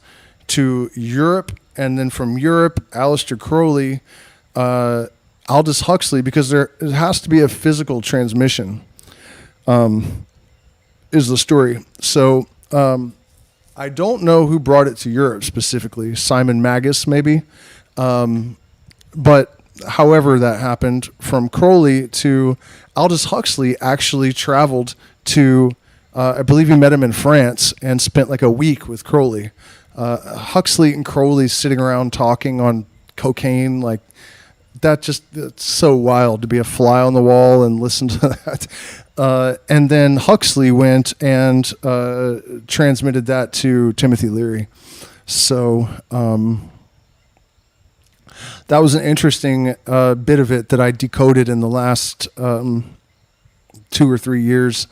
to Europe, and then from Europe, Aleister Crowley, Aldous Huxley, because there has to be a physical transmission, is the story. So I don't know who brought it to Europe specifically, Simon Magus maybe, but however that happened, from Crowley to Aldous Huxley actually traveled to, I believe he met him in France and spent like a week with Crowley. Huxley and Crowley sitting around talking on cocaine, like that, it's so wild to be a fly on the wall and listen to that. And then Huxley went and transmitted that to Timothy Leary. So that was an interesting bit of it that I decoded in the last 2 or 3 years,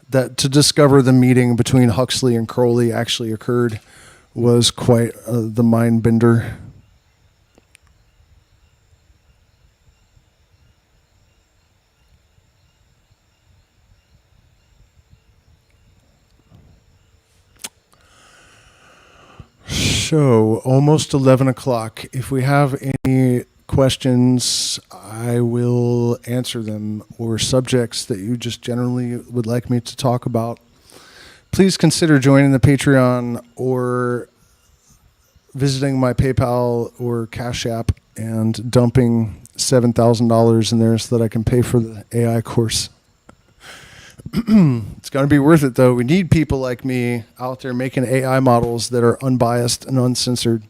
that to discover the meeting between Huxley and Crowley actually occurred was quite the mind bender. So, almost 11 o'clock. If we have any questions, I will answer them, or subjects that you just generally would like me to talk about. Please consider joining the Patreon or visiting my PayPal or Cash App and dumping $7,000 in there so that I can pay for the AI course. It's going to be worth it, though. We need people like me out there making AI models that are unbiased and uncensored.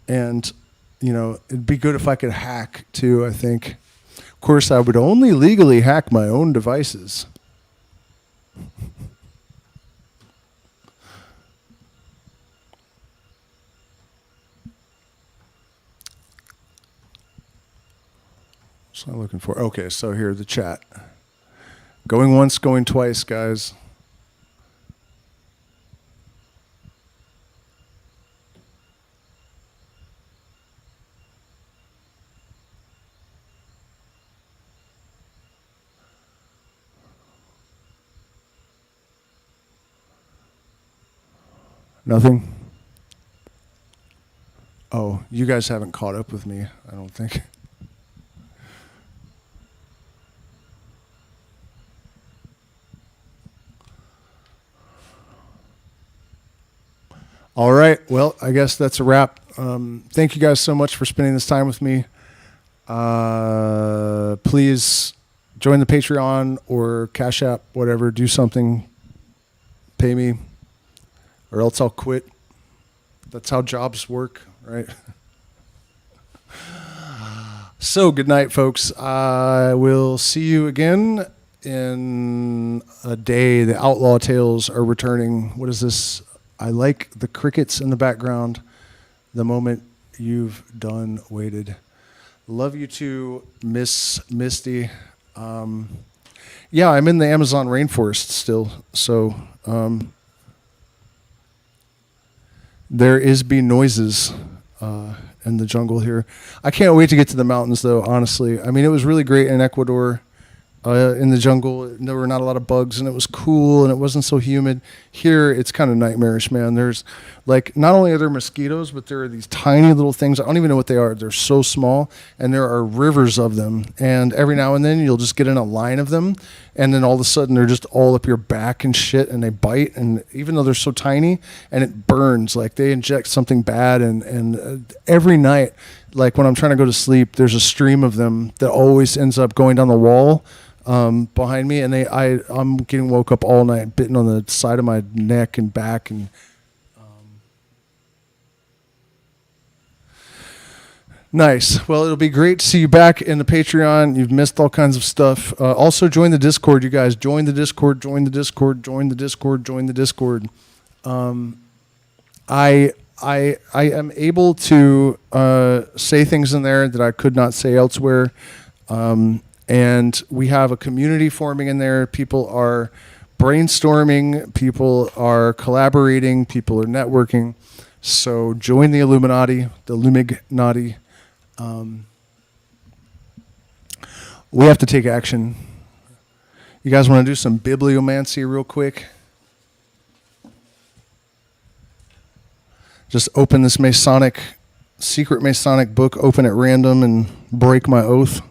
And, you know, it'd be good if I could hack, too, I think. Of course, I would only legally hack my own devices. What's I'm looking for? Okay, so here, the chat. Going once, going twice, guys. Nothing? Oh, you guys haven't caught up with me, I don't think. All right. Well, I guess that's a wrap. Thank you guys so much for spending this time with me. Please join the Patreon or Cash App, whatever. Do something. Pay me, or else I'll quit. That's how jobs work, right? So, good night, folks. I will see you again in a day. The Outlaw Tales are returning. What is this? I like the crickets in the background. The moment you've done waited. Love you too, Miss Misty. Yeah, I'm in the Amazon rainforest still. So there is be noises in the jungle here. I can't wait to get to the mountains, though, honestly. I mean, it was really great in Ecuador. In the jungle, there were not a lot of bugs, and it was cool, and it wasn't so humid. Here, it's kind of nightmarish, man. There's, like, not only are there mosquitoes, but there are these tiny little things. I don't even know what they are. They're so small, and there are rivers of them. And every now and then, you'll just get in a line of them, and then all of a sudden, they're just all up your back and shit, and they bite. And even though they're so tiny, and it burns, like they inject something bad. And every night, like when I'm trying to go to sleep, there's a stream of them that always ends up going down the wall behind me, and I'm getting woke up all night, bitten on the side of my neck and back, and nice. Well, it'll be great to see you back in the Patreon. You've missed all kinds of stuff. Also, join the Discord, you guys. Join the Discord. Join the Discord. Join the Discord. Join the Discord. I am able to say things in there that I could not say elsewhere. And we have a community forming in there. People are brainstorming. People are collaborating. People are networking. So join the Illuminati, the Lumignati. We have to take action. You guys want to do some bibliomancy real quick? Just open this secret Masonic book, open at random, and break my oath.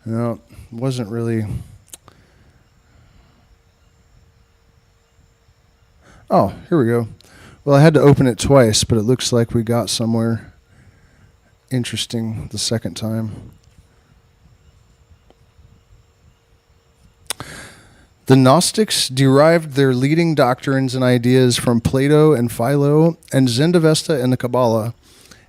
No, it wasn't really. Oh, here we go. Well, I had to open it twice, but it looks like we got somewhere interesting the second time. The Gnostics derived their leading doctrines and ideas from Plato and Philo and Zendavesta and the Kabbalah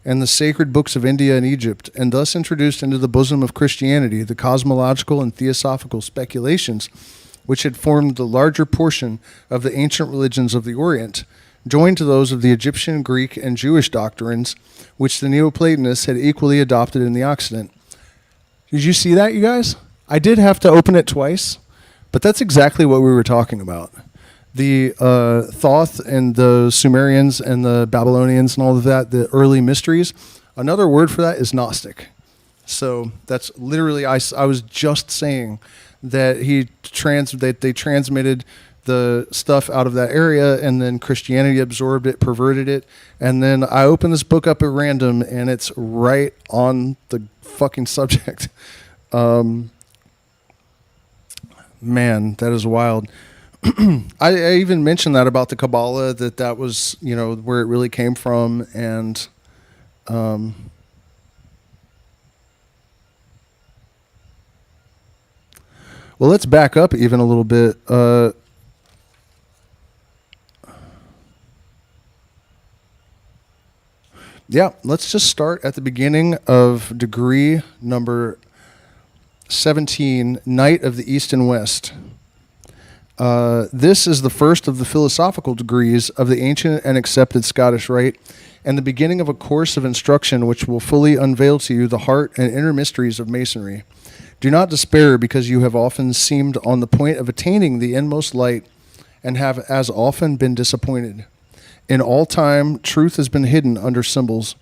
and the sacred books of India and Egypt, and thus introduced into the bosom of Christianity the cosmological and theosophical speculations which had formed the larger portion of the ancient religions of the Orient, joined to those of the Egyptian, Greek, and Jewish doctrines, which the Neoplatonists had equally adopted in the Occident. Did you see that, you guys? I did have to open it twice, but that's exactly what we were talking about. The Thoth and the Sumerians and the Babylonians and all of that, the early mysteries, another word for that is Gnostic. So that's literally, I was just saying that they transmitted the stuff out of that area, and then Christianity absorbed it, perverted it, and then I opened this book up at random, and it's right on the fucking subject. Man, that is wild. I even mentioned that about the Kabbalah, that was, where it really came from, and well, let's back up even a little bit. Yeah, let's just start at the beginning of degree number 17, Night of the East and West. This is the first of the philosophical degrees of the ancient and accepted Scottish rite, and the beginning of a course of instruction which will fully unveil to you the heart and inner mysteries of Masonry. Do not despair, because you have often seemed on the point of attaining the inmost light and have as often been disappointed. In all time, truth has been hidden under symbols,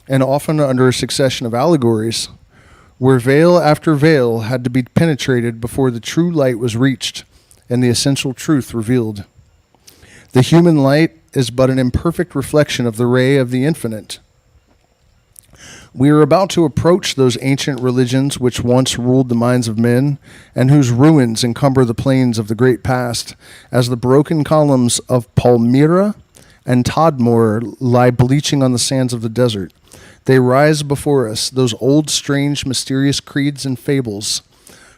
and often under a succession of allegories, where veil after veil had to be penetrated before the true light was reached and the essential truth revealed. The human light is but an imperfect reflection of the ray of the infinite. We are about to approach those ancient religions which once ruled the minds of men, and whose ruins encumber the plains of the great past, as the broken columns of Palmyra and Tadmor lie bleaching on the sands of the desert. They rise before us, those old, strange, mysterious creeds and fables,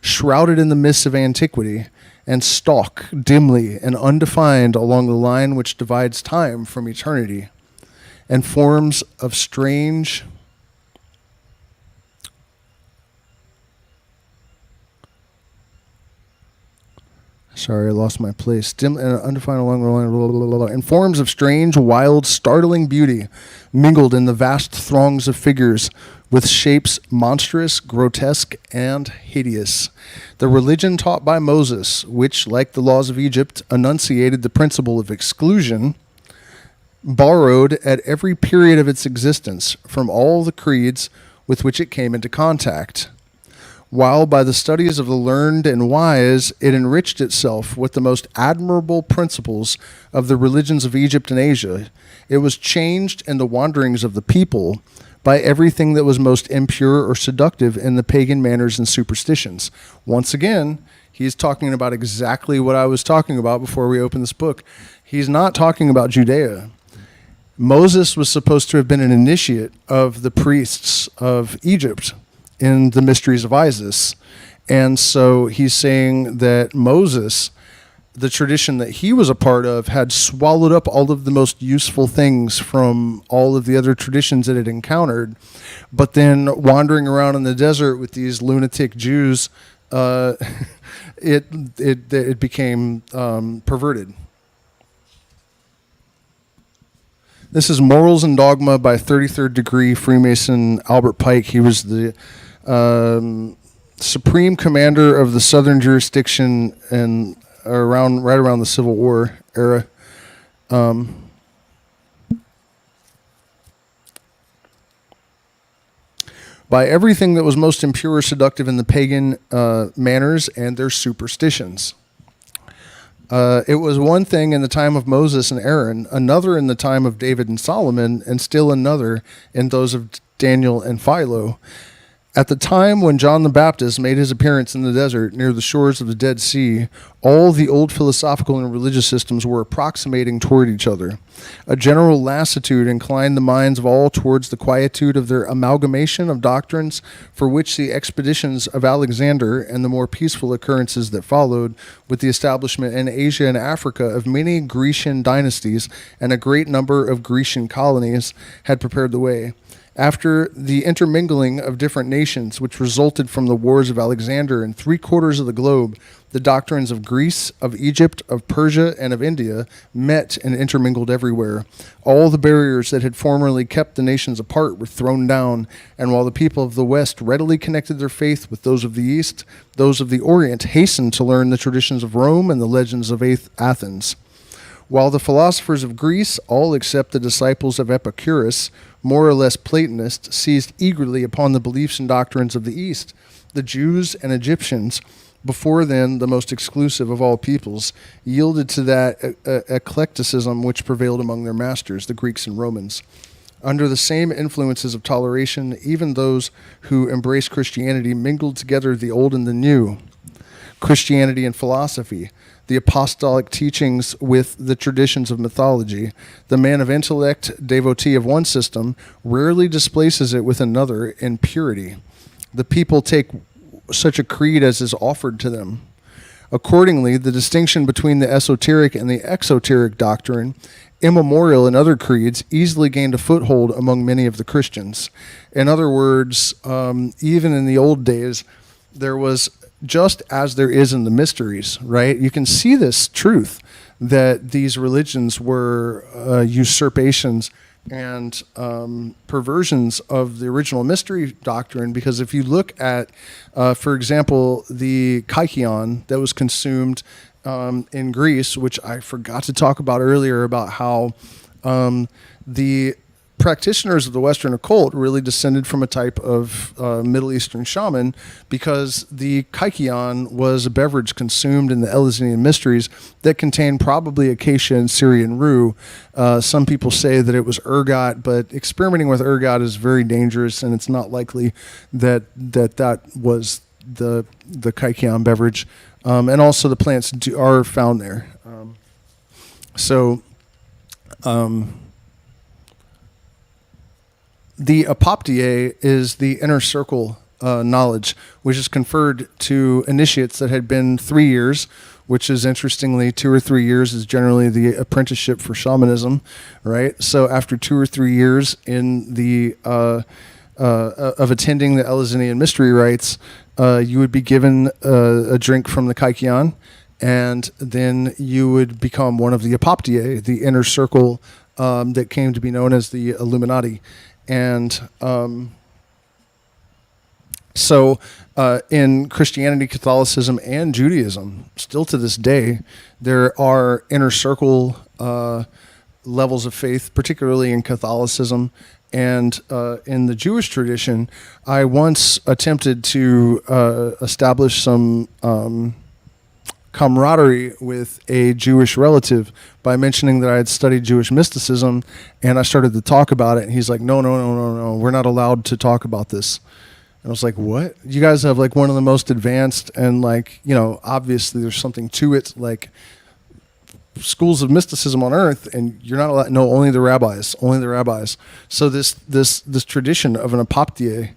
shrouded in the mists of antiquity, and stalk dimly and undefined along the line which divides time from eternity, and forms of strange... Sorry, I lost my place. Dim and undefined along the line, blah, blah, blah, blah, in forms of strange, wild, startling beauty, mingled in the vast throngs of figures, with shapes monstrous, grotesque, and hideous. The religion taught by Moses, which, like the laws of Egypt, enunciated the principle of exclusion, borrowed at every period of its existence from all the creeds with which it came into contact. While by the studies of the learned and wise, it enriched itself with the most admirable principles of the religions of Egypt and Asia, it was changed in the wanderings of the people by everything that was most impure or seductive in the pagan manners and superstitions. Once again, he's talking about exactly what I was talking about before we opened this book. He's not talking about Judea. Moses was supposed to have been an initiate of the priests of Egypt in the mysteries of Isis. And so he's saying that Moses, the tradition that he was a part of, had swallowed up all of the most useful things from all of the other traditions that it encountered. But then wandering around in the desert with these lunatic Jews, it became perverted. This is Morals and Dogma by 33rd degree Freemason Albert Pike. He was the supreme commander of the southern jurisdiction and right around the Civil War era. By everything that was most impure or seductive in the pagan manners and their superstitions. It was one thing in the time of Moses and Aaron, another in the time of David and Solomon, and still another in those of Daniel and Philo. At the time when John the Baptist made his appearance in the desert near the shores of the Dead Sea, all the old philosophical and religious systems were approximating toward each other. A general lassitude inclined the minds of all towards the quietude of their amalgamation of doctrines, for which the expeditions of Alexander and the more peaceful occurrences that followed, with the establishment in Asia and Africa of many Grecian dynasties and a great number of Grecian colonies, had prepared the way. After the intermingling of different nations, which resulted from the wars of Alexander in 3/4 of the globe, the doctrines of Greece, of Egypt, of Persia, and of India met and intermingled everywhere. All the barriers that had formerly kept the nations apart were thrown down, and while the people of the West readily connected their faith with those of the East, those of the Orient hastened to learn the traditions of Rome and the legends of Athens. While the philosophers of Greece, all except the disciples of Epicurus, more or less Platonists, seized eagerly upon the beliefs and doctrines of the East, the Jews and Egyptians, before then the most exclusive of all peoples, yielded to that eclecticism which prevailed among their masters, the Greeks and Romans. Under the same influences of toleration, even those who embraced Christianity mingled together the old and the new, Christianity and philosophy, the apostolic teachings with the traditions of mythology. The man of intellect, devotee of one system, rarely displaces it with another in purity. The people take such a creed as is offered to them. Accordingly, the distinction between the esoteric and the exoteric doctrine, immemorial in other creeds, easily gained a foothold among many of the Christians. In other words, even in the old days, there was, just as there is in the mysteries, right? You can see this truth that these religions were usurpations and perversions of the original mystery doctrine, because if you look at, for example, the kykeon that was consumed in Greece, which I forgot to talk about earlier, about how the practitioners of the Western occult really descended from a type of Middle Eastern shaman, because the kykeon was a beverage consumed in the Eleusinian mysteries that contained probably acacia and Syrian rue. Some people say that it was ergot, but experimenting with ergot is very dangerous, and it's not likely that was the kykeon beverage. And also the plants are found there. The apoptyae is the inner circle knowledge, which is conferred to initiates that had been 3 years, which is interestingly 2 or 3 years is generally the apprenticeship for shamanism, right? So after 2 or 3 years in the of attending the Eleusinian mystery rites, you would be given a drink from the kykeon, and then you would become one of the apoptyae, the inner circle that came to be known as the Illuminati. And so in Christianity, Catholicism, and Judaism, still to this day, there are inner circle levels of faith, particularly in Catholicism. And in the Jewish tradition, I once attempted to establish some camaraderie with a Jewish relative by mentioning that I had studied Jewish mysticism, and I started to talk about it, and he's like, no, we're not allowed to talk about this. And I was like, what? You guys have like one of the most advanced and like, obviously there's something to it, like schools of mysticism on earth, and you're not allowed, no, only the rabbis. So this tradition of an apoptyae,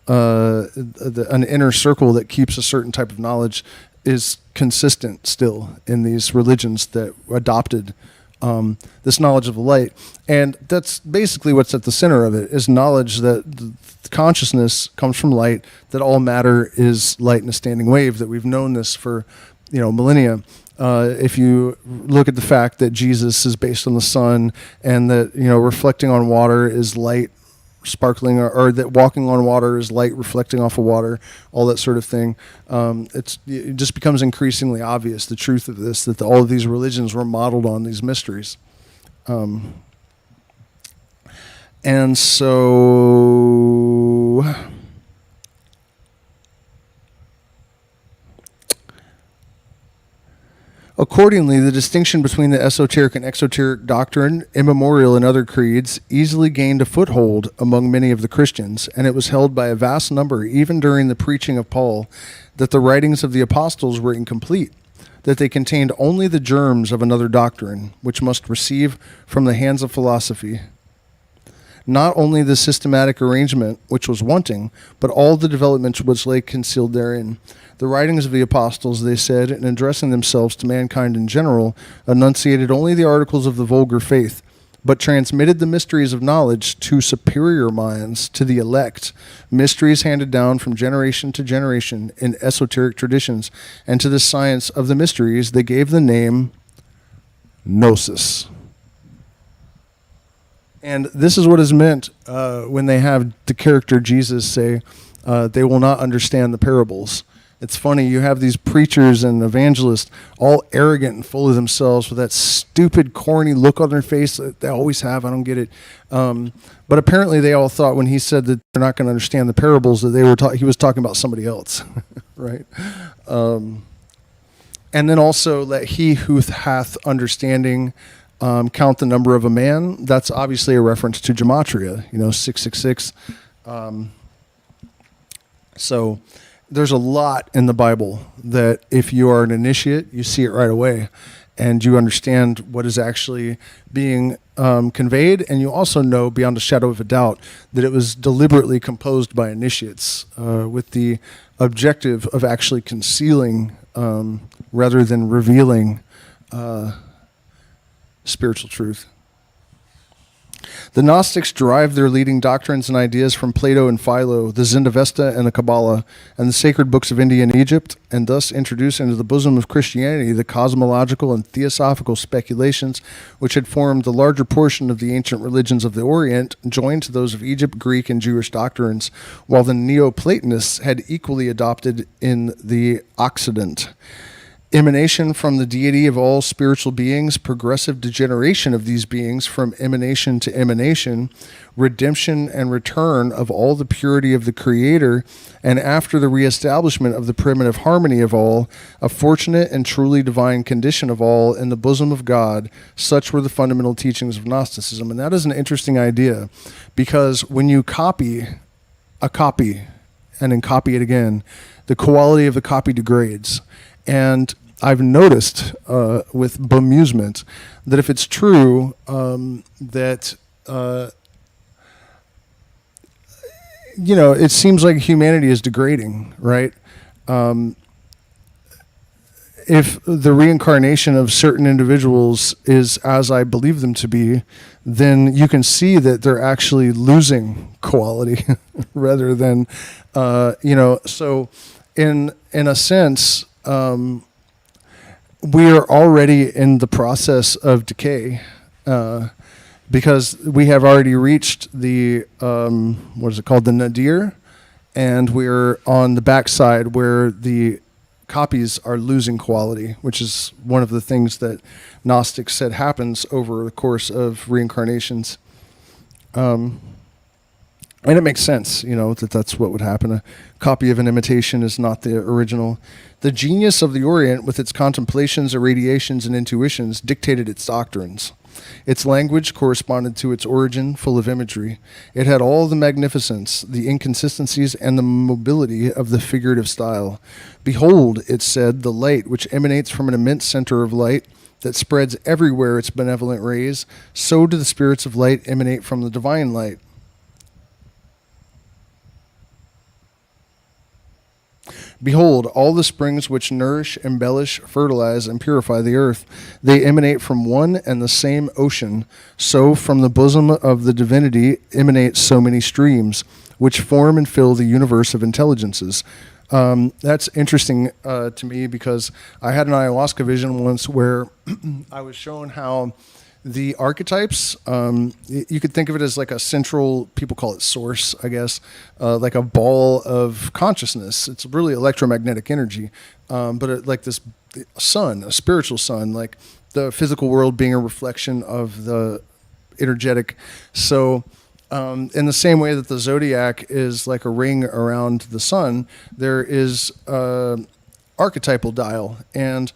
an inner circle that keeps a certain type of knowledge, is consistent still in these religions that adopted this knowledge of the light. And that's basically what's at the center of it, is knowledge that consciousness comes from light, that all matter is light in a standing wave, that we've known this for millennia. If you look at the fact that Jesus is based on the sun, and that reflecting on water is light sparkling, or that walking on water is light reflecting off of water, all that sort of thing. It just becomes increasingly obvious, the truth of this, that all of these religions were modeled on these mysteries. And so accordingly, the distinction between the esoteric and exoteric doctrine, immemorial in other creeds, easily gained a foothold among many of the Christians, and it was held by a vast number, even during the preaching of Paul, that the writings of the apostles were incomplete, that they contained only the germs of another doctrine, which must receive from the hands of philosophy not only the systematic arrangement which was wanting, but all the developments which lay concealed therein. The writings of the apostles, they said, in addressing themselves to mankind in general, enunciated only the articles of the vulgar faith, but transmitted the mysteries of knowledge to superior minds, to the elect, mysteries handed down from generation to generation in esoteric traditions, and to the science of the mysteries they gave the name Gnosis. And this is what is meant when they have the character Jesus say, they will not understand the parables. It's funny, you have these preachers and evangelists all arrogant and full of themselves with that stupid, corny look on their face that they always have. I don't get it. But apparently they all thought when he said that they're not going to understand the parables that he was talking about somebody else, right? And then also, let he who hath understanding count the number of a man. That's obviously a reference to gematria, 666. So there's a lot in the Bible that if you are an initiate, you see it right away, and you understand what is actually being conveyed, and you also know beyond a shadow of a doubt that it was deliberately composed by initiates with the objective of actually concealing rather than revealing spiritual truth. The Gnostics derived their leading doctrines and ideas from Plato and Philo, the Zendavesta and the Kabbalah, and the sacred books of India and Egypt, and thus introduced into the bosom of Christianity the cosmological and theosophical speculations which had formed the larger portion of the ancient religions of the Orient, joined to those of Egypt, Greek, and Jewish doctrines, while the Neoplatonists had equally adopted in the Occident. emanation from the deity of all spiritual beings, progressive degeneration of these beings from emanation to emanation, redemption and return of all the purity of the Creator, and after the reestablishment of the primitive harmony of all, a fortunate and truly divine condition of all in the bosom of God. Such were the fundamental teachings of Gnosticism. And that is an interesting idea, because when you copy a copy and then copy it again, the quality of the copy degrades. And I've noticed with bemusement that if it's true that it seems like humanity is degrading, right? If the reincarnation of certain individuals is as I believe them to be, then you can see that they're actually losing quality rather than, So, in a sense, we are already in the process of decay. Because we have already reached the, the nadir, and we're on the backside where the copies are losing quality, which is one of the things that Gnostics said happens over the course of reincarnations. And it makes sense, that that's what would happen. A copy of an imitation is not the original. The genius of the Orient, with its contemplations, irradiations, and intuitions, dictated its doctrines. Its language corresponded to its origin, full of imagery. It had all the magnificence, the inconsistencies, and the mobility of the figurative style. Behold, it said, the light which emanates from an immense center of light that spreads everywhere its benevolent rays, so do the spirits of light emanate from the divine light. Behold, all the springs which nourish, embellish, fertilize, and purify the earth, they emanate from one and the same ocean. So from the bosom of the divinity emanate so many streams, which form and fill the universe of intelligences. That's interesting to me, because I had an ayahuasca vision once where I was shown how the archetypes, you could think of it as like a central, people call it source, I guess, like a ball of consciousness. It's really electromagnetic energy, but like this sun, a spiritual sun, like the physical world being a reflection of the energetic. So in the same way that the zodiac is like a ring around the sun, there is archetypal dial, and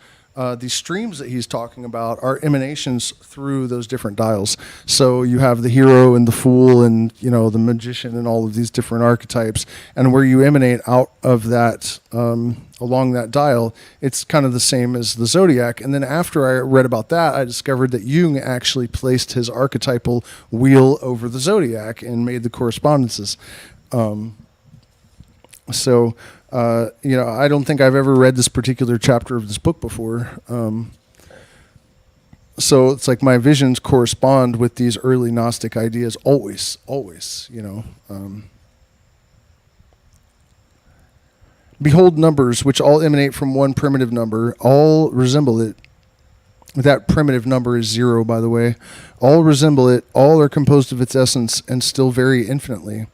these streams that he's talking about are emanations through those different dials. So you have the hero and the fool and, the magician and all of these different archetypes. And where you emanate out of that, along that dial, it's kind of the same as the zodiac. And then after I read about that, I discovered that Jung actually placed his archetypal wheel over the zodiac and made the correspondences. I don't think I've ever read this particular chapter of this book before. So it's like my visions correspond with these early Gnostic ideas always. Behold numbers, which all emanate from one primitive number, all resemble it. That primitive number is 0, by the way. All resemble it, all are composed of its essence, and still vary infinitely.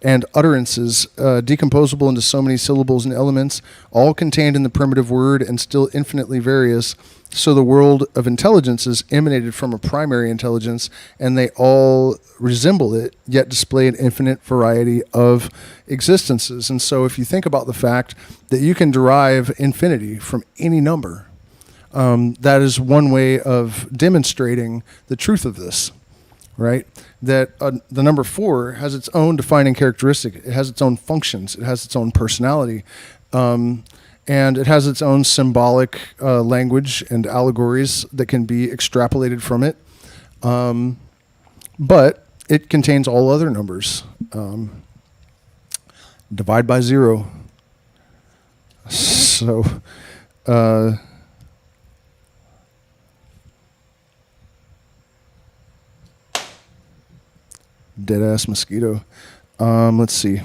And utterances, decomposable into so many syllables and elements, all contained in the primitive word and still infinitely various. So the world of intelligences emanated from a primary intelligence, and they all resemble it, yet display an infinite variety of existences. And so if you think about the fact that you can derive infinity from any number, that is one way of demonstrating the truth of this, right? That the number 4 has its own defining characteristic. It has its own functions. It has its own personality. And it has its own symbolic language and allegories that can be extrapolated from it. But it contains all other numbers. Divide by 0. So... dead-ass mosquito. Let's see.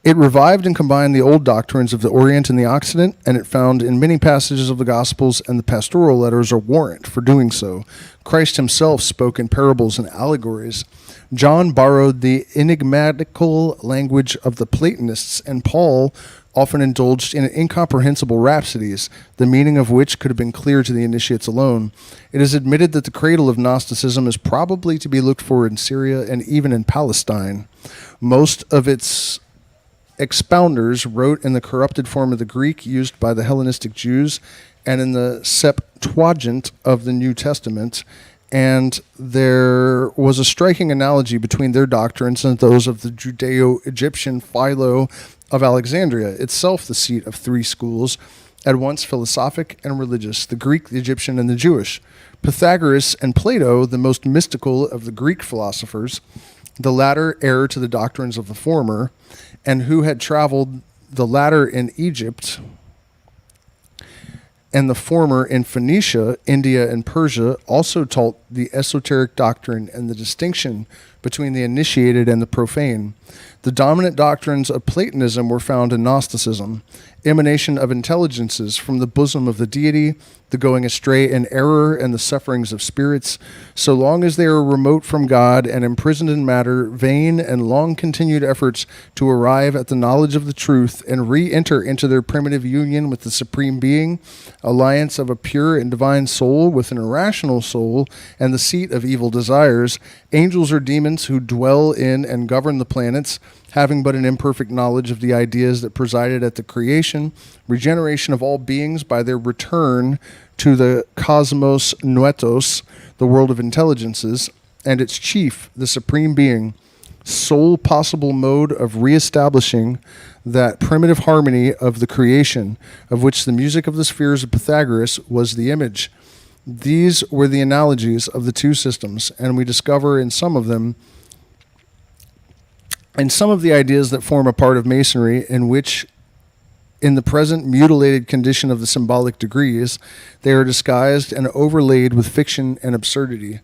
It revived and combined the old doctrines of the Orient and the Occident, and it found in many passages of the Gospels and the pastoral letters a warrant for doing so. Christ himself spoke in parables and allegories. John borrowed the enigmatical language of the Platonists, and Paul often indulged in incomprehensible rhapsodies, the meaning of which could have been clear to the initiates alone. It is admitted that the cradle of Gnosticism is probably to be looked for in Syria and even in Palestine. Most of its expounders wrote in the corrupted form of the Greek used by the Hellenistic Jews and in the Septuagint of the New Testament, and there was a striking analogy between their doctrines and those of the Judeo-Egyptian Philo of Alexandria, itself the seat of three schools, at once philosophic and religious, the Greek, the Egyptian, and the Jewish. Pythagoras and Plato, the most mystical of the Greek philosophers, the latter heir to the doctrines of the former, and who had traveled the latter in Egypt and the former in Phoenicia, India, and Persia, also taught the esoteric doctrine and the distinction between the initiated and the profane. The dominant doctrines of Platonism were found in Gnosticism, emanation of intelligences from the bosom of the deity, the going astray in error, and the sufferings of spirits. So long as they are remote from God and imprisoned in matter, vain and long-continued efforts to arrive at the knowledge of the truth and re-enter into their primitive union with the Supreme Being, alliance of a pure and divine soul with an irrational soul, and the seat of evil desires, angels or demons who dwell in and govern the planets, having but an imperfect knowledge of the ideas that presided at the creation, regeneration of all beings by their return to the cosmos noetos, the world of intelligences, and its chief, the Supreme Being, sole possible mode of reestablishing that primitive harmony of the creation, of which the music of the spheres of Pythagoras was the image. These were the analogies of the two systems, and we discover in some of them, and some of the ideas that form a part of Masonry, in which, in the present mutilated condition of the symbolic degrees, they are disguised and overlaid with fiction and absurdity,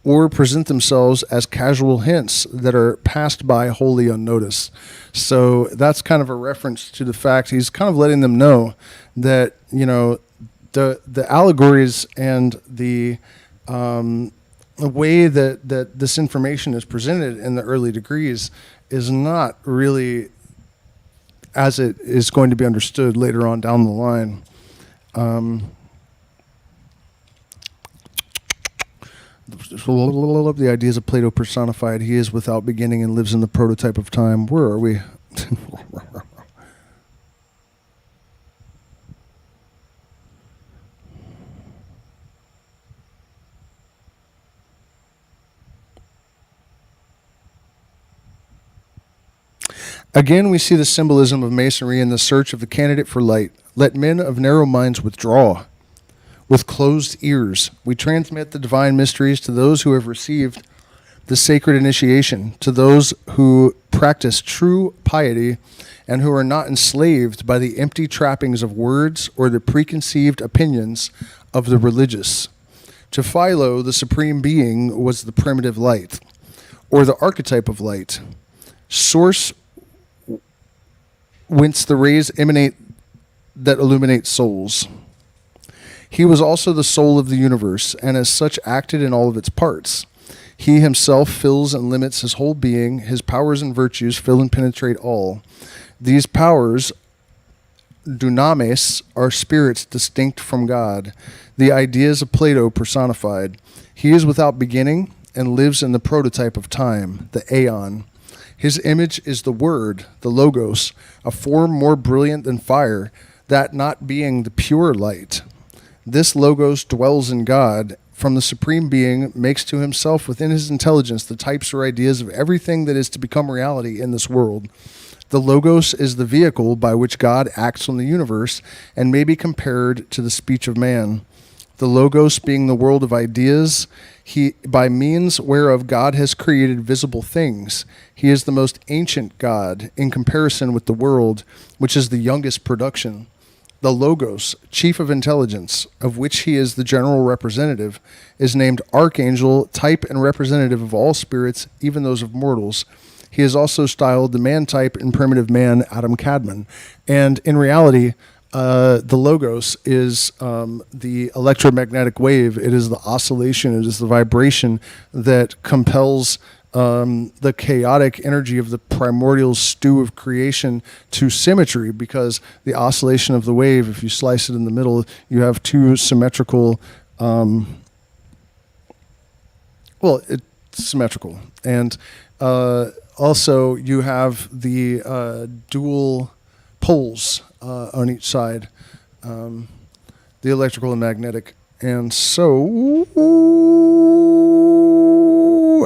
or present themselves as casual hints that are passed by wholly unnoticed. So that's kind of a reference to the fact he's kind of letting them know that, you know, the allegories and the way that this information is presented in the early degrees is not really as it is going to be understood later on down the line. The ideas of Plato personified. He is without beginning and lives in the prototype of time. Where are we? Again, we see the symbolism of Masonry in the search of the candidate for light. Let men of narrow minds withdraw. With closed ears, we transmit the divine mysteries to those who have received the sacred initiation, to those who practice true piety, and who are not enslaved by the empty trappings of words or the preconceived opinions of the religious. To Philo, the Supreme Being was the primitive light, or the archetype of light, source whence the rays emanate that illuminate souls. He was also the soul of the universe, and as such acted in all of its parts. He himself fills and limits his whole being. His powers and virtues fill and penetrate all. These powers, dunamis, are spirits distinct from God, the ideas of Plato personified. He is without beginning and lives in the prototype of time, the aeon. His image is the word, the logos, a form more brilliant than fire, that not being the pure light. This logos dwells in God. From the Supreme Being makes to himself within his intelligence the types or ideas of everything that is to become reality in this world. The logos is the vehicle by which God acts on the universe and may be compared to the speech of man. The logos being the world of ideas, by means whereof God has created visible things. He is the most ancient God in comparison with the world, which is the youngest production. The Logos, chief of intelligence, of which he is the general representative, is named Archangel, type and representative of all spirits, even those of mortals. He is also styled the man type in primitive man, Adam Kadmon. And in reality, the Logos is the electromagnetic wave. It is the oscillation. It is the vibration that compels the chaotic energy of the primordial stew of creation to symmetry, because the oscillation of the wave, if you slice it in the middle, you have two symmetrical, it's symmetrical. And also you have the dual poles on each side, the electrical and magnetic. And so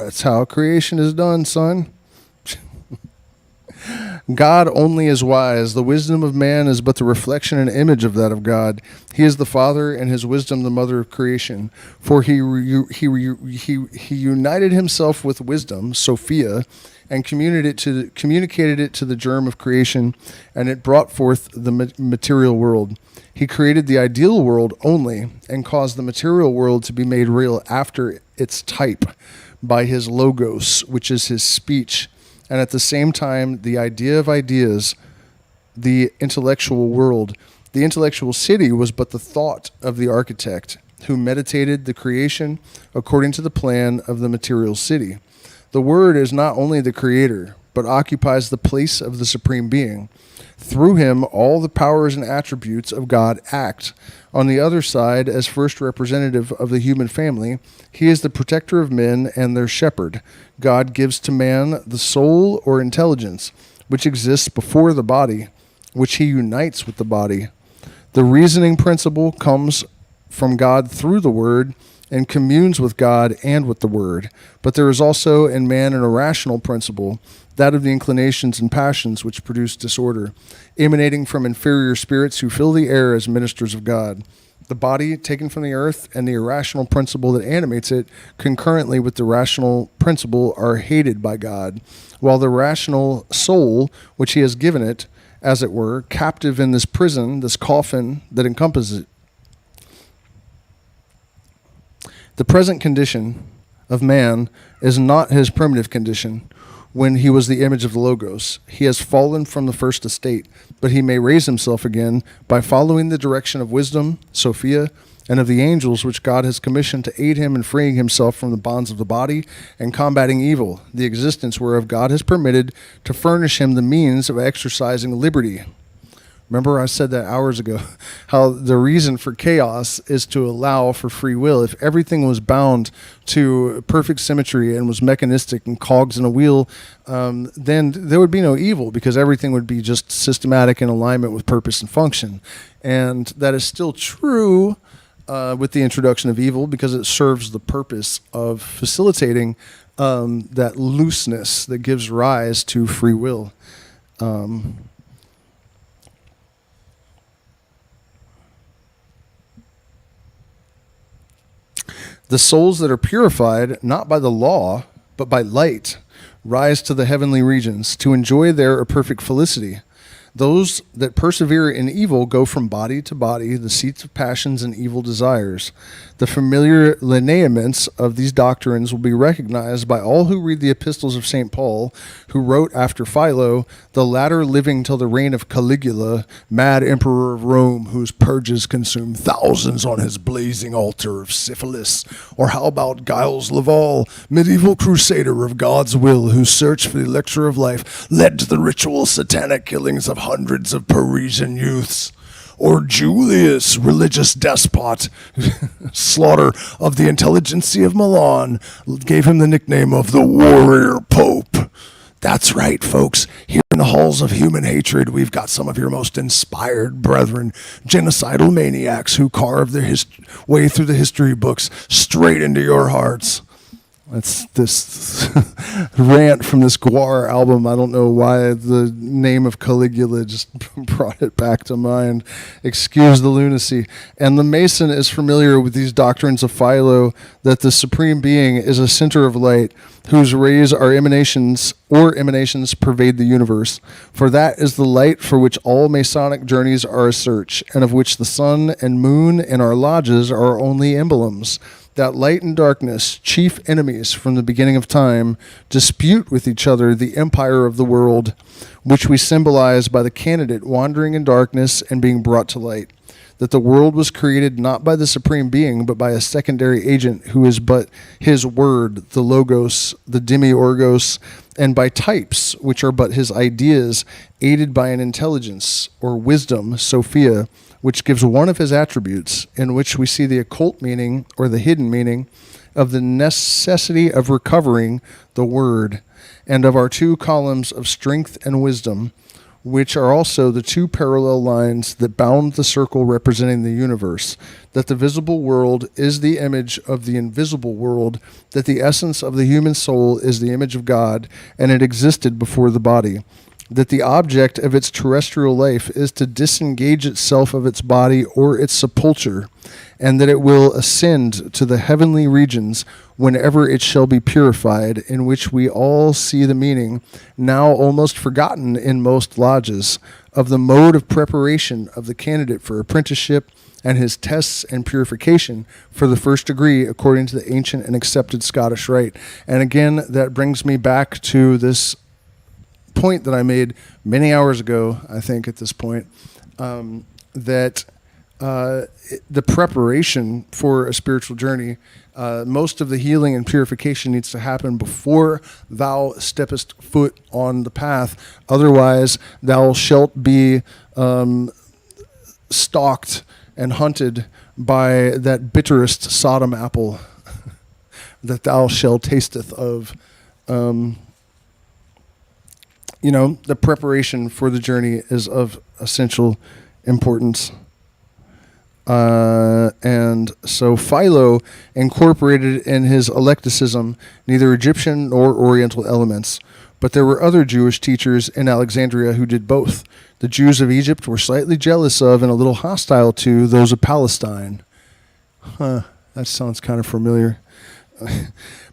that's how creation is done, son. God only is wise. The wisdom of man is but the reflection and image of that of God. He is the father, and his wisdom the mother of creation. For he united himself with wisdom, Sophia, and communicated it to the germ of creation, and it brought forth the material world. He created the ideal world only, and caused the material world to be made real after its type by his logos, which is his speech. And at the same time, the idea of ideas, the intellectual world. The intellectual city was but the thought of the architect, who meditated the creation according to the plan of the material city. The Word is not only the creator, but occupies the place of the Supreme Being. Through him, all the powers and attributes of God act. On the other side, as first representative of the human family, he is the protector of men and their shepherd. God gives to man the soul or intelligence, which exists before the body, which he unites with the body. The reasoning principle comes from God through the Word, and communes with God and with the Word. But there is also in man an irrational principle, that of the inclinations and passions which produce disorder, emanating from inferior spirits who fill the air as ministers of God. The body taken from the earth and the irrational principle that animates it, concurrently with the rational principle, are hated by God, while the rational soul, which he has given it, as it were, captive in this prison, this coffin that encompasses it. The present condition of man is not his primitive condition when he was the image of the Logos. He has fallen from the first estate, but he may raise himself again by following the direction of wisdom, Sophia, and of the angels which God has commissioned to aid him in freeing himself from the bonds of the body and combating evil, the existence whereof God has permitted to furnish him the means of exercising liberty. Remember I said that hours ago, how the reason for chaos is to allow for free will. If everything was bound to perfect symmetry and was mechanistic and cogs in a wheel, then there would be no evil, because everything would be just systematic in alignment with purpose and function. And that is still true with the introduction of evil, because it serves the purpose of facilitating that looseness that gives rise to free will. The souls that are purified, not by the law, but by light, rise to the heavenly regions to enjoy there a perfect felicity. Those that persevere in evil go from body to body, the seats of passions and evil desires. The familiar lineaments of these doctrines will be recognized by all who read the epistles of St. Paul, who wrote after Philo, the latter living till the reign of Caligula, mad emperor of Rome, whose purges consumed thousands on his blazing altar of syphilis. Or how about Giles Laval, medieval crusader of God's will, whose search for the elixir of life led to the ritual satanic killings of hundreds of Parisian youths? Or Julius, religious despot, slaughter of the intelligentsia of Milan, gave him the nickname of the Warrior Pope. That's right, folks. Here in the halls of human hatred, we've got some of your most inspired brethren, genocidal maniacs who carve their way through the history books straight into your hearts. That's this rant from this Guar album. I don't know why the name of Caligula just brought it back to mind. Excuse the lunacy. And the Mason is familiar with these doctrines of Philo, that the Supreme Being is a center of light, whose rays are emanations pervade the universe. For that is the light for which all Masonic journeys are a search, and of which the sun and moon in our lodges are only emblems. That light and darkness, chief enemies from the beginning of time, dispute with each other the empire of the world, which we symbolize by the candidate wandering in darkness and being brought to light. that the world was created not by the Supreme Being, but by a secondary agent who is but his word, the logos, the demiurgos, and by types, which are but his ideas, aided by an intelligence, or wisdom, Sophia, which gives one of his attributes, in which we see the occult meaning, or the hidden meaning, of the necessity of recovering the word, and of our two columns of strength and wisdom, which are also the two parallel lines that bound the circle representing the universe, that the visible world is the image of the invisible world, that the essence of the human soul is the image of God, and it existed before the body, that the object of its terrestrial life is to disengage itself of its body or its sepulture, and that it will ascend to the heavenly regions whenever it shall be purified, in which we all see the meaning, now almost forgotten in most lodges, of the mode of preparation of the candidate for apprenticeship and his tests and purification for the first degree according to the ancient and accepted Scottish rite. And again, that brings me back to this point that I made many hours ago, I think at this point, that the preparation for a spiritual journey, most of the healing and purification needs to happen before thou steppest foot on the path. Otherwise, thou shalt be stalked and hunted by that bitterest Sodom apple that thou shalt tasteth of. The preparation for the journey is of essential importance. And so Philo incorporated in his eclecticism neither Egyptian nor Oriental elements, but there were other Jewish teachers in Alexandria who did both. The Jews of Egypt were slightly jealous of and a little hostile to those of Palestine. That sounds kind of familiar.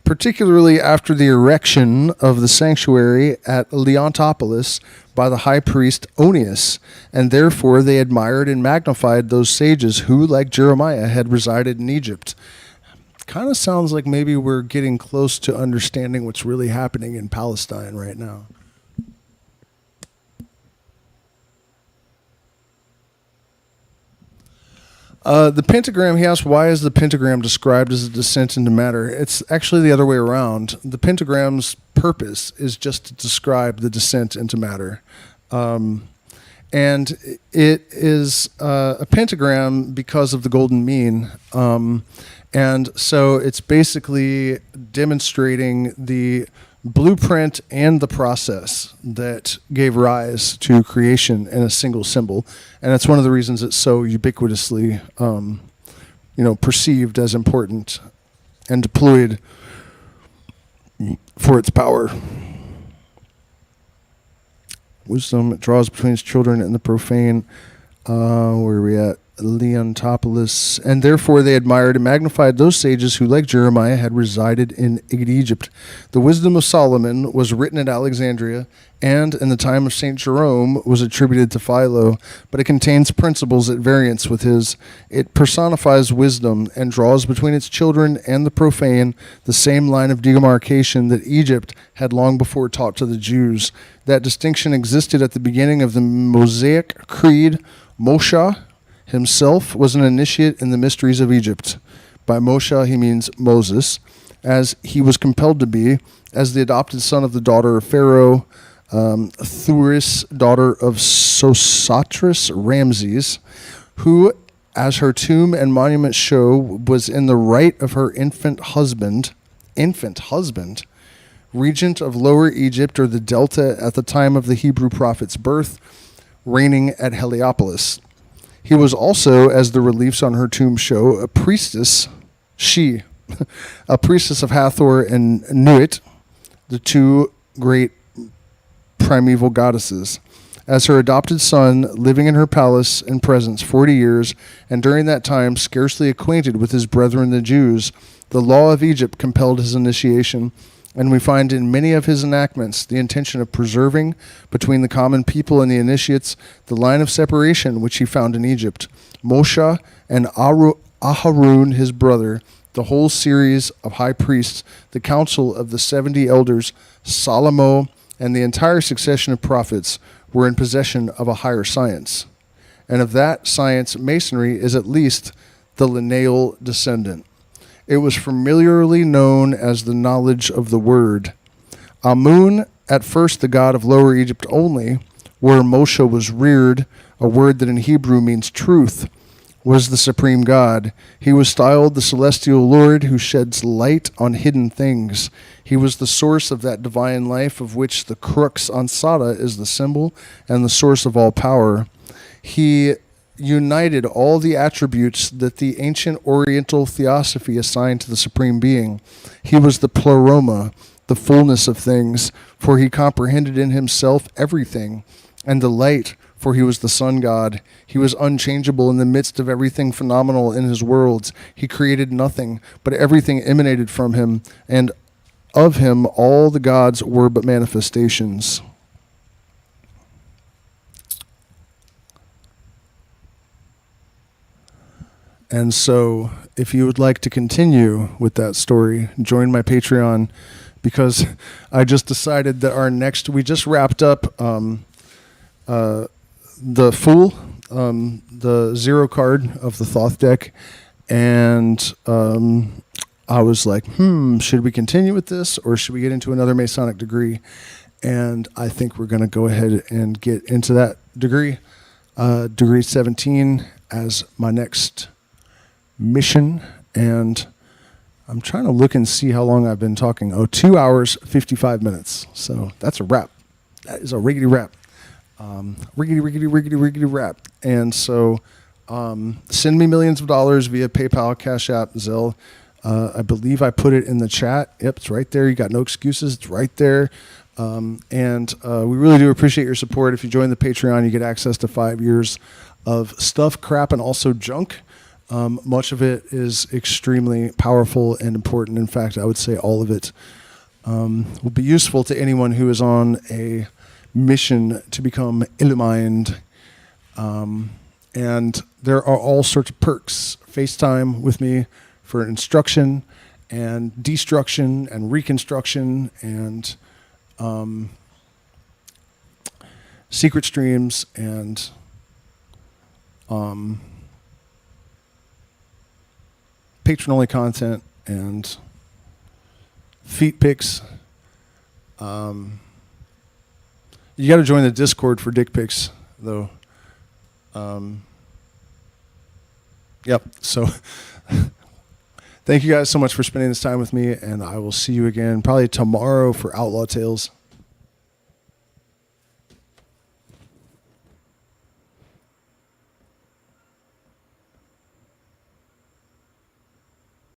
Particularly after the erection of the sanctuary at Leontopolis by the high priest Onias, and therefore they admired and magnified those sages who, like Jeremiah, had resided in Egypt. Kind of sounds like maybe we're getting close to understanding what's really happening in Palestine right now. The pentagram, he asked, why is the pentagram described as a descent into matter? It's actually the other way around. The pentagram's purpose is just to describe the descent into matter. And it is a pentagram because of the golden mean. And so it's basically demonstrating the blueprint and the process that gave rise to creation in a single symbol. And that's one of the reasons it's so ubiquitously, perceived as important and deployed for its power. Wisdom, it draws between its children and the profane. Where are we at? Leontopolis, and therefore they admired and magnified those sages who, like Jeremiah, had resided in Egypt. The wisdom of Solomon was written at Alexandria, and in the time of St. Jerome was attributed to Philo, but it contains principles at variance with his. It personifies wisdom and draws between its children and the profane the same line of demarcation that Egypt had long before taught to the Jews. That distinction existed at the beginning of the Mosaic Creed. Moshe himself was an initiate in the mysteries of Egypt. By Moshe, he means Moses, as he was compelled to be, as the adopted son of the daughter of Pharaoh, Thuris, daughter of Sosatris Ramses, who, as her tomb and monument show, was in the right of her infant husband, regent of Lower Egypt or the Delta at the time of the Hebrew prophet's birth, reigning at Heliopolis. He was also, as the reliefs on her tomb show, a priestess, a priestess of Hathor and Nuit, the two great primeval goddesses. As her adopted son, living in her palace and presence 40 years, and during that time scarcely acquainted with his brethren the Jews, the law of Egypt compelled his initiation, and we find in many of his enactments the intention of preserving, between the common people and the initiates, the line of separation which he found in Egypt. Moshe and Aharon, his brother, the whole series of high priests, the council of the 70 elders, Salomo, and the entire succession of prophets were in possession of a higher science. and of that science, Masonry is at least the lineal descendant. It was familiarly known as the knowledge of the word. Amun, at first the god of Lower Egypt only, where Moshe was reared, a word that in Hebrew means truth, was the supreme god. He was styled the celestial Lord who sheds light on hidden things. He was the source of that divine life of which the crux ansata is the symbol and the source of all power. He united all the attributes that the ancient Oriental theosophy assigned to the supreme being. He was the pleroma, the fullness of things, for he comprehended in himself everything, and the light, for he was the sun god. He was unchangeable in the midst of everything phenomenal in his worlds. He created nothing, but everything emanated from him, and of him all the gods were but manifestations. And so, if you would like to continue with that story, join my Patreon, because I just decided that we just wrapped up the Fool, the zero card of the Thoth deck, and I was like, should we continue with this, or should we get into another Masonic degree? And I think we're going to go ahead and get into that degree, degree 17, as my next mission. And I'm trying to look and see how long I've been talking. 2 hours, 55 minutes. So that's a wrap. That is a riggedy wrap. Riggedy wrap. And so send me millions of dollars via PayPal, Cash App, Zelle. I believe I put it in the chat. Yep, it's right there. You got no excuses. It's right there. And we really do appreciate your support. If you join the Patreon, you get access to 5 years of stuff, crap, and also junk. Much of it is extremely powerful and important. In fact, I would say all of it will be useful to anyone who is on a mission to become illumined. And there are all sorts of perks. FaceTime with me for instruction and destruction and reconstruction and secret streams and patron-only content and feet pics. You got to join the Discord for dick pics, though. Yep. So thank you guys so much for spending this time with me, and I will see you again probably tomorrow for Outlaw Tales.